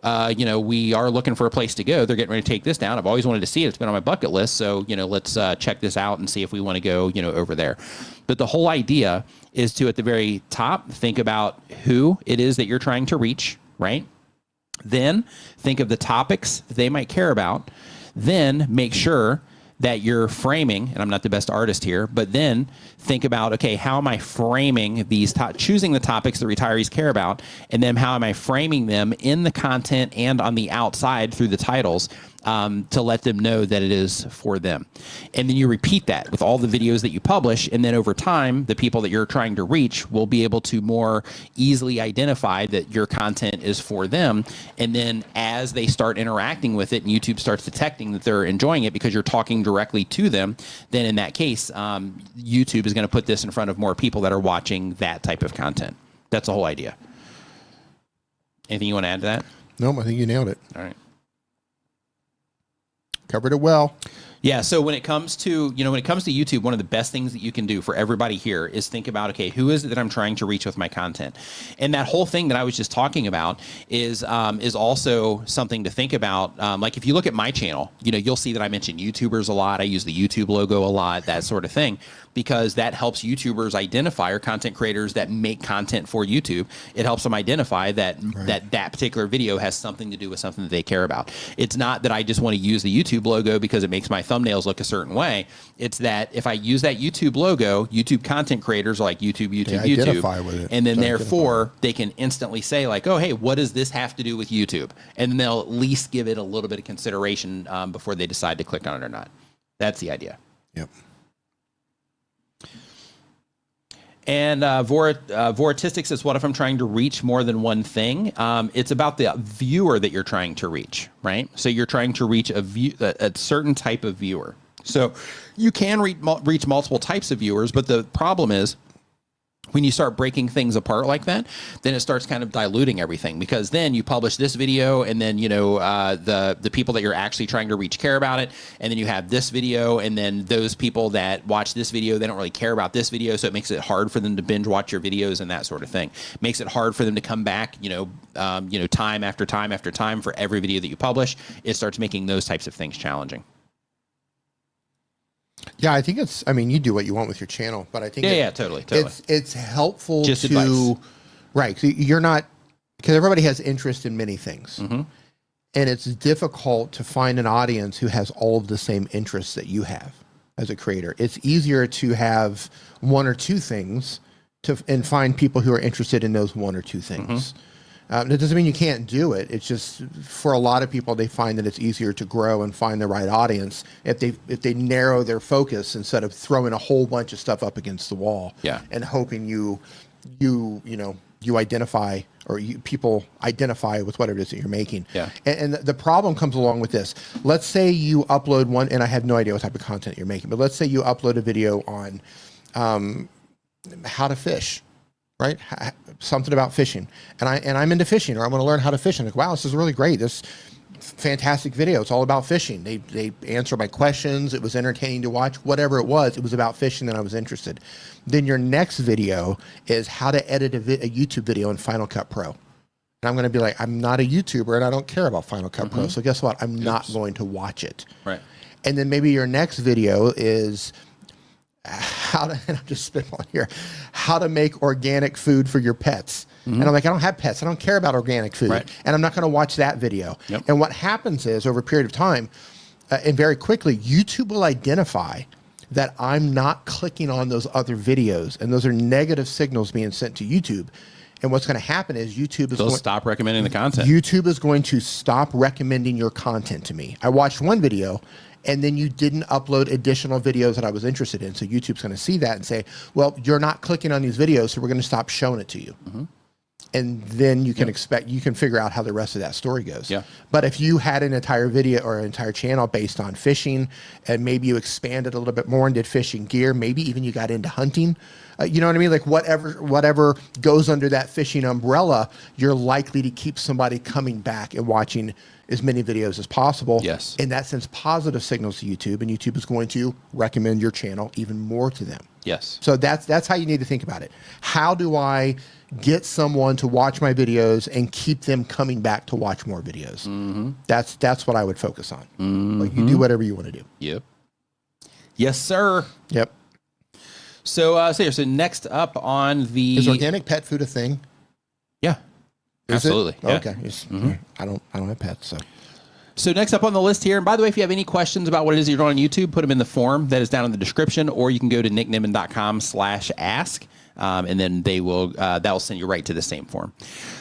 we are looking for a place to go. They're getting ready to take this down. I've always wanted to see it. It's been on my bucket list. So, let's check this out and see if we want to go, over there. But the whole idea is to, at the very top, think about who it is that you're trying to reach, right? Then think of the topics that they might care about. Then make sure that you're framing, and I'm not the best artist here, but then think about, okay, how am I framing these, choosing the topics that retirees care about, and then how am I framing them in the content and on the outside through the titles to let them know that it is for them. And then you repeat that with all the videos that you publish, and then over time, the people that you're trying to reach will be able to more easily identify that your content is for them. And then as they start interacting with it and YouTube starts detecting that they're enjoying it because you're talking directly to them, then in that case, YouTube is going to put this in front of more people that are watching that type of content. That's the whole idea. Anything you want to add to that? No, I think you nailed it. All right. Covered it well. Yeah. So when it comes to, YouTube, one of the best things that you can do for everybody here is think about, okay, who is it that I'm trying to reach with my content? And that whole thing that I was just talking about is also something to think about. Like if you look at my channel, you'll see that I mention YouTubers a lot. I use the YouTube logo a lot, that sort of thing, because that helps YouTubers identify, or content creators that make content for YouTube. It helps them identify that that particular video has something to do with something that they care about. It's not that I just want to use the YouTube logo because it makes my thumbnails look a certain way. It's that if I use that YouTube logo, YouTube content creators are like YouTube, identify with it. And then therefore they can instantly say like, oh, hey, what does this have to do with YouTube? And then they'll at least give it a little bit of consideration before they decide to click on it or not. That's the idea. Yep. And voratistics is what if I'm trying to reach more than one thing? It's about the viewer that you're trying to reach, right? So you're trying to reach a certain type of viewer. So you can reach multiple types of viewers, but the problem is when you start breaking things apart like that, then it starts kind of diluting everything, because then you publish this video and then, the people that you're actually trying to reach care about it. And then you have this video, and then those people that watch this video, they don't really care about this video. So it makes it hard for them to binge watch your videos and that sort of thing. Makes it hard for them to come back, time after time after time for every video that you publish. It starts making those types of things challenging. Yeah, I think I mean, you do what you want with your channel, but I think totally. It's helpful just to, advice. Right. So you're not, because everybody has interest in many things. And it's difficult to find an audience who has all of the same interests that you have as a creator. It's easier to have one or two things and find people who are interested in those one or two things. That doesn't mean you can't do it. It's just, for a lot of people, they find that it's easier to grow and find the right audience if they narrow their focus instead of throwing a whole bunch of stuff up against the wall and hoping you identify, or people identify with whatever it is that you're making. And the problem comes along with this. Let's say you upload one, and I have no idea what type of content you're making, but let's say you upload a video on how to fish. Right, something about fishing, and I'm into fishing, or I want to learn how to fish. And like, wow, this is really great. This fantastic video. It's all about fishing. They answer my questions. It was entertaining to watch. Whatever it was about fishing, and I was interested. Then your next video is how to edit a YouTube video in Final Cut Pro. And I'm going to be like, I'm not a YouTuber, and I don't care about Final Cut Pro. So guess what? I'm not going to watch it. Right. And then maybe your next video is and I'm just spitballing here, how to make organic food for your pets. And I'm like, I don't have pets. I don't care about organic food. And I'm not going to watch that video. And what happens is, over a period of time, and very quickly, YouTube will identify that I'm not clicking on those other videos. And those are negative signals being sent to YouTube. And what's going to happen is they'll stop recommending the content. YouTube is going to stop recommending your content to me. I watched one video, and then you didn't upload additional videos that I was interested in. So YouTube's going to see that and say, well, you're not clicking on these videos, so we're going to stop showing it to you. And then you can you can figure out how the rest of that story goes. But if you had an entire video or an entire channel based on fishing, and maybe you expanded a little bit more and did fishing gear, maybe even you got into hunting, you know what I mean? Like whatever goes under that fishing umbrella, you're likely to keep somebody coming back and watching as many videos as possible. And that sends positive signals to YouTube, and YouTube is going to recommend your channel even more to them. So that's how you need to think about it. How do I get someone to watch my videos and keep them coming back to watch more videos? That's what I would focus on. Like, you do whatever you want to do. Yes, sir. So next up on the... Is organic pet food a thing? Absolutely. Okay. I don't have pets, So next up on the list here, and by the way, if you have any questions about what it is you're doing on YouTube, put them in the form that is down in the description, or you can go to nickniman.com/ask, and then that will send you right to the same form.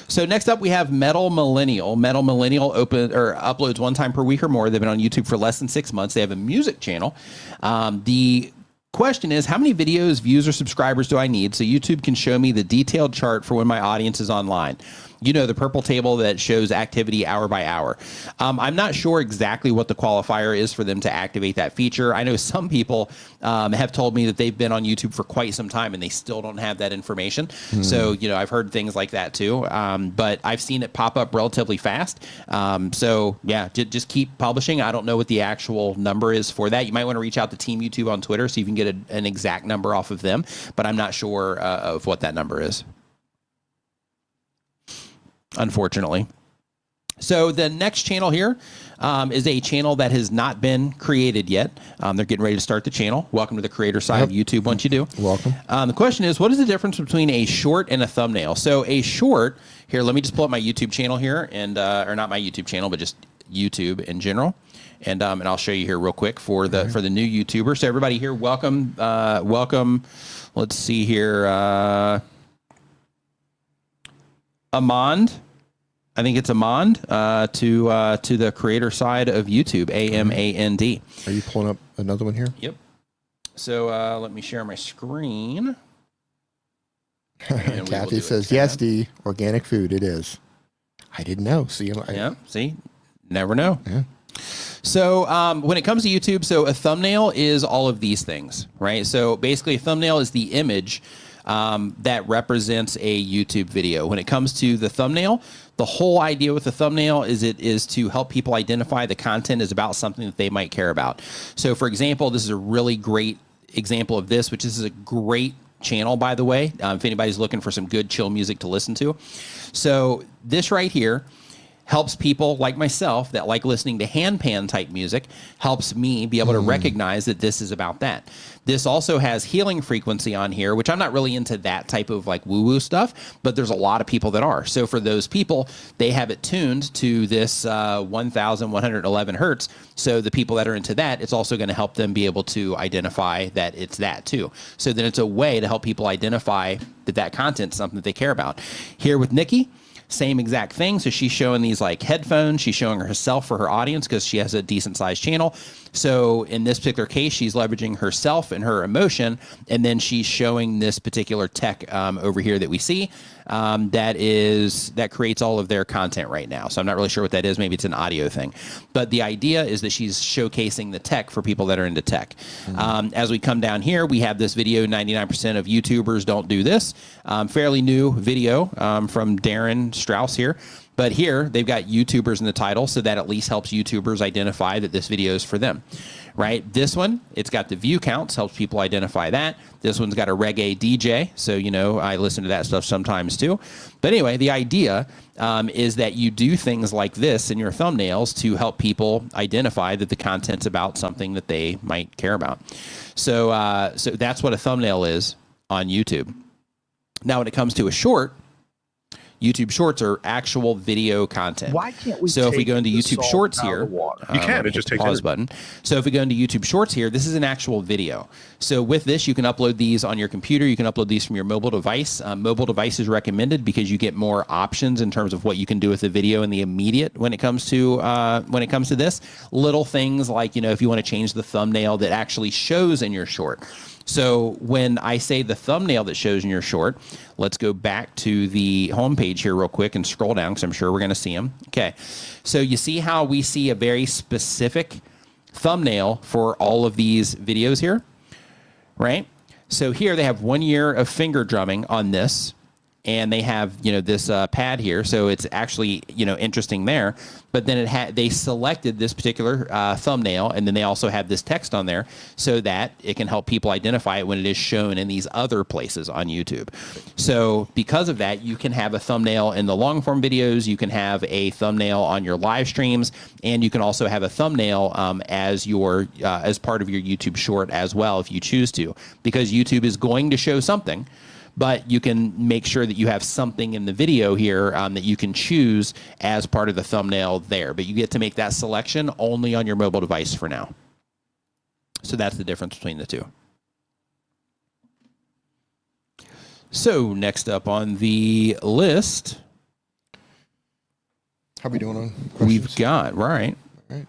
So next up, we have Metal Millennial. Metal Millennial uploads one time per week or more. They've been on YouTube for less than 6 months. They have a music channel. The question is, how many videos, views, or subscribers do I need so YouTube can show me the detailed chart for when my audience is online? You know, the purple table that shows activity hour by hour. I'm not sure exactly what the qualifier is for them to activate that feature. I know some people have told me that they've been on YouTube for quite some time and they still don't have that information. So, I've heard things like that too. But I've seen it pop up relatively fast. So yeah, just keep publishing. I don't know what the actual number is for that. You might want to reach out to Team YouTube on Twitter so you can get an exact number off of them, but I'm not sure of what that number is, unfortunately. So the next channel here is a channel that has not been created yet. They're getting ready to start the channel. Welcome to the creator side of YouTube once you do. Welcome. The question is, what is the difference between a short and a thumbnail? So a short, here, let me just pull up my YouTube channel here, and or not my YouTube channel, but just YouTube in general. And I'll show you here real quick for the new YouTuber. So everybody here, welcome. Welcome. Let's see here. Amand, I think it's Amand, to the creator side of YouTube, AMAND. Are you pulling up another one here? Yep. So let me share my screen. Kathy says, yes, D, organic food, it is. I didn't know. See, see, never know. So when it comes to YouTube, so a thumbnail is all of these things, right? So basically a thumbnail is the image that represents a YouTube video. When it comes to the thumbnail, the whole idea with the thumbnail is to help people identify the content is about something that they might care about. So for example, this is a really great example of this, which is a great channel, by the way, if anybody's looking for some good chill music to listen to. So this right here helps people like myself that like listening to handpan type music, helps me be able to recognize that this is about that. This also has healing frequency on here, which I'm not really into that type of like woo-woo stuff, but there's a lot of people that are. So for those people, they have it tuned to this 1,111 hertz. So the people that are into that, it's also going to help them be able to identify that it's that too. So then it's a way to help people identify that that content's something that they care about. Here with Nikki, same exact thing. So she's showing these like headphones. She's showing herself for her audience because she has a decent sized channel. So in this particular case, she's leveraging herself and her emotion. And then she's showing this particular tech over here that we see that creates all of their content right now. So I'm not really sure what that is. Maybe it's an audio thing. But the idea is that she's showcasing the tech for people that are into tech. As we come down here, we have this video, 99% of YouTubers don't do this. Fairly new video from Darren Strauss here. But here, they've got YouTubers in the title, so that at least helps YouTubers identify that this video is for them, right? This one, it's got the view counts, helps people identify that. This one's got a reggae DJ, so, you know, I listen to that stuff sometimes too. But anyway, the idea is that you do things like this in your thumbnails to help people identify that the content's about something that they might care about. So, so that's what a thumbnail is on YouTube. Now, when it comes to a short, YouTube Shorts are actual video content. Why can't we? So if we go into YouTube Shorts here, you can. It just takes pause button. So if we go into YouTube Shorts here, this is an actual video. So with this, you can upload these on your computer. You can upload these from your mobile device. Mobile device is recommended because you get more options in terms of what you can do with the video in the immediate when it comes to this. Little things like, you know, if you want to change the thumbnail that actually shows in your short. So when I say the thumbnail that shows in your short, let's go back to the homepage here real quick and scroll down because I'm sure we're going to see them. Okay, so you see how we see a very specific thumbnail for all of these videos here, right? So here they have 1 year of finger drumming on this. And they have, you know, this pad here, so it's actually, you know, interesting there. But then they selected this particular thumbnail, and then they also have this text on there so that it can help people identify it when it is shown in these other places on YouTube. So because of that, you can have a thumbnail in the long form videos, you can have a thumbnail on your live streams, and you can also have a thumbnail as part of your YouTube short as well if you choose to, because YouTube is going to show something. But you can make sure that you have something in the video here that you can choose as part of the thumbnail there. But you get to make that selection only on your mobile device for now. So that's the difference between the two. So next up on the list, how are we doing on questions? We've got, right. All right.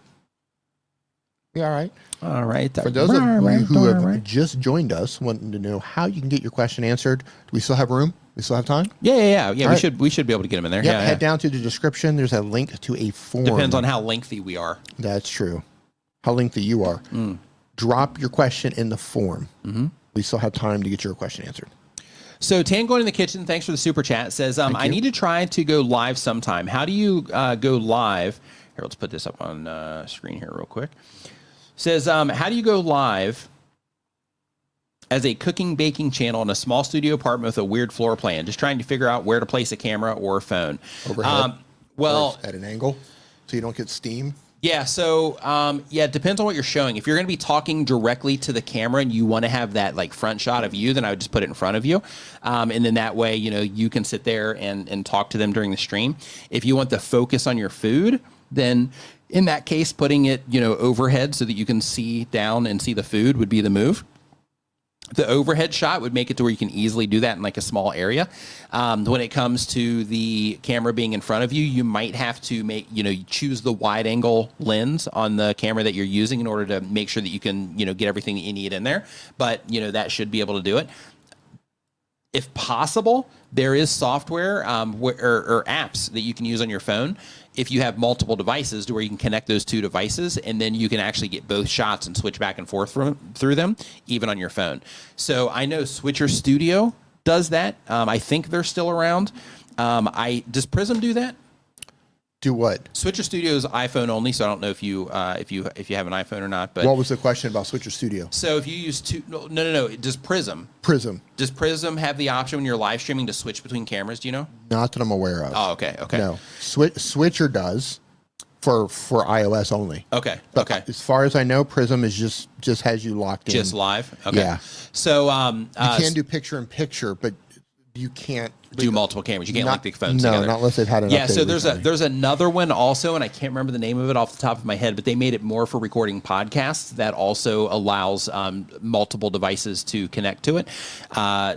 Yeah, all right. All right. For those of you who have just joined us, wanting to know how you can get your question answered, do we still have room? We still have time? Yeah. We should be able to get them in there. Yeah, head down to the description. There's a link to a form. Depends on how lengthy we are. That's true. How lengthy you are. Drop your question in the form. We still have time to get your question answered. So Tan going in the kitchen, thanks for the super chat, says, I need to try to go live sometime. How do you go live? Here, let's put this up on screen here real quick. Says, how do you go live as a cooking, baking channel in a small studio apartment with a weird floor plan? Just trying to figure out where to place a camera or a phone. Overhead? Well, at an angle so you don't get steam? Yeah, so it depends on what you're showing. If you're going to be talking directly to the camera and you want to have that like front shot of you, then I would just put it in front of you. And then that way, you know, you can sit there and talk to them during the stream. If you want the focus on your food, then in that case, putting it, you know, overhead so that you can see down and see the food would be the move. The overhead shot would make it to where you can easily do that in like a small area. When it comes to the camera being in front of you, you might have to choose the wide angle lens on the camera that you're using in order to make sure that you can, you know, get everything that you need in there. But, you know, that should be able to do it. If possible, there is software or apps that you can use on your phone if you have multiple devices to where you can connect those two devices, and then you can actually get both shots and switch back and forth through them, even on your phone. So I know Switcher Studio does that. I think they're still around. Does Prism do that? Do what? Switcher Studio is iPhone only, so I don't know if you if you have an iPhone or not. But what was the question about Switcher Studio? So if you use no, does Prism have the option when you're live streaming to switch between cameras? Do you know? Not that I'm aware of. Oh, okay. No, Switcher does for iOS only. Okay. But as far as I know, Prism is just has you locked in. Just live. Okay. Yeah. So you can do picture in picture, but you can't do multiple cameras. You can't link the phones together. No, not unless they've had an update. Yeah, so there's another one also, and I can't remember the name of it off the top of my head, but they made it more for recording podcasts that also allows multiple devices to connect to it.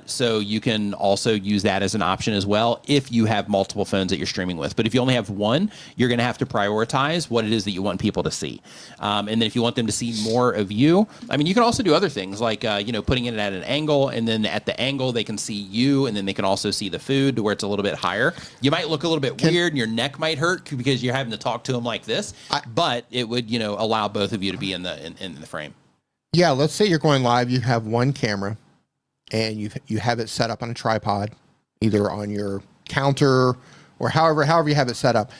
So you can also use that as an option as well if you have multiple phones that you're streaming with. But if you only have one, you're going to have to prioritize what it is that you want people to see. And then if you want them to see more of you, I mean, you can also do other things like putting it at an angle, and then at the angle they can see you, and then they can also see the food to where it's a little bit higher. You might look a little bit weird and your neck might hurt because you're having to talk to them like this, but it would, allow both of you to be in the frame. Yeah. Let's say you're going live. You have one camera and you have it set up on a tripod, either on your counter or however you have it set up.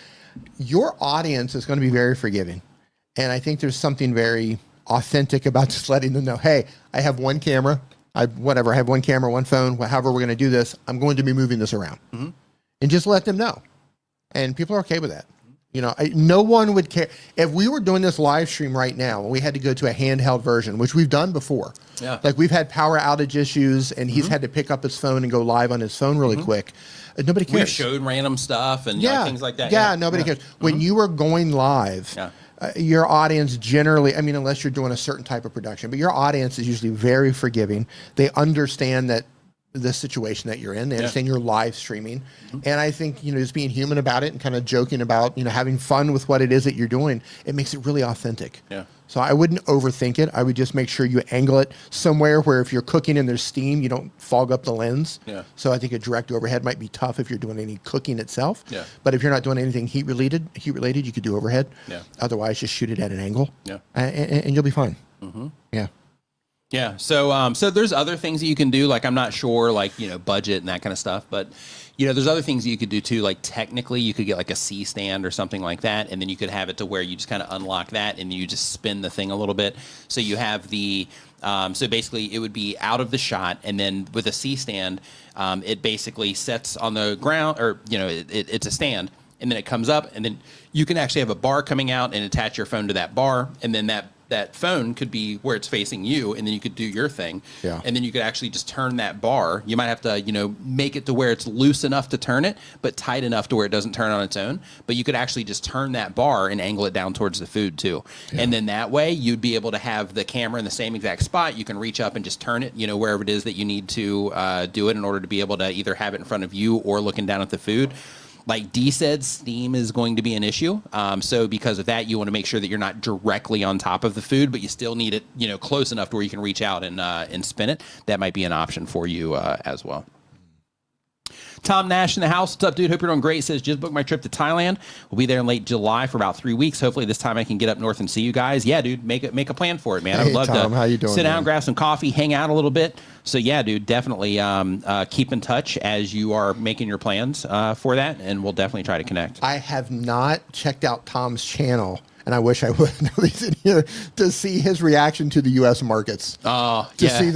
Your audience is going to be very forgiving. And I think there's something very authentic about just letting them know, hey, I have one camera. I have one camera, one phone, however we're going to do this, I'm going to be moving this around. Mm-hmm. And just let them know. And people are okay with that. No one would care. If we were doing this live stream right now and we had to go to a handheld version, which we've done before. Yeah. Like we've had power outage issues and he's had to pick up his phone and go live on his phone really quick. Nobody cares. We've showed random stuff and things like that. Yeah, nobody cares. When you were going live, your audience generally, I mean, unless you're doing a certain type of production, but your audience is usually very forgiving. They understand that the situation that you're in. They understand you're live streaming. And I think, just being human about it and kind of joking about, having fun with what it is that you're doing, it makes it really authentic. Yeah. So I wouldn't overthink it. I would just make sure you angle it somewhere where if you're cooking and there's steam, you don't fog up the lens. Yeah. So I think a direct overhead might be tough if you're doing any cooking itself. Yeah. But if you're not doing anything heat related, you could do overhead. Yeah. Otherwise, just shoot it at an angle. Yeah. And you'll be fine. Mm-hmm. Yeah. Yeah. So there's other things that you can do. Like, I'm not sure, budget and that kind of stuff, but there's other things that you could do too. Like technically you could get like a C stand or something like that. And then you could have it to where you just kind of unlock that and you just spin the thing a little bit. So you have so basically it would be out of the shot. And then with a C stand, it basically sets on the ground or, it's a stand. And then it comes up and then you can actually have a bar coming out and attach your phone to that bar. And then that phone could be where it's facing you, and then you could do your thing. Yeah. And then you could actually just turn that bar. You might have to, make it to where it's loose enough to turn it, but tight enough to where it doesn't turn on its own. But you could actually just turn that bar and angle it down towards the food too. Yeah. And then that way you'd be able to have the camera in the same exact spot. You can reach up and just turn it, wherever it is that you need to do it in order to be able to either have it in front of you or looking down at the food. Like Dees said, steam is going to be an issue. So because of that, you want to make sure that you're not directly on top of the food, but you still need it, close enough to where you can reach out and spin it. That might be an option for you as well. Tom Nash in the house. What's up, dude? Hope you're doing great. Says, just booked my trip to Thailand. We'll be there in late July for about 3 weeks. Hopefully this time I can get up north and see you guys. Yeah, dude, make a plan for it, man. I would love Tom, to how you doing, sit down, grab some coffee, hang out a little bit. So yeah, dude, definitely keep in touch as you are making your plans for that, and we'll definitely try to connect. I have not checked out Tom's channel, and I wish I would. He's in here to see his reaction to the U.S. markets. Oh, to see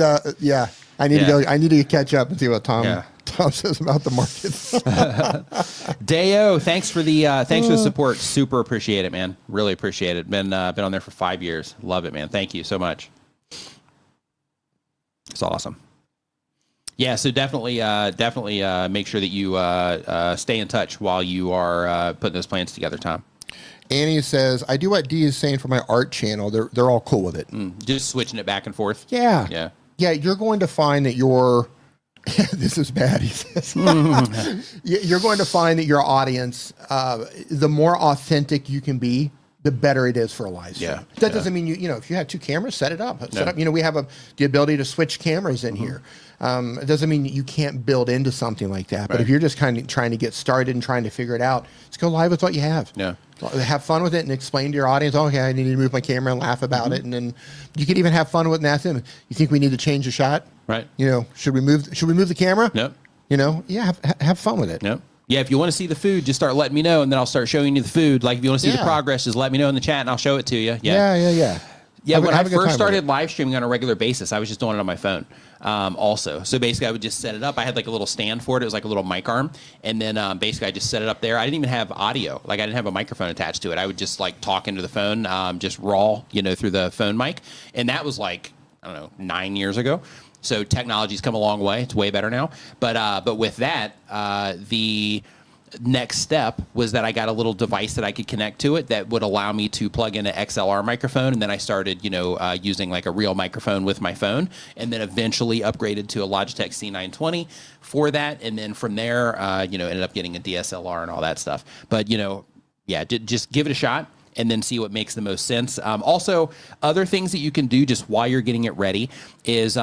I need to go. I need to catch up and see what Tom says about the markets. Deo, thanks for the support. Super appreciate it, man. Really appreciate it. Been on there for 5 years. Love it, man. Thank you so much. It's awesome. Yeah, so definitely make sure that you stay in touch while you are putting those plans together, Tom. Annie says, I do what Dee is saying for my art channel. They're all cool with it. Just switching it back and forth. Yeah. Yeah. Yeah, you're going to find that this is bad, he says. You're going to find that your audience, the more authentic you can be, the better it is for a live stream. Yeah. That doesn't mean if you have 2 cameras, set it up. We have the ability to switch cameras in here. It doesn't mean you can't build into something like that. Right. But if you're just kind of trying to get started and trying to figure it out, just go live with what you have. Yeah. Have fun with it and explain to your audience, okay, I need to move my camera and laugh about it. And then you could even have fun with it and ask them, you think we need to change the shot? Right. Should we move the camera? Yep. Yeah, have fun with it. Yep. Yeah, if you want to see the food, just start letting me know, and then I'll start showing you the food. Like, if you want to see the progress, just let me know in the chat, and I'll show it to you. Yeah. When I first started live streaming on a regular basis, I was just doing it on my phone also. So basically, I would just set it up. I had like a little stand for it. It was like a little mic arm. And then basically, I just set it up there. I didn't even have audio. Like, I didn't have a microphone attached to it. I would just like talk into the phone, just raw, through the phone mic. And that was like, I don't know, 9 years ago. So technology's come a long way. It's way better now. But with that, the next step was that I got a little device that I could connect to it that would allow me to plug in an XLR microphone. And then I started, using like a real microphone with my phone, and then eventually upgraded to a Logitech C920 for that. And then from there, ended up getting a DSLR and all that stuff. But, just give it a shot and then see what makes the most sense. Also, other things that you can do just while you're getting it ready is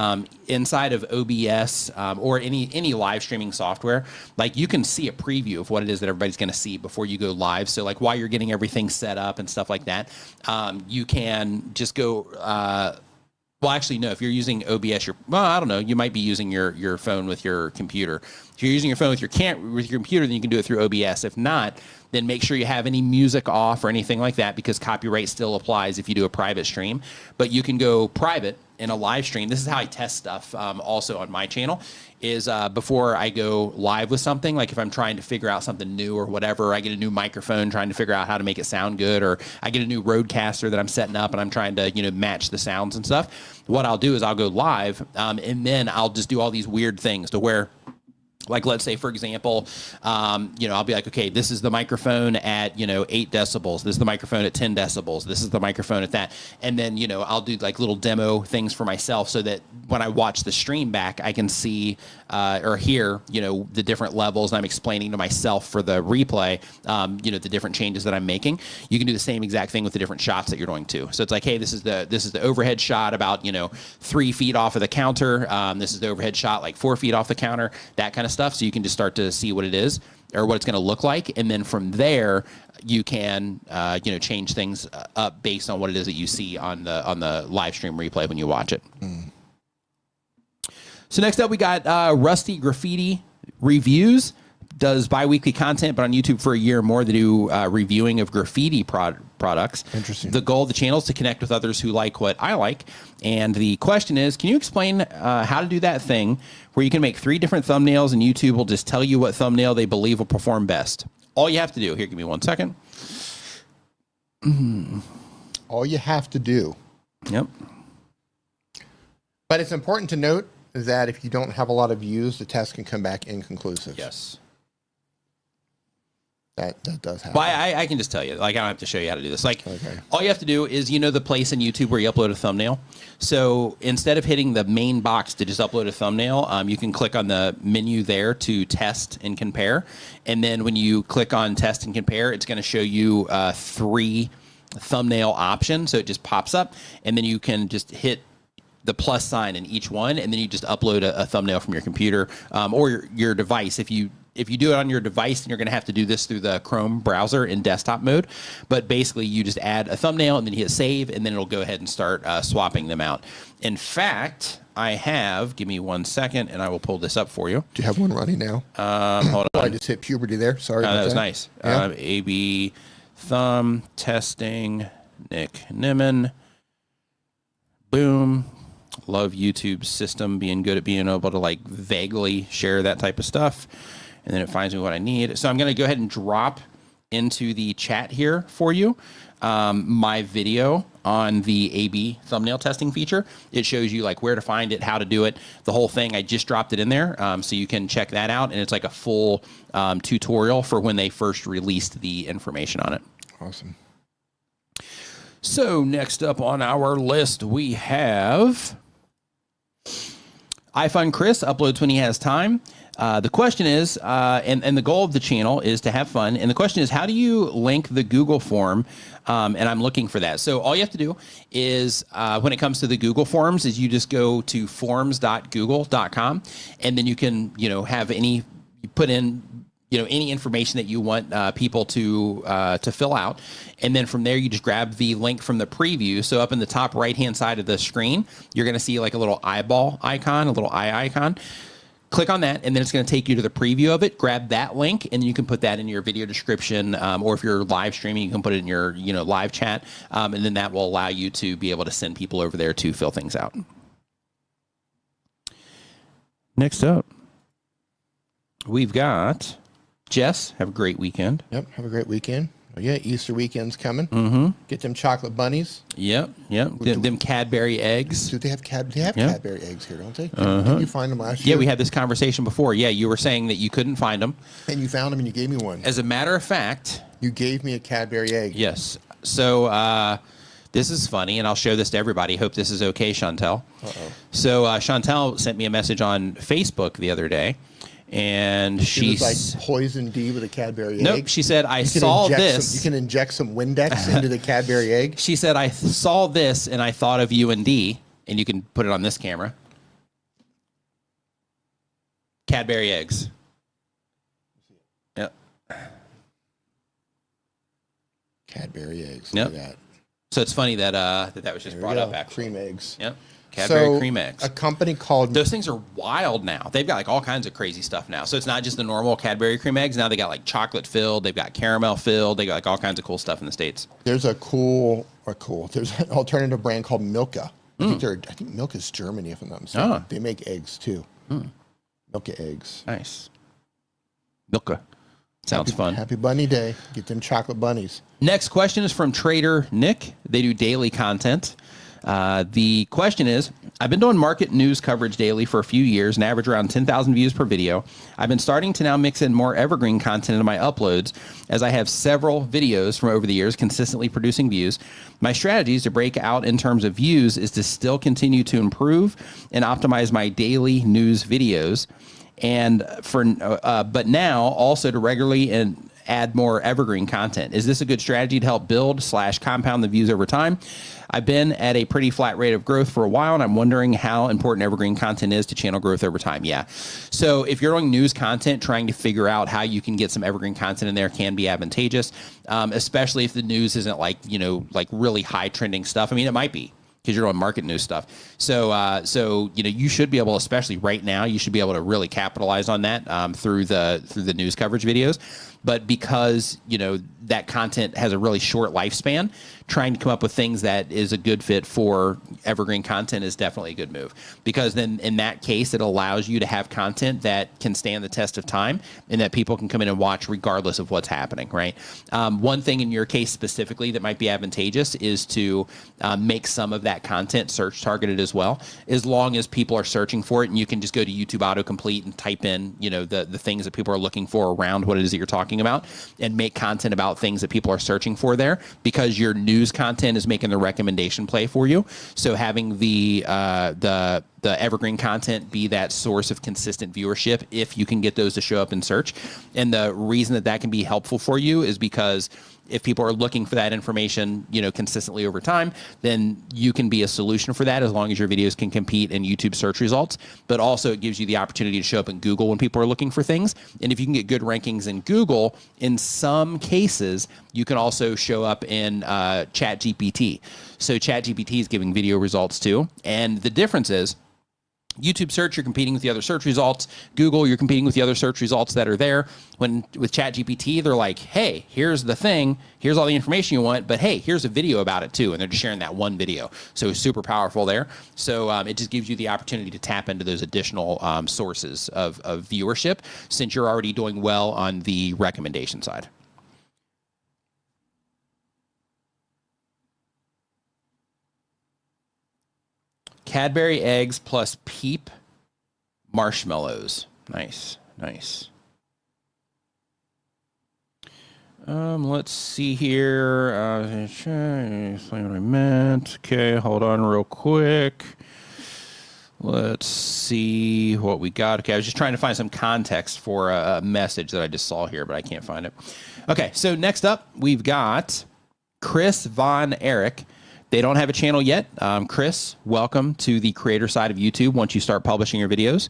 inside of OBS or any live streaming software, like you can see a preview of what it is that everybody's going to see before you go live. So like while you're getting everything set up and stuff like that, you can just go... well, actually, no. If you're using OBS, I don't know. You might be using your phone with your computer. If you're using your phone with your computer, then you can do it through OBS. If not, then make sure you have any music off or anything like that, because copyright still applies if you do a private stream. But you can go private in a live stream. This is how I test stuff also on my channel, is before I go live with something, like if I'm trying to figure out something new or whatever, I get a new microphone trying to figure out how to make it sound good, or I get a new roadcaster that I'm setting up and I'm trying to, match the sounds and stuff. What I'll do is I'll go live and then I'll just do all these weird things to where, like, let's say, for example, I'll be like, okay, this is the microphone at, 8 decibels. This is the microphone at 10 decibels. This is the microphone at that. And then, I'll do like little demo things for myself so that when I watch the stream back, I can see or hear, the different levels. And I'm explaining to myself for the replay, the different changes that I'm making. You can do the same exact thing with the different shots that you're doing too. So it's like, hey, this is the overhead shot about, 3 feet off of the counter. This is the overhead shot like 4 feet off the counter, that kind of stuff. So you can just start to see what it is or what it's going to look like. And then from there, you can, change things up based on what it is that you see on the live stream replay when you watch it. So next up, we got Rusty Graffiti Reviews. Does bi-weekly content, but on YouTube for a year or more. They do reviewing of graffiti products. Interesting. The goal of the channel is to connect with others who like what I like. And the question is, can you explain how to do that thing where you can make 3 different thumbnails and YouTube will just tell you what thumbnail they believe will perform best? All you have to do, here, give me 1 second. All you have to do. Yep. But it's important to note that if you don't have a lot of views, the test can come back inconclusive. Yes. That does happen. Well, I can just tell you, like, I don't have to show you how to do this. Like, all you have to do is, the place in YouTube where you upload a thumbnail. So instead of hitting the main box to just upload a thumbnail, you can click on the menu there to test and compare. And then when you click on test and compare, it's going to show you 3 thumbnail options. So it just pops up, and then you can just hit the plus sign in each one, and then you just upload a thumbnail from your computer or your device. If you do it on your device, then you're going to have to do this through the Chrome browser in desktop mode. But basically, you just add a thumbnail, and then you hit save, and then it'll go ahead and start swapping them out. In fact, I have, give me 1 second, and I will pull this up for you. Do you have one running now? Hold on. I just hit puberty there. Sorry about that. That was nice. Yeah. AB thumb testing, Nick Nimmin. Boom. Love YouTube's system being good at being able to like vaguely share that type of stuff. And then it finds me what I need. So I'm going to go ahead and drop into the chat here for you my video on the AB thumbnail testing feature. It shows you like where to find it, how to do it, the whole thing. I just dropped it in there, so you can check that out. And it's like a full tutorial for when they first released the information on it. Awesome. So next up on our list, we have iFund Chris uploads when he has time. The question is, and the goal of the channel is to have fun. And the question is, how do you link the Google form? And I'm looking for that. So all you have to do is, when it comes to the Google forms, is you just go to forms.google.com, and then you can, have you put in, any information that you want people to fill out. And then from there, you just grab the link from the preview. So up in the top right-hand side of the screen, you're going to see like a little eyeball icon, a little eye icon. Click on that, and then it's going to take you to the preview of it. Grab that link, and you can put that in your video description, or if you're live streaming, you can put it in your live chat, and then that will allow you to be able to send people over there to fill things out. Next up, we've got Jess. Have a great weekend. Yep, have a great weekend. Oh, yeah, Easter weekend's coming. Mm-hmm. Get them chocolate bunnies. Yep. Them Cadbury eggs. Do they have Cadbury eggs here, don't they? Did you find them last year? Yeah, we had this conversation before. Yeah, you were saying that you couldn't find them. And you found them and you gave me one. As a matter of fact. You gave me a Cadbury egg. Yes. So this is funny, and I'll show this to everybody. Hope this is okay, Chantel. Uh-oh. So Chantel sent me a message on Facebook the other day. And she was like poison D with a Cadbury egg. Nope. She said, I saw this. You can inject some Windex into the Cadbury egg. She said, I saw this and I thought of you and D. And you can put it on this camera. Cadbury eggs. Yep. Cadbury eggs. Yep. Look at that. So it's funny that that was just brought up, actually. Cream eggs. Yep. Cadbury cream eggs. A company called... Those things are wild now. They've got like all kinds of crazy stuff now. So it's not just the normal Cadbury cream eggs. Now they got like chocolate filled. They've got caramel filled. They got like all kinds of cool stuff in the States. There's there's an alternative brand called Milka. I think Milka's Germany, if I'm not mistaken. Oh. They make eggs too. Milka eggs. Nice. Milka. Sounds fun. Happy Bunny Day. Get them chocolate bunnies. Next question is from Trader Nick. They do daily content. The question is, I've been doing market news coverage daily for a few years and average around 10,000 views per video. I've been starting to now mix in more evergreen content into my uploads as I have several videos from over the years consistently producing views. My strategies to break out in terms of views is to still continue to improve and optimize my daily news videos. And but now also to regularly and add more evergreen content. Is this a good strategy to help build / compound the views over time? I've been at a pretty flat rate of growth for a while, and I'm wondering how important evergreen content is to channel growth over time. Yeah. So if you're doing news content, trying to figure out how you can get some evergreen content in there can be advantageous, especially if the news isn't like really high trending stuff. I mean, it might be, because you're doing market news stuff. So you should be able, especially right now, you should be able to really capitalize on that through the news coverage videos. But because that content has a really short lifespan, trying to come up with things that is a good fit for evergreen content is definitely a good move. Because then in that case, it allows you to have content that can stand the test of time and that people can come in and watch regardless of what's happening, right? One thing in your case specifically that might be advantageous is to make some of that content search targeted as well, as long as people are searching for it, and you can just go to YouTube autocomplete and type in the things that people are looking for around what it is that you're talking about, and make content about things that people are searching for there, because your news content is making the recommendation play for you. So having the evergreen content be that source of consistent viewership, if you can get those to show up in search. And the reason that can be helpful for you is because if people are looking for that information, consistently over time, then you can be a solution for that, as long as your videos can compete in YouTube search results. But also it gives you the opportunity to show up in Google when people are looking for things. And if you can get good rankings in Google, in some cases, you can also show up in ChatGPT. So ChatGPT is giving video results too. And the difference is, YouTube search, you're competing with the other search results. Google, you're competing with the other search results that are there. When with ChatGPT, they're like, hey, here's the thing. Here's all the information you want. But hey, here's a video about it too. And they're just sharing that one video. So it's super powerful there. So it just gives you the opportunity to tap into those additional sources of viewership, since you're already doing well on the recommendation side. Cadbury eggs plus Peep marshmallows. Nice. Let's see here. What I meant. Okay, hold on real quick. Let's see what we got. Okay, I was just trying to find some context for a message that I just saw here, but I can't find it. Okay, so next up, we've got Chris Von Erich. They don't have a channel yet. Chris, welcome to the creator side of YouTube once you start publishing your videos.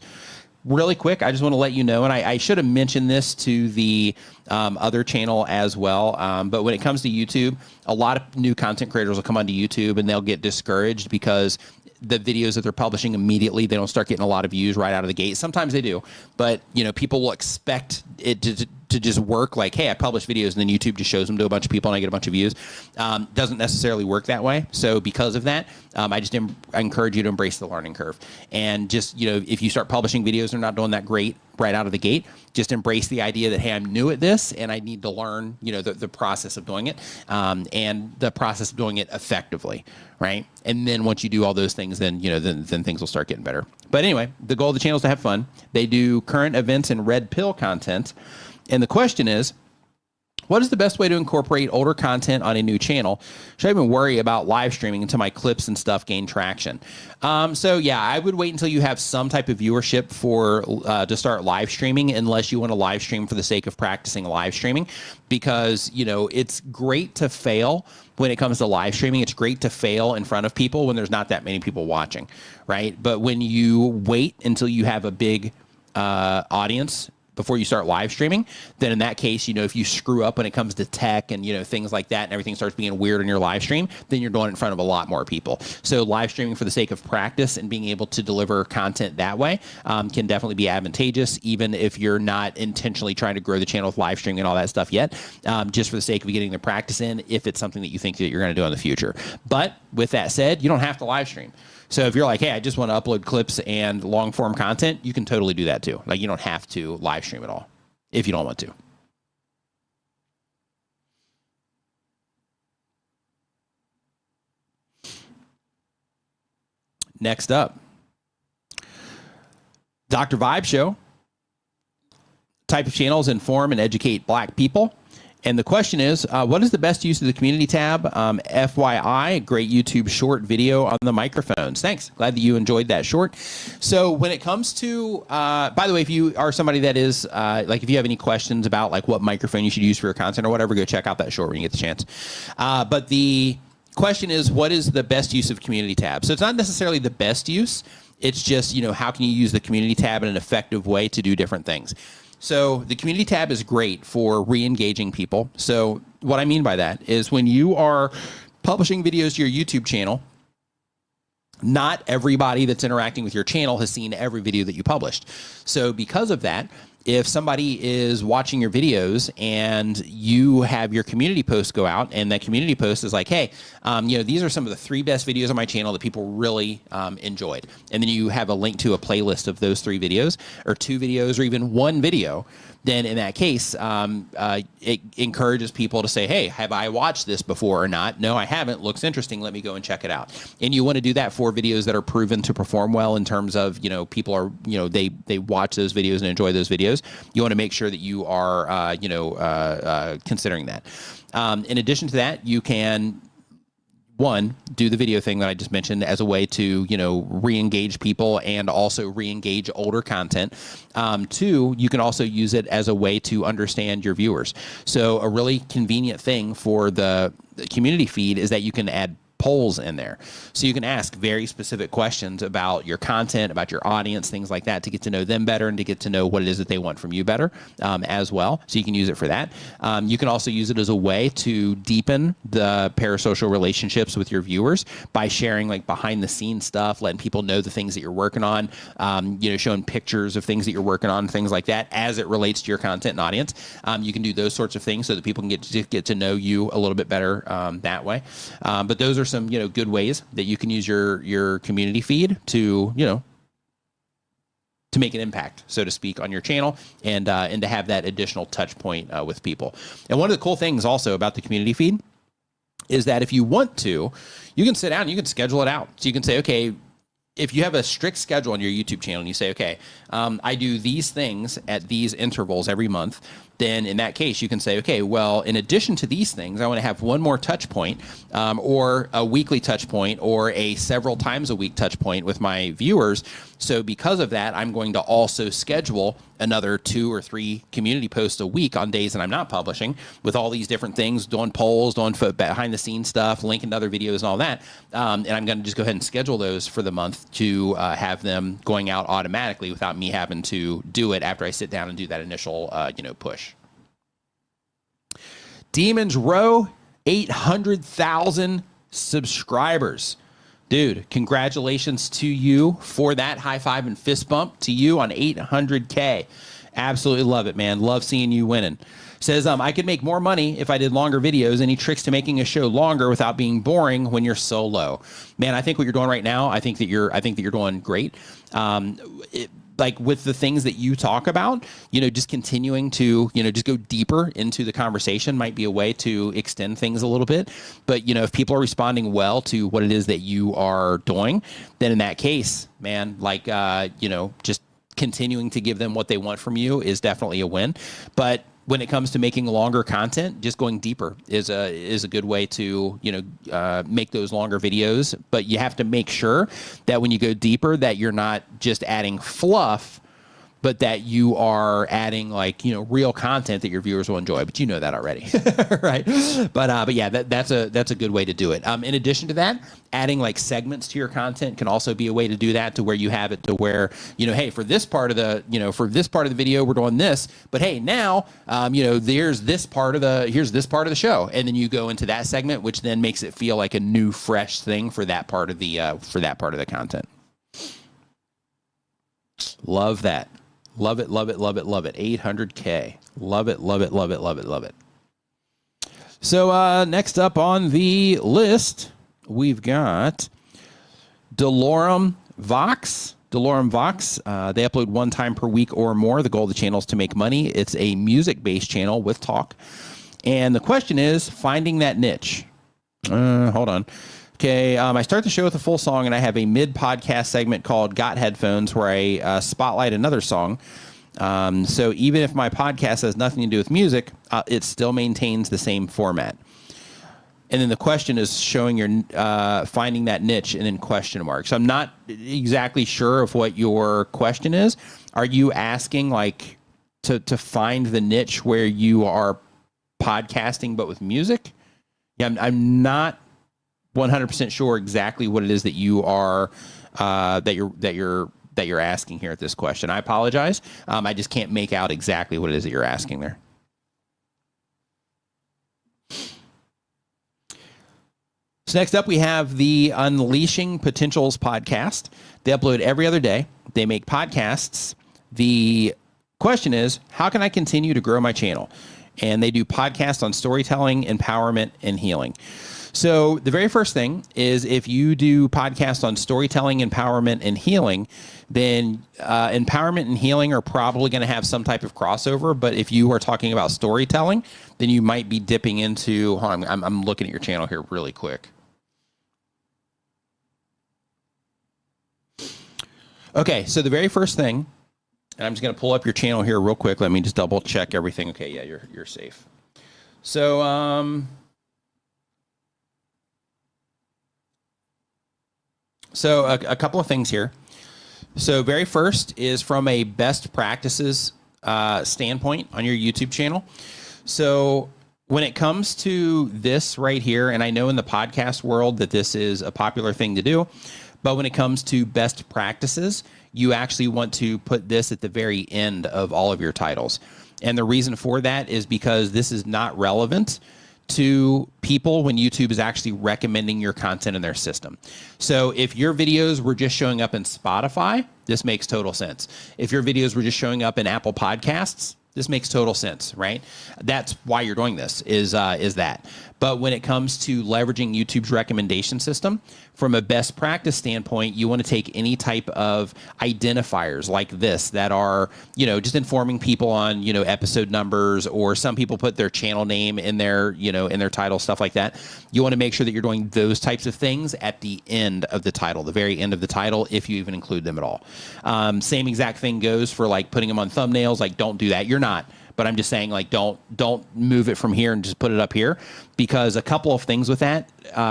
Really quick, I just want to let you know, and I should have mentioned this to the other channel as well, but when it comes to YouTube, a lot of new content creators will come onto YouTube and they'll get discouraged because the videos that they're publishing immediately, they don't start getting a lot of views right out of the gate. Sometimes they do, but people will expect it to just work like, hey, I publish videos and then YouTube just shows them to a bunch of people and I get a bunch of views. Doesn't necessarily work that way. So because of that, I encourage you to embrace the learning curve. And just, if you start publishing videos, they're not doing that great right out of the gate, just embrace the idea that, hey, I'm new at this and I need to learn, the process of doing it, and the process of doing it effectively, right? And then once you do all those things, then, then things will start getting better. But anyway, the goal of the channel is to have fun. They do current events and red pill content. And the question is, what is the best way to incorporate older content on a new channel? Should I even worry about live streaming until my clips and stuff gain traction? So yeah, I would wait until you have some type of viewership to start live streaming, unless you want to live stream for the sake of practicing live streaming, because it's great to fail when it comes to live streaming. It's great to fail in front of people when there's not that many people watching, right? But when you wait until you have a big audience before you start live streaming, then in that case, if you screw up when it comes to tech and, things like that, and everything starts being weird in your live stream, then you're doing it in front of a lot more people. So live streaming for the sake of practice and being able to deliver content that way can definitely be advantageous, even if you're not intentionally trying to grow the channel with live streaming and all that stuff yet, just for the sake of getting the practice in, if it's something that you think that you're going to do in the future. But with that said, you don't have to live stream. So if you're like, hey, I just want to upload clips and long form content, you can totally do that too. Like, you don't have to live stream at all if you don't want to. Next up, Dr. Vibe Show. Type of channels inform and educate Black people. And the question is, what is the best use of the community tab? FYI, great YouTube short video on the microphones. Thanks. Glad that you enjoyed that short. So when it comes to, by the way, if you are somebody that is, if you have any questions about what microphone you should use for your content or whatever, go check out that short when you get the chance. But the question is, what is the best use of community tab? So it's not necessarily the best use. It's just, how can you use the community tab in an effective way to do different things? So the community tab is great for re-engaging people. So what I mean by that is, when you are publishing videos to your YouTube channel, not everybody that's interacting with your channel has seen every video that you published. So because of that, if somebody is watching your videos and you have your community post go out, and that community post is like, hey, these are some of the 3 best videos on my channel that people really enjoyed. And then you have a link to a playlist of those 3 videos or 2 videos or even 1 video. Then in that case, it encourages people to say, hey, have I watched this before or not? No, I haven't. Looks interesting. Let me go and check it out. And you want to do that for videos that are proven to perform well in terms of, people are, they watch those videos and enjoy those videos. You want to make sure that you are, considering that. In addition to that, you can, 1, do the video thing that I just mentioned as a way to, re-engage people and also re-engage older content. 2, you can also use it as a way to understand your viewers. So a really convenient thing for the community feed is that you can add polls in there. So you can ask very specific questions about your content, about your audience, things like that, to get to know them better and to get to know what it is that they want from you better as well. So you can use it for that. You can also use it as a way to deepen the parasocial relationships with your viewers by sharing behind the scenes stuff, letting people know the things that you're working on, showing pictures of things that you're working on, things like that as it relates to your content and audience. You can do those sorts of things so that people can get to know you a little bit better that way. But those are some good ways that you can use your community feed to to make an impact, so to speak, on your channel, and to have that additional touch point with people. And one of the cool things also about the community feed is that if you want to, you can sit down and you can schedule it out. So you can say, okay, if you have a strict schedule on your YouTube channel and you say, okay, I do these things at these intervals every month, then in that case, you can say, okay, well, in addition to these things, I want to have one more touch point, or a weekly touch point, or a several times a week touch point with my viewers. So because of that, I'm going to also schedule another 2 or 3 community posts a week on days that I'm not publishing, with all these different things, doing polls, doing behind the scenes stuff, linking to other videos and all that. And I'm going to just go ahead and schedule those for the month to have them going out automatically without me having to do it after I sit down and do that initial, push. Demons Row, 800,000 subscribers. Dude, congratulations to you for that high five and fist bump to you on 800K. Absolutely love it, man. Love seeing you winning. Says, I could make more money if I did longer videos. Any tricks to making a show longer without being boring when you're so low? Man, I think what you're doing right now, I think that you're doing great. Like with the things that you talk about, just continuing to, just go deeper into the conversation might be a way to extend things a little bit. But, if people are responding well to what it is that you are doing, then in that case, man, like, just continuing to give them what they want from you is definitely a win. But when it comes to making longer content, just going deeper is a good way to, make those longer videos. But you have to make sure that when you go deeper that you're not just adding fluff, but that you are adding real content that your viewers will enjoy. But you know that already, right? But yeah, that's a good way to do it. In addition to that, adding segments to your content can also be a way to do that, to where you have it to where, hey, for this part of the, video, we're doing this, but hey, now, here's this part of the show. And then you go into that segment, which then makes it feel like a new, fresh thing for that part of the, content. Love that. Love it, love it, love it, love it. 800K. Love it, love it, love it, love it, love it. So next up on the list, we've got Delorum Vox. Delorum Vox. They upload 1 time per week or more. The goal of the channel is to make money. It's a music-based channel with talk. And the question is finding that niche. Hold on. Okay, I start the show with a full song, and I have a mid-podcast segment called Got Headphones, where I spotlight another song. So even if my podcast has nothing to do with music, it still maintains the same format. And then the question is showing your finding that niche and then question mark. So I'm not exactly sure of what your question is. Are you asking to find the niche where you are podcasting but with music? Yeah, I'm not 100% sure exactly what it is that you are that you're asking here at this question. I apologize. I just can't make out exactly what it is that you're asking there. So next up, we have the Unleashing Potentials podcast. They upload every other day. They make podcasts. The question is, how can I continue to grow my channel? And they do podcasts on storytelling, empowerment, and healing. So the very first thing is, if you do podcasts on storytelling, empowerment, and healing, then empowerment and healing are probably going to have some type of crossover. But if you are talking about storytelling, then you might be dipping into, hold on, I'm looking at your channel here really quick. Okay, so the very first thing, and I'm just going to pull up your channel here real quick. Let me just double check everything. Okay, yeah, you're safe. So, a couple of things here. So very first is from a best practices standpoint on your YouTube channel. So when it comes to this right here, and I know in the podcast world that this is a popular thing to do, but when it comes to best practices, you actually want to put this at the very end of all of your titles. And the reason for that is because this is not relevant to people when YouTube is actually recommending your content in their system. So if your videos were just showing up in Spotify, this makes total sense. If your videos were just showing up in Apple Podcasts, this makes total sense, right? That's why you're doing this, is that. But when it comes to leveraging YouTube's recommendation system, from a best practice standpoint, you want to take any type of identifiers like this that are, just informing people on, episode numbers, or some people put their channel name in their, in their title, stuff like that. You want to make sure that you're doing those types of things at the end of the title, the very end of the title, if you even include them at all. Same exact thing goes for putting them on thumbnails. Don't do that. You're not. But I'm just saying, don't move it from here and just put it up here, because a couple of things with that,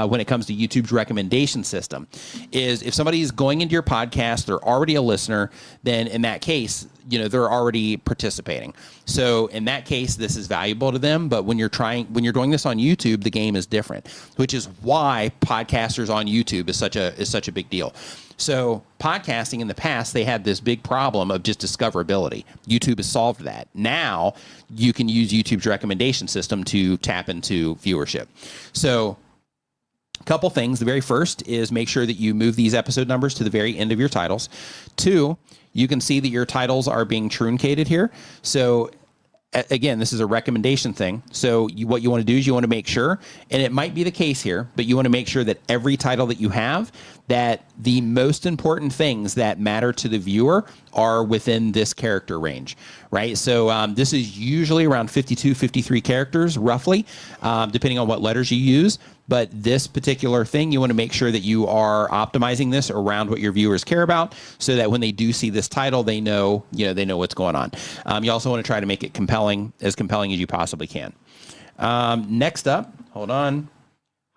when it comes to YouTube's recommendation system, is if somebody is going into your podcast, they're already a listener, then in that case, they're already participating. So in that case, this is valuable to them. But when you're doing this on YouTube, the game is different, which is why podcasters on YouTube is such a big deal. So podcasting in the past, they had this big problem of just discoverability. YouTube has solved that. Now you can use YouTube's recommendation system to tap into viewership. So Couple things. The very first is make sure that you move these episode numbers to the very end of your titles. 2, you can see that your titles are being truncated here. So again, this is a recommendation thing. So what you want to do is you want to make sure, and it might be the case here, but you want to make sure that every title that you have, that the most important things that matter to the viewer are within this character range, right? So this is usually around 52, 53 characters, roughly, depending on what letters you use. But this particular thing, you want to make sure that you are optimizing this around what your viewers care about, so that when they do see this title, they know, they know what's going on. You also want to try to make it compelling as you possibly can. Next up, hold on.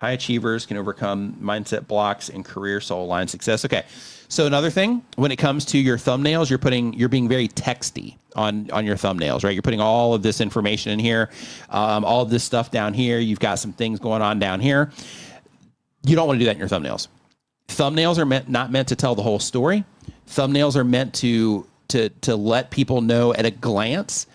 High achievers can overcome mindset blocks and career soul line success. Okay. So another thing, when it comes to your thumbnails, you're being very texty on your thumbnails, right? You're putting all of this information in here, all of this stuff down here. You've got some things going on down here. You don't want to do that in your thumbnails. Thumbnails are not meant to tell the whole story. Thumbnails are meant to let people know at a glance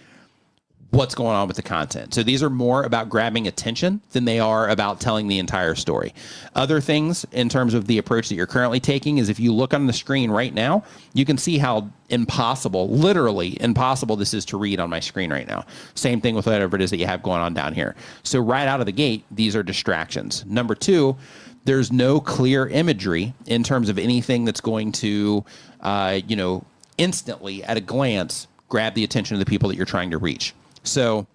what's going on with the content. So these are more about grabbing attention than they are about telling the entire story. Other things in terms of the approach that you're currently taking is, if you look on the screen right now, you can see how impossible, literally impossible, this is to read on my screen right now. Same thing with whatever it is that you have going on down here. So right out of the gate, these are distractions. Number 2, there's no clear imagery in terms of anything that's going to, instantly at a glance grab the attention of the people that you're trying to reach. So,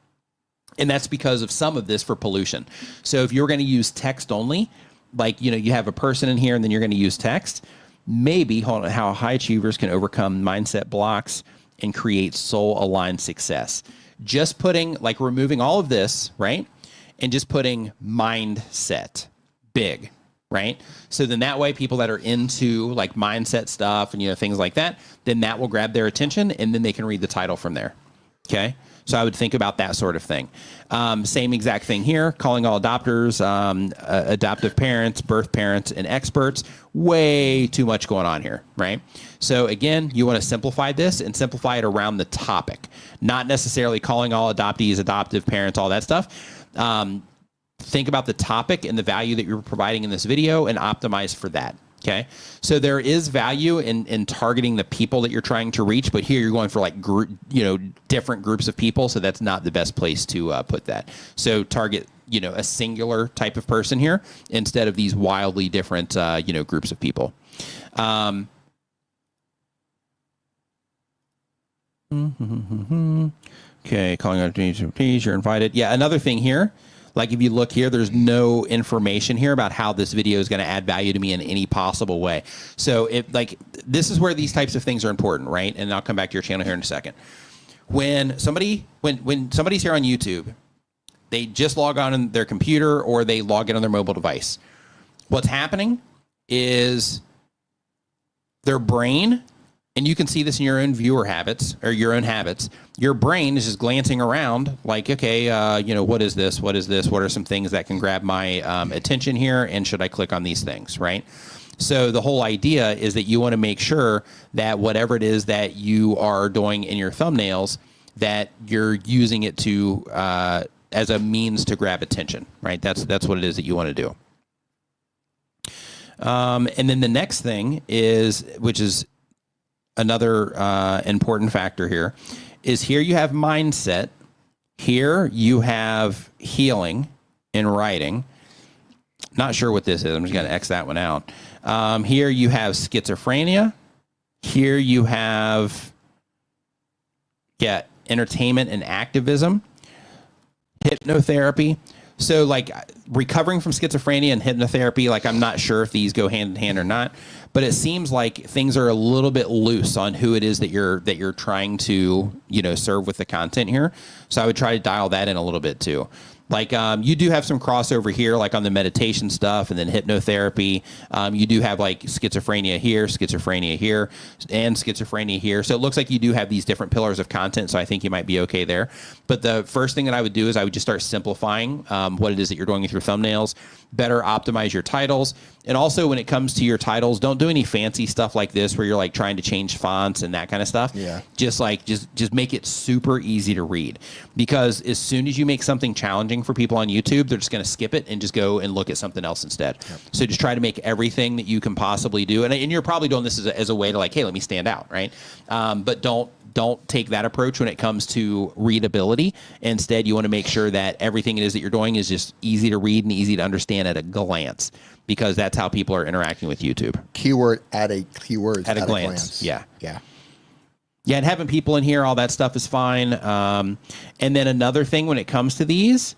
and that's because of some of this for pollution. So if you're going to use text only, like, you have a person in here and then you're going to use text, maybe, hold on, how high achievers can overcome mindset blocks and create soul aligned success. Just putting, like, removing all of this, right? And just putting mindset big, right? So then that way, people that are into like mindset stuff and, things like that, then that will grab their attention and then they can read the title from there. Okay. So I would think about that sort of thing. Same exact thing here, calling all adopters, adoptive parents, birth parents, and experts. Way too much going on here, right? So again, you want to simplify this and simplify it around the topic, not necessarily calling all adoptees, adoptive parents, all that stuff. Think about the topic and the value that you're providing in this video and optimize for that. Okay. So there is value in targeting the people that you're trying to reach, but here you're going for like different groups of people. So that's not the best place to put that. So target, a singular type of person here instead of these wildly different, groups of people. Okay. Calling out please, you're invited. Yeah. Another thing here. Like if you look here, there's no information here about how this video is going to add value to me in any possible way. So this is where these types of things are important, right? And I'll come back to your channel here in a second. When somebody's here on YouTube, they just log on their computer or they log in on their mobile device. What's happening is their brain, and you can see this in your own viewer habits or your own habits. Your brain is just glancing around like, okay, what is this? What is this? What are some things that can grab my attention here? And should I click on these things, right? So the whole idea is that you want to make sure that whatever it is that you are doing in your thumbnails, that you're using it to as a means to grab attention, right? That's what it is that you want to do. And then the next thing is, which is another important factor here, is here you have mindset. Here you have healing in writing. Not sure what this is. I'm just going to X that one out. Here you have schizophrenia. Here you have, entertainment and activism, hypnotherapy. So like recovering from schizophrenia and hypnotherapy, like I'm not sure if these go hand in hand or not, but it seems like things are a little bit loose on who it is that you're trying to, serve with the content here. So I would try to dial that in a little bit too. Like you do have some crossover here, like on the meditation stuff and then hypnotherapy. You do have like schizophrenia here, and schizophrenia here. So it looks like you do have these different pillars of content. So I think you might be okay there. But the first thing that I would do is I would just start simplifying what it is that you're doing with your thumbnails. better optimize your titles. And also when it comes to your titles, don't do any fancy stuff like this where you're like trying to change fonts and that kind of stuff. Yeah. Just make it super easy to read, because as soon as you make something challenging for people on YouTube, they're just going to skip it and just go and look at something else instead. Yep. So just try to make everything that you can possibly do. And you're probably doing this as a way to like, hey, let me stand out, right? But don't take that approach when it comes to readability. Instead, you want to make sure that everything it is that you're doing is just easy to read and easy to understand at a glance, because that's how people are interacting with YouTube. Keyword at a glance. Yeah. Yeah. Yeah, and having people in here, all that stuff is fine. And then another thing when it comes to these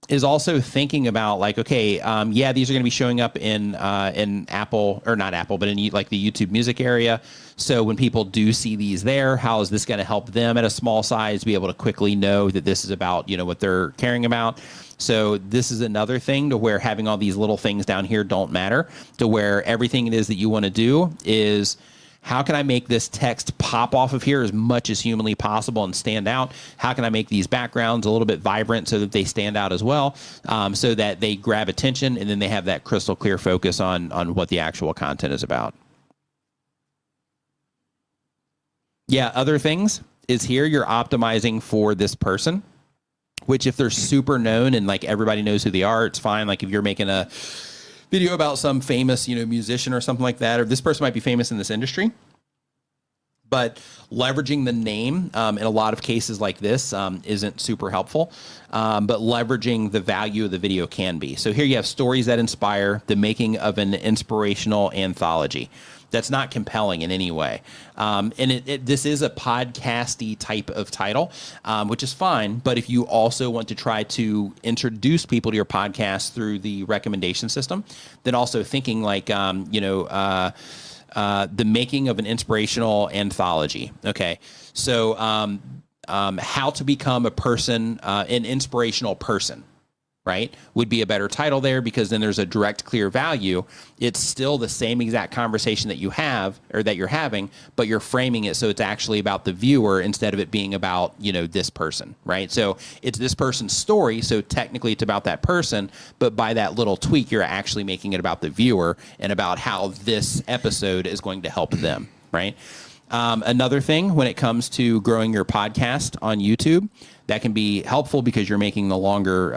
is also thinking about like, okay, yeah, these are going to be showing up in Apple, or not Apple, but in like the YouTube Music area. So when people do see these there, how is this going to help them at a small size be able to quickly know that this is about, what they're caring about? So this is another thing to where having all these little things down here don't matter, to where everything it is that you want to do is, how can I make this text pop off of here as much as humanly possible and stand out? How can I make these backgrounds a little bit vibrant so that they stand out as well, so that they grab attention and then they have that crystal clear focus on what the actual content is about? Yeah, other things is here you're optimizing for this person, which if they're super known and like everybody knows who they are, it's fine. Like if you're making a video about some famous, musician or something like that, or this person might be famous in this industry, but leveraging the name in a lot of cases like this isn't super helpful, but leveraging the value of the video can be. So here you have stories that inspire, the making of an inspirational anthology. That's not compelling in any way. And this is a podcasty type of title, which is fine. But if you also want to try to introduce people to your podcast through the recommendation system, then also thinking like, the making of an inspirational anthology. Okay. So how to become a person, an inspirational person. Right, would be a better title there, because then there's a direct, clear value. It's still the same exact conversation that you have or that you're having, but you're framing it so it's actually about the viewer instead of it being about, this person, right? So it's this person's story, so technically it's about that person, but by that little tweak, you're actually making it about the viewer and about how this episode is going to help them, right? Another thing when it comes to growing your podcast on YouTube that can be helpful because you're making the longer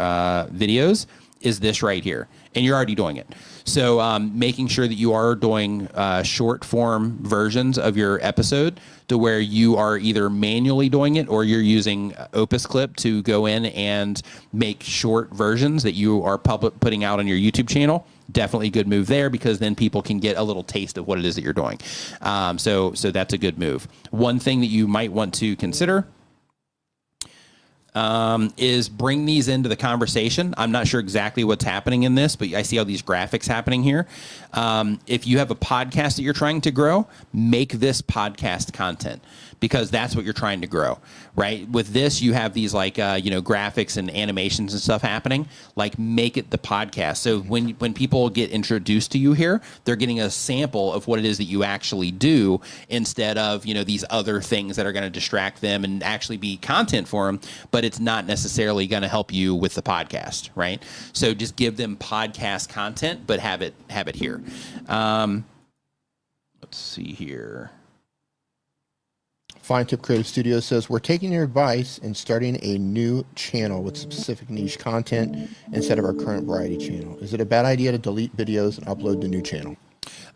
videos is this right here. And you're already doing it. So making sure that you are doing short form versions of your episode to where you are either manually doing it or you're using Opus Clip to go in and make short versions that you are putting out on your YouTube channel. Definitely a good move there, because then people can get a little taste of what it is that you're doing. So that's a good move. One thing that you might want to consider is bring these into the conversation. I'm not sure exactly what's happening in this, but I see all these graphics happening here. If you have a podcast that you're trying to grow, make this podcast content, because that's what you're trying to grow, right? With this, you have these like, graphics and animations and stuff happening, like make it the podcast. So when people get introduced to you here, they're getting a sample of what it is that you actually do instead of, these other things that are going to distract them and actually be content for them, but it's not necessarily going to help you with the podcast, right? So just give them podcast content, but have it here. Let's see here. Fine Tip Creative Studio says, we're taking your advice and starting a new channel with specific niche content instead of our current variety channel. Is it a bad idea to delete videos and upload the new channel?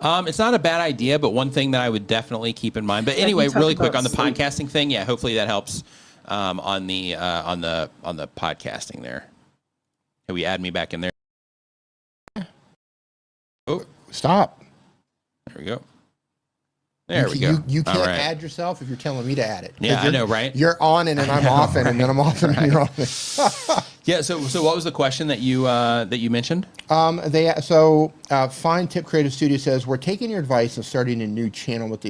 It's not a bad idea, but one thing that I would definitely keep in mind. But anyway, really quick on the podcasting thing. Yeah, hopefully that helps on the podcasting there. Can we add me back in there? Oh, stop. There we go. There we go. You can't add yourself if you're telling me to add it. Yeah, I know, right? You're on it and I'm off it, and then I'm off it and you're on it. Yeah. So what was the question that you mentioned? Fine Tip Creative Studio says, we're taking your advice and starting a new channel with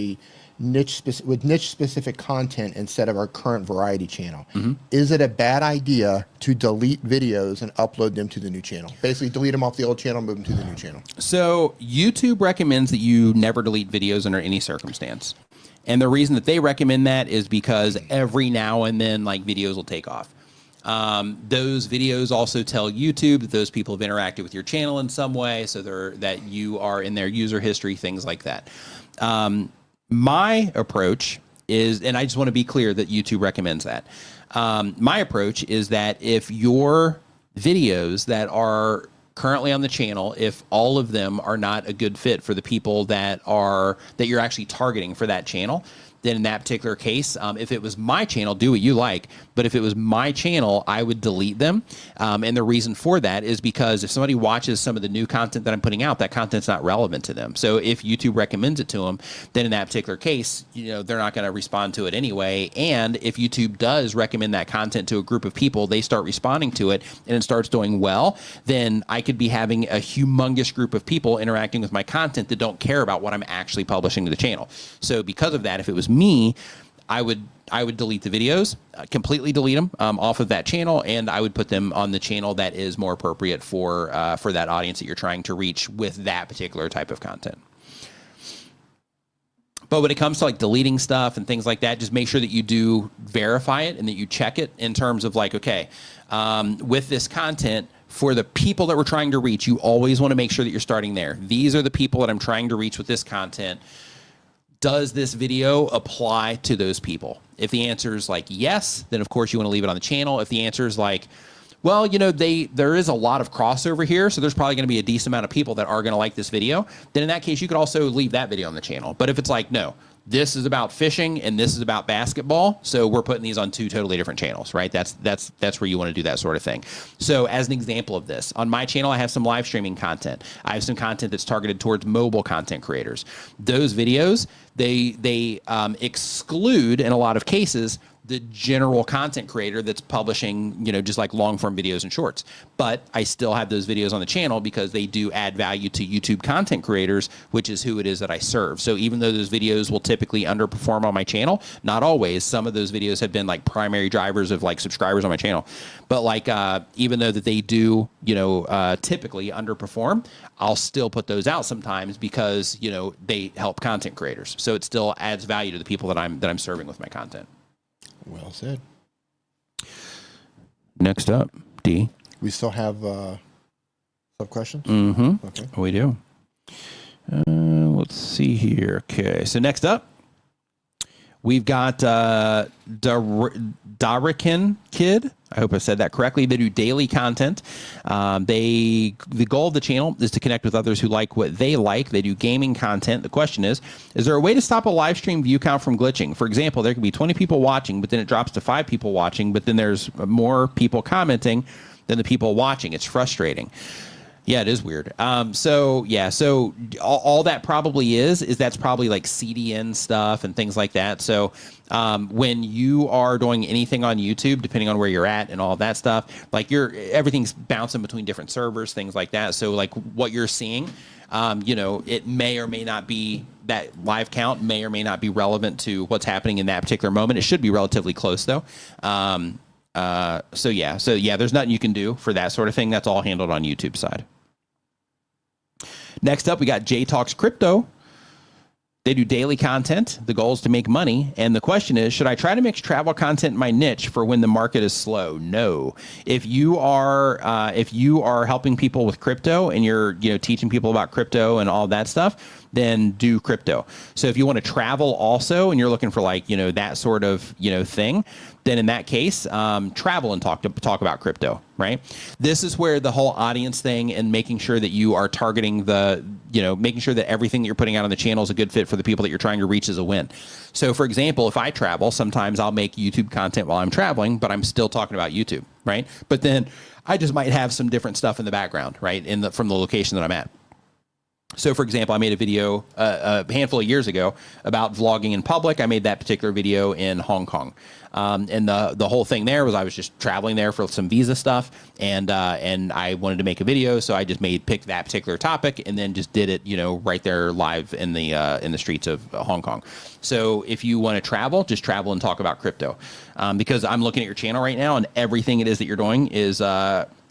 niche specific content instead of our current variety channel. Mm-hmm. Is it a bad idea to delete videos and upload them to the new channel? Basically, delete them off the old channel, move them to the new channel. So YouTube recommends that you never delete videos under any circumstance. And the reason that they recommend that is because every now and then, like, videos will take off. Those videos also tell YouTube that those people have interacted with your channel in some way, so that you are in their user history, things like that. My approach is, and I just want to be clear that YouTube recommends that. My approach is that if your videos that are currently on the channel, if all of them are not a good fit for the people that you're actually targeting for that channel, then in that particular case, if it was my channel, do what you like. But if it was my channel, I would delete them. And the reason for that is because if somebody watches some of the new content that I'm putting out, that content's not relevant to them. So if YouTube recommends it to them, then in that particular case, they're not going to respond to it anyway. And if YouTube does recommend that content to a group of people, they start responding to it and it starts doing well, then I could be having a humongous group of people interacting with my content that don't care about what I'm actually publishing to the channel. So because of that, if it was me, I would delete the videos, completely delete them off of that channel, and I would put them on the channel that is more appropriate for that audience that you're trying to reach with that particular type of content. But when it comes to like deleting stuff and things like that, just make sure that you do verify it and that you check it in terms of like, okay, with this content, for the people that we're trying to reach, you always want to make sure that you're starting there. These are the people that I'm trying to reach with this content. Does this video apply to those people? If the answer is like yes, then of course you want to leave it on the channel. If the answer is like, well, there is a lot of crossover here, so there's probably going to be a decent amount of people that are going to like this video, then in that case, you could also leave that video on the channel. But if it's like, no, this is about fishing and this is about basketball, so we're putting these on two totally different channels, right? That's where you want to do that sort of thing. So as an example of this, on my channel, I have some live streaming content. I have some content that's targeted towards mobile content creators. Those videos, they exclude, in a lot of cases, the general content creator that's publishing, just like long form videos and shorts. But I still have those videos on the channel because they do add value to YouTube content creators, which is who it is that I serve. So even though those videos will typically underperform on my channel, not always, some of those videos have been like primary drivers of like subscribers on my channel. But like, even though that they do, typically underperform, I'll still put those out sometimes because, they help content creators. So it still adds value to the people that I'm serving with my content. Well said. Next up, D. We still have some questions? Mm-hmm. Okay. We do. Let's see here. Okay, so next up, we've got Darikin Kid. I hope I said that correctly. They do daily content. The goal of the channel is to connect with others who like what they like. They do gaming content. The question is there a way to stop a live stream view count from glitching? For example, there could be 20 people watching, but then it drops to 5 people watching, but then there's more people commenting than the people watching. It's frustrating. Yeah, it is weird. So all that probably is that's probably like CDN stuff and things like that. So when you are doing anything on YouTube, depending on where you're at and all of that stuff, like everything's bouncing between different servers, things like that. So like what you're seeing, it may or may not be, that live count may or may not be relevant to what's happening in that particular moment. It should be relatively close though. So there's nothing you can do for that sort of thing. That's all handled on YouTube side. Next up, we got J Talks Crypto. They do daily content. The goal is to make money. And the question is, should I try to mix travel content in my niche for when the market is slow? No. If you are helping people with crypto and you're teaching people about crypto and all that stuff, then do crypto. So if you want to travel also and you're looking for like that sort of thing, then in that case, travel and talk about crypto, right? This is where the whole audience thing and making sure that you are targeting making sure that everything that you're putting out on the channel is a good fit for the people that you're trying to reach is a win. So for example, if I travel, sometimes I'll make YouTube content while I'm traveling, but I'm still talking about YouTube, right? But then I just might have some different stuff in the background, right? From the location that I'm at. So, for example, I made a video a handful of years ago about vlogging in public. I made that particular video in Hong Kong. And the whole thing there was I was just traveling there for some visa stuff, and I wanted to make a video, so I just picked that particular topic and then just did it, right there live in the streets of Hong Kong. So if you want to travel, just travel and talk about crypto, because I'm looking at your channel right now, and everything it is that you're doing is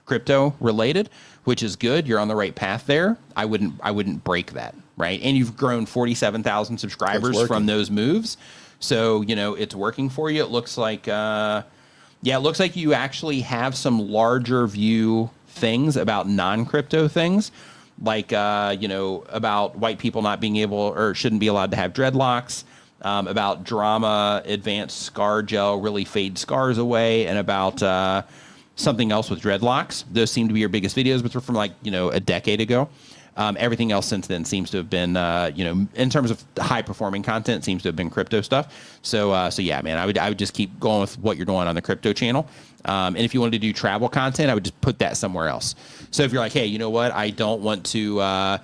crypto related, which is good. You're on the right path there. I wouldn't break that, right? And you've grown 47,000 subscribers from those moves. So, it's working for you. It looks like Yeah, it looks like you actually have some larger view things about non-crypto things, like, about white people not being able or shouldn't be allowed to have dreadlocks, about drama, advanced scar gel really fade scars away, and about something else with dreadlocks. Those seem to be your biggest videos, but they're from a decade ago. Everything else since then seems to have been, in terms of high performing content, seems to have been crypto stuff. So yeah, man, I would just keep going with what you're doing on the crypto channel. And if you wanted to do travel content, I would just put that somewhere else. So if you're like, hey, you know what, I don't want to, I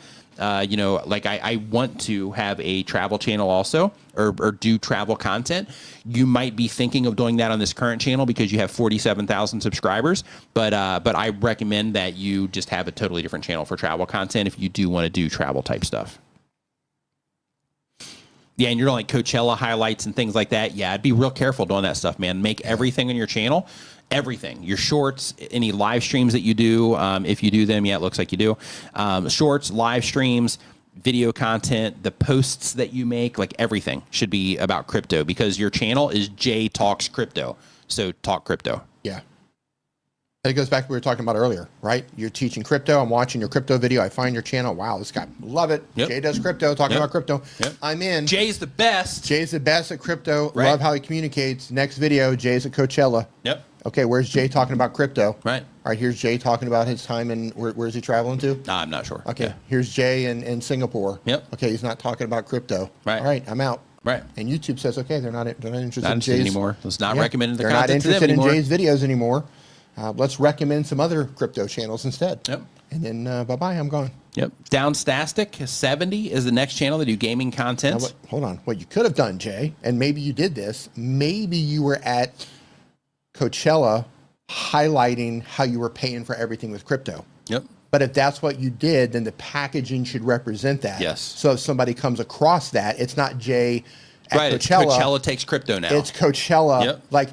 want to have a travel channel also, or do travel content. You might be thinking of doing that on this current channel because you have 47,000 subscribers. But I recommend that you just have a totally different channel for travel content if you do want to do travel type stuff. Yeah, and you're doing like Coachella highlights and things like that. Yeah, I'd be real careful doing that stuff, man. Make everything on your channel. Everything, your shorts, any live streams that you do, if you do them, yeah, it looks like you do. Shorts, live streams, video content, the posts that you make, like everything should be about crypto because your channel is Jay Talks Crypto. So talk crypto. Yeah. It goes back to what we were talking about earlier, right? You're teaching crypto. I'm watching your crypto video. I find your channel. Wow, this guy, love it. Yep. Jay does crypto, talking about crypto. Yep. I'm in. Jay's the best. Jay's the best at crypto. Right. Love how he communicates. Next video, Jay's at Coachella. Yep. Okay, where's Jay talking about crypto? Right. All right, here's Jay talking about his time and where's he traveling to? I'm not sure. Okay, yeah. Here's Jay in Singapore. Yep. Okay, he's not talking about crypto. Right. All right, I'm out. Right. And YouTube says, okay, they're not interested Not in Jay's anymore. It's not recommended the They're not content to them interested in anymore. Jay's videos anymore. Let's recommend some other crypto channels instead. Yep. And then bye-bye, I'm gone. Yep. Downstastic 70 is the next channel that do gaming content. Now, hold on. What you could have done, Jay, and maybe you did this, maybe you were at Coachella highlighting how you were paying for everything with crypto. Yep. But if that's what you did, then the packaging should represent that. Yes. So if somebody comes across that, it's not Jay at Right. Coachella. Coachella takes crypto now. It's Coachella. Yep. Like,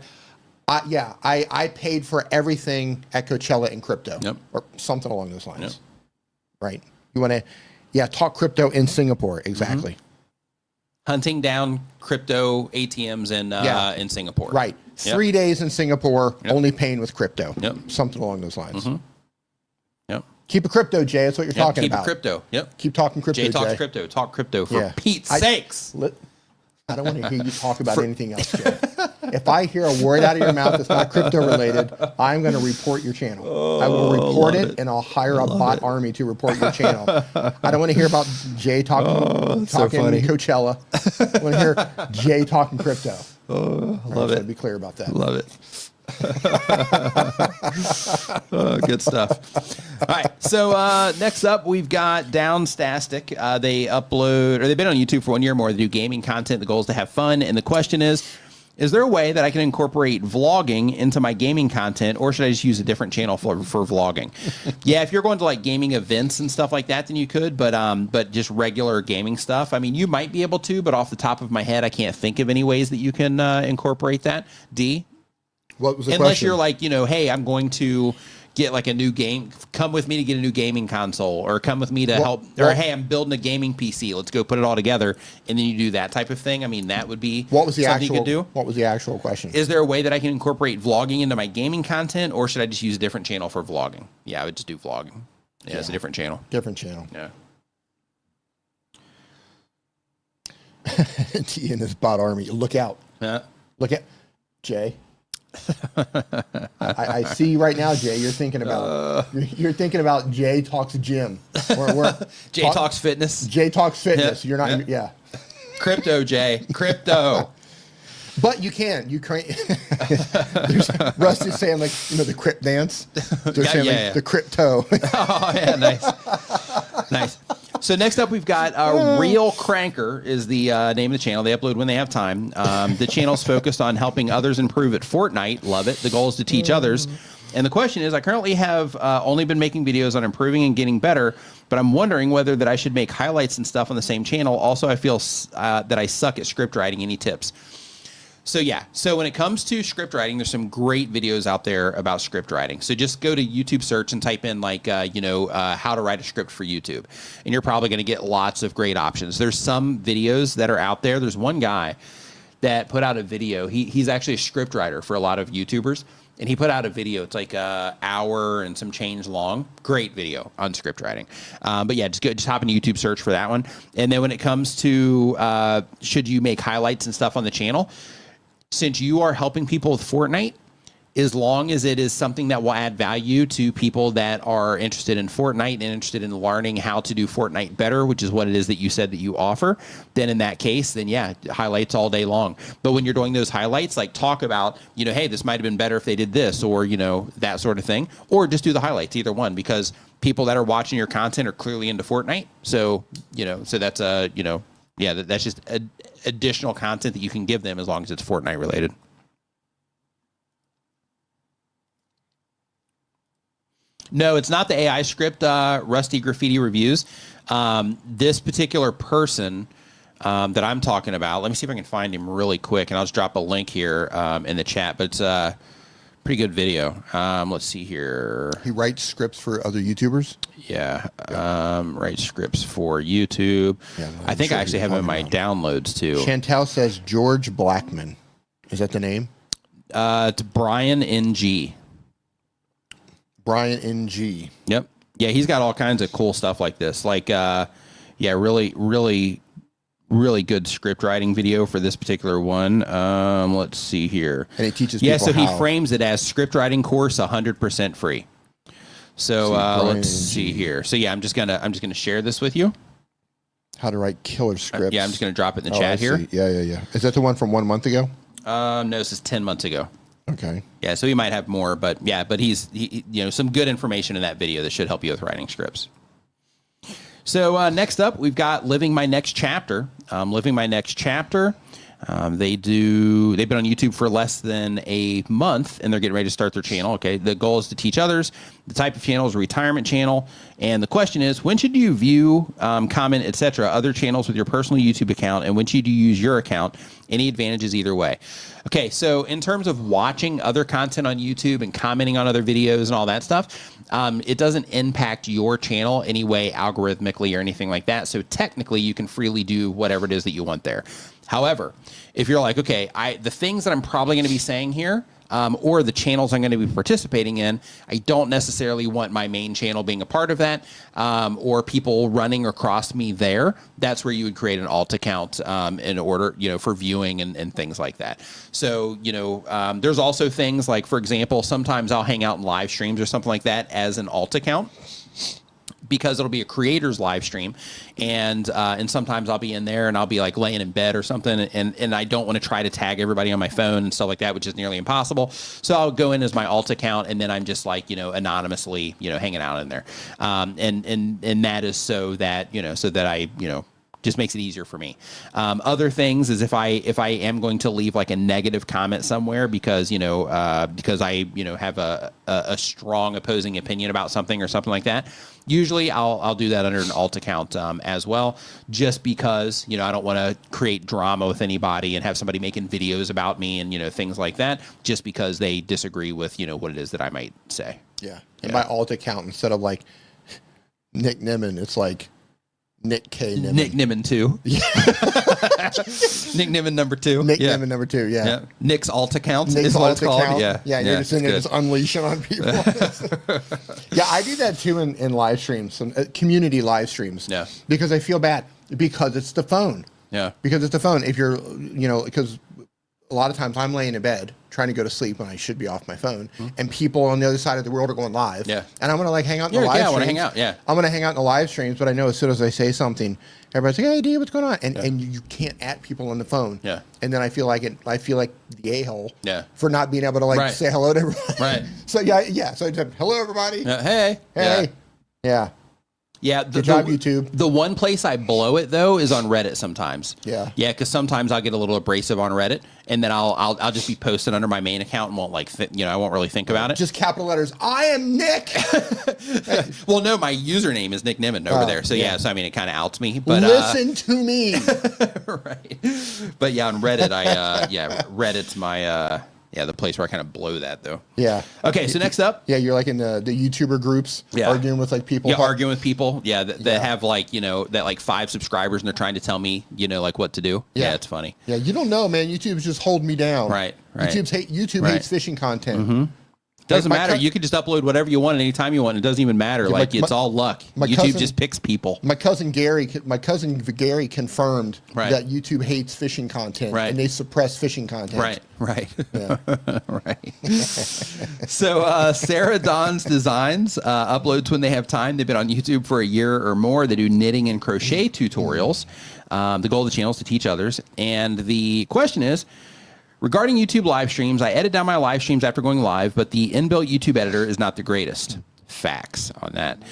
I paid for everything at Coachella in crypto. Yep. Or something along those lines. Yep. Right. You want to, talk crypto in Singapore. Exactly. Mm-hmm. Hunting down crypto ATMs in Singapore. Right. Yep. 3 days in Singapore, Yep. only paying with crypto. Yep. Something along those lines. Mm-hmm. Yep. Keep it crypto, Jay. That's what you're talking keep about. Keep it crypto. Yep. Keep talking crypto, Jay talks Jay. crypto. Talk crypto for Pete's sakes. I don't want to hear you talk about anything else, Jay. If I hear a word out of your mouth that's not crypto related, I'm going to report your channel. I will report it, and I'll hire a bot army to report your channel. I don't want to hear about Jay talking Coachella. I want to hear Jay talking crypto. Love it. To be clear about that. Love it. Good stuff. All right. So next up, we've got Downstastic. They've been on YouTube for 1 year or more. They do gaming content. The goal is to have fun. And the question is there a way that I can incorporate vlogging into my gaming content, or should I just use a different channel for vlogging? Yeah, if you're going to like gaming events and stuff like that, then you could, but just regular gaming stuff, I mean, you might be able to, but off the top of my head, I can't think of any ways that you can incorporate that. D? What was the Unless question? you're like, hey, I'm going to get like a new game, come with me to get a new gaming console, or come with me to help, or hey, I'm building a gaming PC, let's go put it all together, and then you do that type of thing. I mean, that would be something you could do. What was the actual question? Is there a way that I can incorporate vlogging into my gaming content, or should I just use a different channel for vlogging? Yeah, I would just do vlogging. Yeah, it's a different channel. Different channel. Yeah. T in this bot army. Look out. Yeah. Look at Jay. I see right now, Jay. You're thinking about Jay Talks Gym. Jay Talks Fitness. Jay Talks Fitness. Yeah. You're not. Yeah. Crypto, Jay. Crypto. But you can. You can't. Rusty's saying, like, the crypt dance. They're saying the crypto. Oh yeah, nice, nice. So next up, we've got Real Cranker is the name of the channel. They upload when they have time. The channel's focused on helping others improve at Fortnite. Love it. The goal is to teach others. And the question is, I currently have only been making videos on improving and getting better, but I'm wondering whether that I should make highlights and stuff on the same channel. Also, I feel that I suck at script writing. Any tips? So yeah, so when it comes to script writing, there's some great videos out there about script writing. So just go to YouTube search and type in like, how to write a script for YouTube. And you're probably going to get lots of great options. There's some videos that are out there. There's one guy that put out a video. He's actually a script writer for a lot of YouTubers. And he put out a video. It's like an hour and some change long. Great video on script writing. But yeah, just hop into YouTube, search for that one. And then when it comes to should you make highlights and stuff on the channel, since you are helping people with Fortnite, as long as it is something that will add value to people that are interested in Fortnite and interested in learning how to do Fortnite better, which is what it is that you said that you offer, then in that case, then yeah, highlights all day long. But when you're doing those highlights, like talk about, hey, this might have been better if they did this, or, that sort of thing, or just do the highlights, either one, because people that are watching your content are clearly into Fortnite. So, so that's, that's just additional content that you can give them as long as it's Fortnite related. No, it's not the AI script, Rusty Graffiti Reviews. This particular person that I'm talking about, let me see if I can find him really quick, and I'll just drop a link here in the chat, but it's a pretty good video. Let's see here. He writes scripts for other YouTubers? Yeah, writes scripts for YouTube. Yeah, I think I actually have him in my downloads, too. Chantel says George Blackman. Is that the name? It's Brian NG. Brian NG. Yep. Yeah, he's got all kinds of cool stuff like this. Like, really good script writing video for this particular one. Let's see here. And it teaches people he frames it as script writing course 100% free. So let's see here. So yeah, I'm just gonna share this with you. How to write killer scripts. Yeah, I'm just gonna drop it in the chat here. Yeah. Is that the one from 1 month ago? No, this is 10 months ago. Okay. Yeah, so he might have more, but yeah, but he's some good information in that video that should help you with writing scripts. So next up, we've got Living My Next Chapter. Living My Next Chapter. They've been on YouTube for less than a month, and they're getting ready to start their channel. Okay, the goal is to teach others. The type of channel is a retirement channel, and the question is, when should you view, comment, etc., other channels with your personal YouTube account, and when should you use your account? Any advantages either way? Okay, so in terms of watching other content on YouTube and commenting on other videos and all that stuff, it doesn't impact your channel anyway algorithmically or anything like that. So technically, you can freely do whatever it is that you want there. However, if you're like, okay, the things that I'm probably going to be saying here, or the channels I'm going to be participating in, I don't necessarily want my main channel being a part of that, or people running across me there. That's where you would create an alt account in order, for viewing and things like that. So, there's also things like, for example, sometimes I'll hang out in live streams or something like that as an alt account, because it'll be a creator's live stream, and sometimes I'll be in there and I'll be like laying in bed or something, and I don't want to try to tag everybody on my phone and stuff like that, which is nearly impossible. So I'll go in as my alt account, and then I'm just like anonymously hanging out in there, and that is so that I just makes it easier for me. Other things is if I am going to leave like a negative comment somewhere because I have a strong opposing opinion about something or something like that, usually I'll do that under an alt account as well, just because I don't want to create drama with anybody and have somebody making videos about me and things like that, just because they disagree with what it is that I might say. Yeah. And my alt account, instead of like Nick Nimmin, it's like Nick K. Nimmin. Nick Nimmin 2. Yeah. Nick Nimmin number 2. Nick Nimmin number 2, yeah. Nick's alt account is what it's called. Yeah, you're just in there just unleashing on people. Yeah, I do that too in live streams, some community live streams. Yeah. Because I feel bad, because it's the phone. Yeah. Because it's the phone. If you're, because a lot of times I'm laying in bed trying to go to sleep when I should be off my phone, and people on the other side of the world are going live. Yeah. And I'm going to like hang out in the live streams. Yeah, I want to hang out. Yeah. I'm going to hang out in the live streams, but I know as soon as I say something, everybody's like, "Hey, D, what's going on?" And you can't at people on the phone. Yeah. And then I feel like the a-hole. Yeah. For not being able to say hello to everybody. Right. So yeah. So I said, "Hello, everybody." Hey. Yeah. Yeah, good job, YouTube. The one place I blow it though is on Reddit sometimes. Yeah, because sometimes I'll get a little abrasive on Reddit, and then I'll just be posting under my main account and won't I won't really think about it. Just capital letters. I am Nick. Well, no, my username is Nick Nimmin over there, so so I mean it kind of outs me. But listen to me. Right. But yeah, on Reddit, Reddit's my the place where I kind of blow that though. Yeah. Okay, so next up. Yeah, you're like in the YouTuber groups, arguing with like people. Yeah, arguing with people. Yeah, that have like, that like 5 subscribers and they're trying to tell me, like what to do. Yeah, it's funny. Yeah, you don't know, man. YouTube's just holding me down. Right. YouTube hates fishing content. Mm-hmm. Doesn't matter. You can just upload whatever you want anytime you want. It doesn't even matter. Yeah, it's all luck. YouTube just picks people. My cousin Gary confirmed that YouTube hates fishing content, and they suppress fishing content. Right. Yeah. Right. So Sarah Dawn's Designs uploads when they have time. They've been on YouTube for a year or more. They do knitting and crochet tutorials. The goal of the channel is to teach others. And the question is, regarding YouTube live streams, I edit down my live streams after going live, but the inbuilt YouTube editor is not the greatest. Facts on that.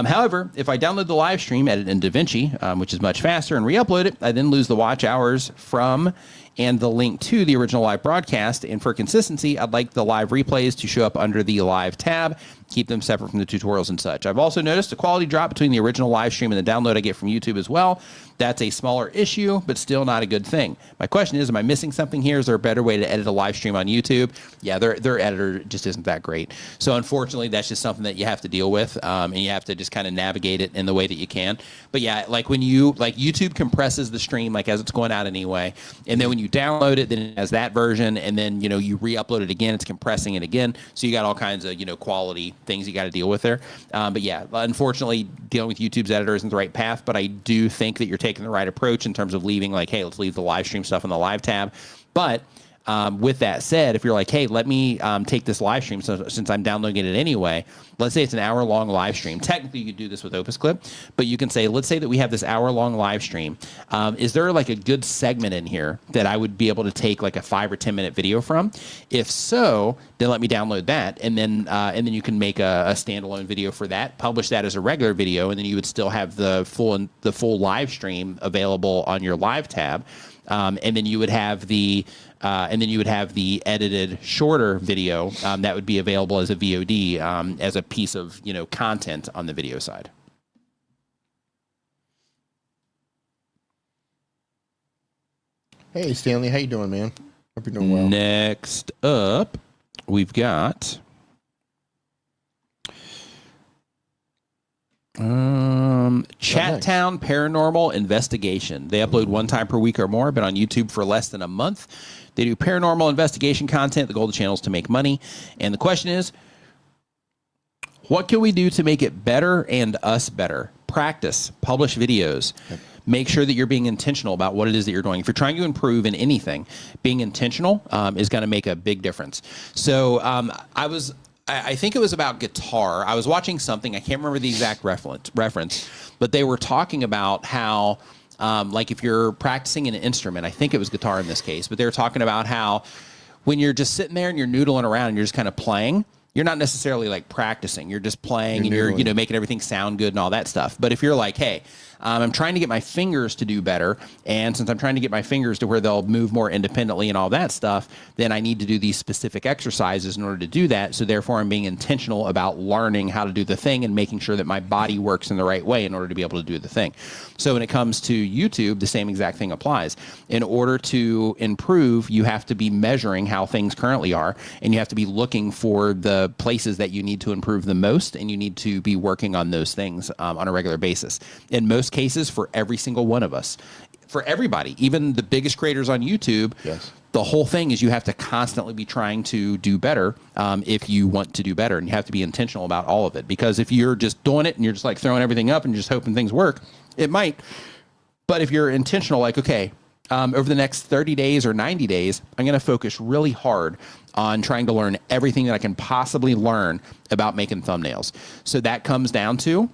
However, if I download the live stream, edit in DaVinci, which is much faster, and re-upload it, I then lose the watch hours from and the link to the original live broadcast. And for consistency, I'd like the live replays to show up under the live tab, keep them separate from the tutorials and such. I've also noticed a quality drop between the original live stream and the download I get from YouTube as well. That's a smaller issue, but still not a good thing. My question is, am I missing something here? Is there a better way to edit a live stream on YouTube? Yeah, their editor just isn't that great. So unfortunately, that's just something that you have to deal with, and you have to just kind of navigate it in the way that you can. But yeah, like when YouTube compresses the stream like as it's going out anyway, and then when you download it, then it has that version, and then you re-upload it again, it's compressing it again. So you got all kinds of quality things you got to deal with there. But yeah, unfortunately, dealing with YouTube's editor isn't the right path. But I do think that you're taking the right approach in terms of leaving like, hey, let's leave the live stream stuff in the live tab. But with that said, if you're like, hey, let me take this live stream since I'm downloading it anyway, let's say it's an hour-long live stream. Technically, you could do this with Opus Clip, but you can say, let's say that we have this hour-long live stream. Is there like a good segment in here that I would be able to take like a 5 or 10-minute video from? If so, then let me download that, and then you can make a standalone video for that, publish that as a regular video, and then you would still have the full live stream available on your live tab. And then you would have the edited shorter video that would be available as a VOD as a piece of content on the video side. Hey Stanley, how you doing, man? Hope you're doing well. Next up, we've got Chattown Paranormal Investigation. They upload 1 time per week or more, been on YouTube for less than a month. They do paranormal investigation content. The goal of the channel is to make money. And the question is, what can we do to make it better and us better? Practice, publish videos. Yep. Make sure that you're being intentional about what it is that you're doing. If you're trying to improve in anything, being intentional is going to make a big difference. So I think it was about guitar. I was watching something. I can't remember the exact reference, but they were talking about how, like if you're practicing an instrument, I think it was guitar in this case, but they were talking about how when you're just sitting there and you're noodling around and you're just kind of playing, you're not necessarily like practicing. You're just playing and you're making everything sound good and all that stuff. But if you're like, hey, I'm trying to get my fingers to do better, and since I'm trying to get my fingers to where they'll move more independently and all that stuff, then I need to do these specific exercises in order to do that. So therefore, I'm being intentional about learning how to do the thing and making sure that my body works in the right way in order to be able to do the thing. So when it comes to YouTube, the same exact thing applies. In order to improve, you have to be measuring how things currently are, and you have to be looking for the places that you need to improve the most, and you need to be working on those things on a regular basis. In most cases, for every single one of us, for everybody, even the biggest creators on YouTube, yes, the whole thing is you have to constantly be trying to do better if you want to do better, and you have to be intentional about all of it. Because if you're just doing it and you're just like throwing everything up and just hoping things work, it might. But if you're intentional, like, okay, over the next 30 days or 90 days, I'm going to focus really hard on trying to learn everything that I can possibly learn about making thumbnails. So that comes down to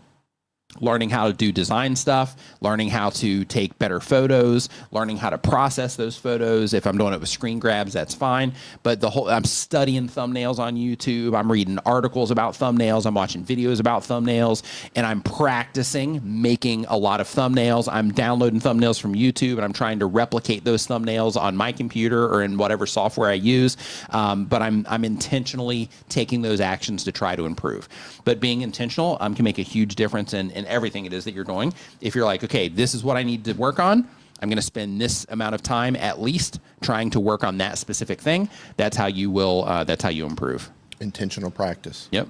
learning how to do design stuff, learning how to take better photos, learning how to process those photos. If I'm doing it with screen grabs, that's fine. But I'm studying thumbnails on YouTube. I'm reading articles about thumbnails. I'm watching videos about thumbnails, and I'm practicing making a lot of thumbnails. I'm downloading thumbnails from YouTube, and I'm trying to replicate those thumbnails on my computer or in whatever software I use. But I'm intentionally taking those actions to try to improve. But being intentional can make a huge difference in everything it is that you're doing. If you're like, okay, this is what I need to work on, I'm going to spend this amount of time at least trying to work on that specific thing. That's how you will, that's how you improve. Intentional practice. Yep.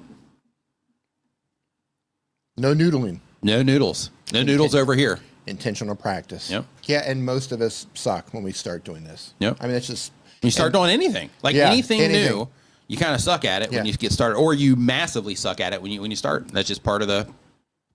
No noodling. No noodles. No noodles over here. Intentional practice. Yep. Yeah, and most of us suck when we start doing this. Yep. I mean, it's just... You start doing anything. Like anything new, you kind of suck at it when you get started, or you massively suck at it when you start. That's just part of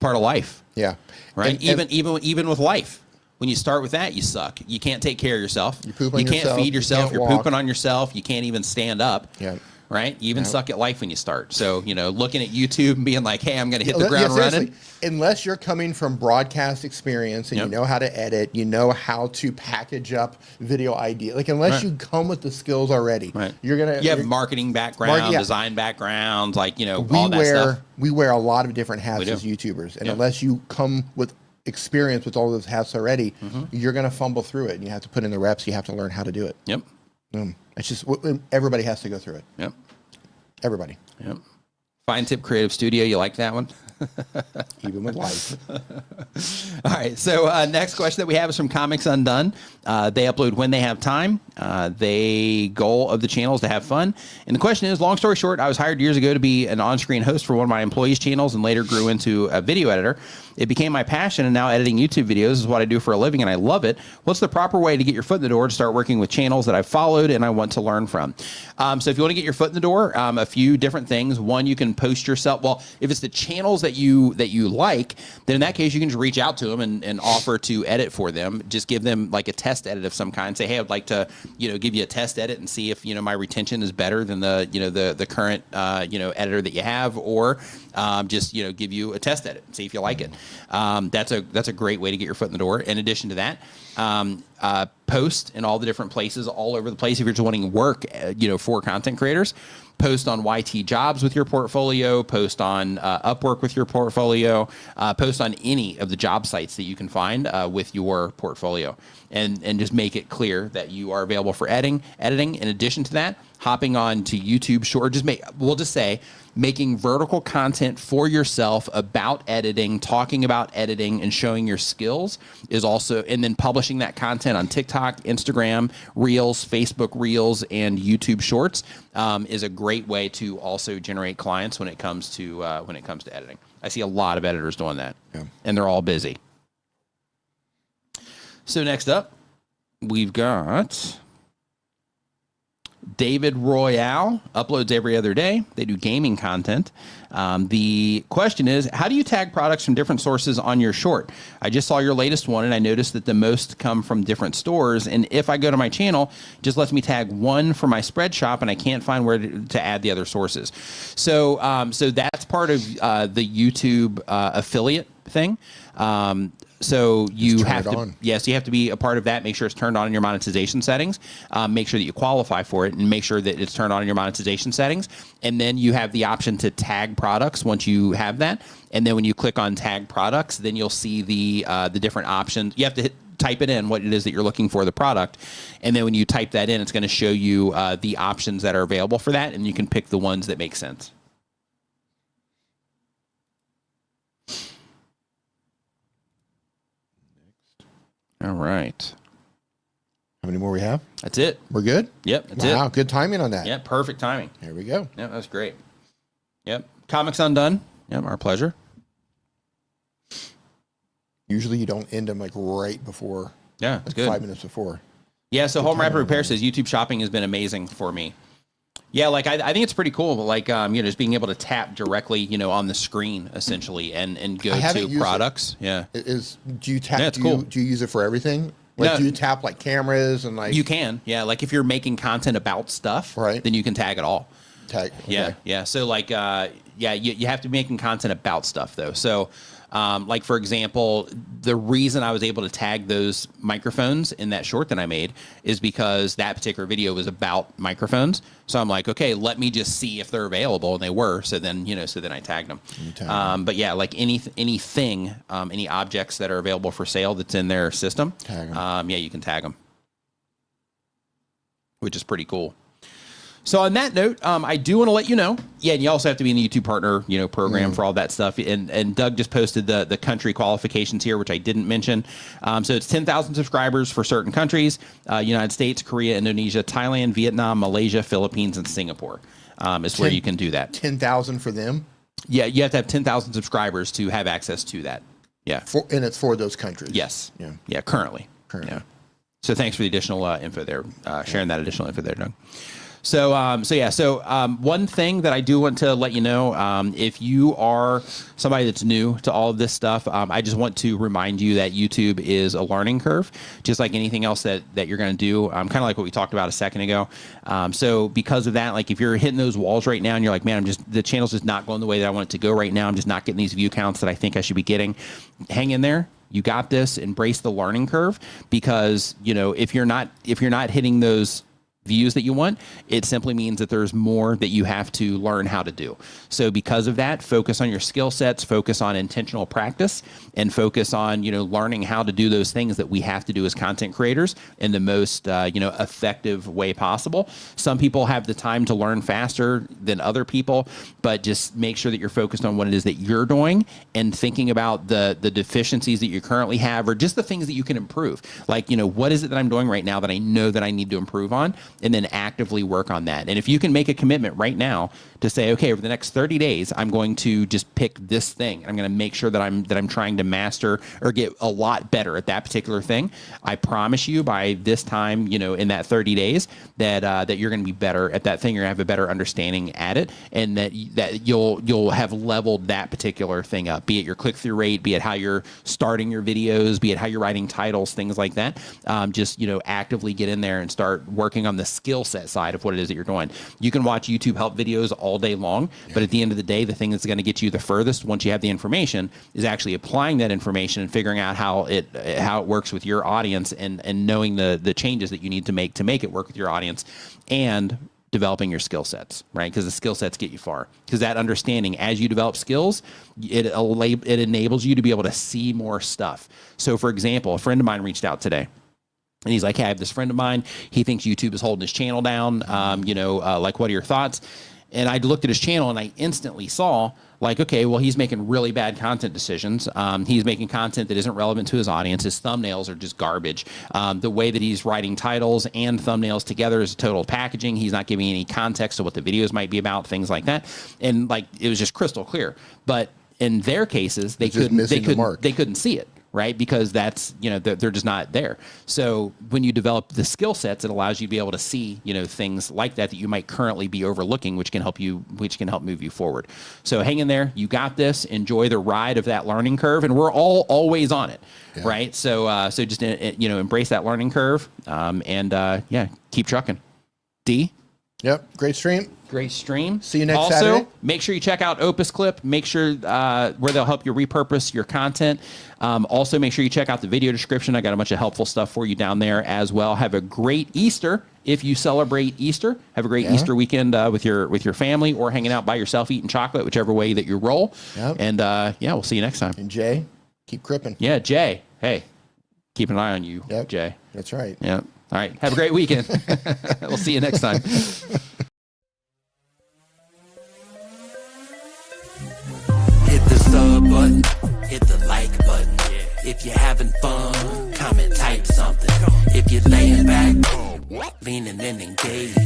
life. Yeah. Right? Even with life. When you start with that, you suck. You can't take care of yourself. You poop on yourself. You can't feed yourself. You're walk. pooping on yourself. You can't even stand up. Yeah. Right? You even suck at life when you start. So, looking at YouTube and being like, hey, I'm going to hit the ground running. Unless you're coming from broadcast experience and you know how to edit, you know how to package up video idea. Like, unless you come with the skills already, you're going to... You have marketing background, design backgrounds, like, all that stuff. We wear a lot of different hats as YouTubers. And unless you come with experience with all those hats already, you're going to fumble through it. And you have to put in the reps. You have to learn how to do it. Yep. It's just everybody has to go through it. Yep. Everybody. Yep. Fine Tip Creative Studio. You like that one? Even with life. All right. So next question that we have is from Comics Undone. They upload when they have time. The goal of the channel is to have fun. And the question is, long story short, I was hired years ago to be an on-screen host for one of my employees' channels and later grew into a video editor. It became my passion, and now editing YouTube videos is what I do for a living, and I love it. What's the proper way to get your foot in the door to start working with channels that I've followed and I want to learn from? So if you want to get your foot in the door, a few different things. One, you can post yourself. Well, if it's the channels that you like, then in that case, you can just reach out to them and offer to edit for them. Just give them like a test edit of some kind. Say, hey, I'd like to, give you a test edit and see if, my retention is better than the current, editor that you have, or just, give you a test edit and see if you like it. That's a great way to get your foot in the door. In addition to that, post in all the different places all over the place. If you're just wanting work, for content creators, post on YT Jobs with your portfolio, post on Upwork with your portfolio, post on any of the job sites that you can find with your portfolio, and just make it clear that you are available for editing. In addition to that, hopping on to YouTube Short, we'll just say making vertical content for yourself about editing, talking about editing and showing your skills is also, and then publishing that content on TikTok, Instagram, Reels, Facebook Reels, and YouTube Shorts is a great way to also generate clients when it comes to editing. I see a lot of editors doing that, and they're all busy. So next up, we've got David Royale, uploads every other day. They do gaming content. The question is, how do you tag products from different sources on your short? I just saw your latest one, and I noticed that the most come from different stores. And if I go to my channel, it just lets me tag one for my spread shop, and I can't find where to add the other sources. So, so that's part of the YouTube affiliate thing. So you have to, yes, you have to be a part of that. Make sure it's turned on in your monetization settings. Make sure that you qualify for it, and make sure that it's turned on in your monetization settings. And then you have the option to tag products once you have that. And then when you click on tag products, then you'll see the different options. You have to type it in what it is that you're looking for, the product. And then when you type that in, it's going to show you the options that are available for that, and you can pick the ones that make sense. All right. How many more we have? That's it. We're good? Yep, that's it. Wow, good timing on that. Yep, perfect timing. Here we go. Yep, that's great. Yep. Comics Undone. Yep, our pleasure. Usually you don't end them like right before. Yeah, that's good. 5 minutes before. Yeah, so Home Rapid Repair says YouTube shopping has been amazing for me. Yeah, like I think it's pretty cool, but like just being able to tap directly, on the screen essentially, and go to products. Yeah, do you tap? Yeah, it's cool. Do you use it for everything? Like, do you tap like cameras and like? You can, yeah. Like if you're making content about stuff, right? Then you can tag it all. Tag. Okay. Yeah, yeah. So like, you have to be making content about stuff though. So. Like, for example, the reason I was able to tag those microphones in that short that I made is because that particular video was about microphones. So I'm like, okay, let me just see if they're available. And they were. So then, I tagged them. But yeah, like anything, any objects that are available for sale that's in their system, tag them. Yeah, you can tag them, which is pretty cool. So on that note, I do want to let you know. Yeah, and you also have to be in the YouTube partner, program for all that stuff. And Doug just posted the country qualifications here, which I didn't mention. So it's 10,000 subscribers for certain countries: United States, Korea, Indonesia, Thailand, Vietnam, Malaysia, Philippines, and Singapore. Is where you can do that. 10,000 for them. Yeah, you have to have 10,000 subscribers to have access to that. Yeah, and it's for those countries. Yes. Yeah. Currently. Yeah. So thanks for the additional info there, sharing that additional info there, Doug. So, one thing that I do want to let you know, if you are somebody that's new to all of this stuff, I just want to remind you that YouTube is a learning curve, just like anything else that you're going to do. Kind of like what we talked about a second ago. So because of that, like if you're hitting those walls right now and you're like, man, the channel's just not going the way that I want it to go right now. I'm just not getting these view counts that I think I should be getting. Hang in there. You got this. Embrace the learning curve, because if you're not hitting those views that you want, it simply means that there's more that you have to learn how to do. So because of that, focus on your skill sets, focus on intentional practice, and focus on learning how to do those things that we have to do as content creators in the most effective way possible. Some people have the time to learn faster than other people, but just make sure that you're focused on what it is that you're doing and thinking about the deficiencies that you currently have, or just the things that you can improve. Like, what is it that I'm doing right now that I know that I need to improve on? And then actively work on that. And if you can make a commitment right now to say, okay, over the next 30 days, I'm going to just pick this thing. I'm going to make sure that I'm trying to master or get a lot better at that particular thing. I promise you, by this time, in that 30 days, that you're going to be better at that thing. You're going to have a better understanding at it, and that you'll have leveled that particular thing up. Be it your click-through rate, be it how you're starting your videos, be it how you're writing titles, things like that. Just actively get in there and start working on the skill set side of what it is that you're doing. You can watch YouTube help videos all day long, but at the end of the day, the thing that's going to get you the furthest once you have the information is actually applying that information and figuring out how it works with your audience, and knowing the changes that you need to make it work with your audience, and developing your skill sets, right? Because the skill sets get you far. Because that understanding, as you develop skills, it enables you to be able to see more stuff. So for example, a friend of mine reached out today. And he's like, hey, I have this friend of mine. He thinks YouTube is holding his channel down. Like, what are your thoughts? And I looked at his channel and I instantly saw, like, okay, well, he's making really bad content decisions. He's making content that isn't relevant to his audience. His thumbnails are just garbage. The way that he's writing titles and thumbnails together is a total packaging. He's not giving any context to what the videos might be about, things like that. And like, it was just crystal clear. But in their cases, they couldn't see it. Right? Because that's, they're just not there. So when you develop the skill sets, it allows you to be able to see, things like that you might currently be overlooking, which can help move you forward. So hang in there. You got this. Enjoy the ride of that learning curve. And we're all always on it. Yeah. Right? So just, embrace that learning curve. Keep trucking. D? Yep. Great stream. Great stream. See you next Saturday. Also, make sure you check out Opus Clip. Make sure where they'll help you repurpose your content. Also, make sure you check out the video description. I got a bunch of helpful stuff for you down there as well. Have a great Easter if you celebrate Easter. Have a great Easter weekend with your family, or hanging out by yourself eating chocolate, whichever way that you roll. Yep. And we'll see you next time. And Jay, keep cripping. Yeah, Jay. Hey, keep an eye on you, Jay. That's right. Yeah. All right. Have a great weekend. We'll see you next time. Hit the sub button, hit the like button. If you're having fun, comment, type something. If you're laying back, leaning in, engaged.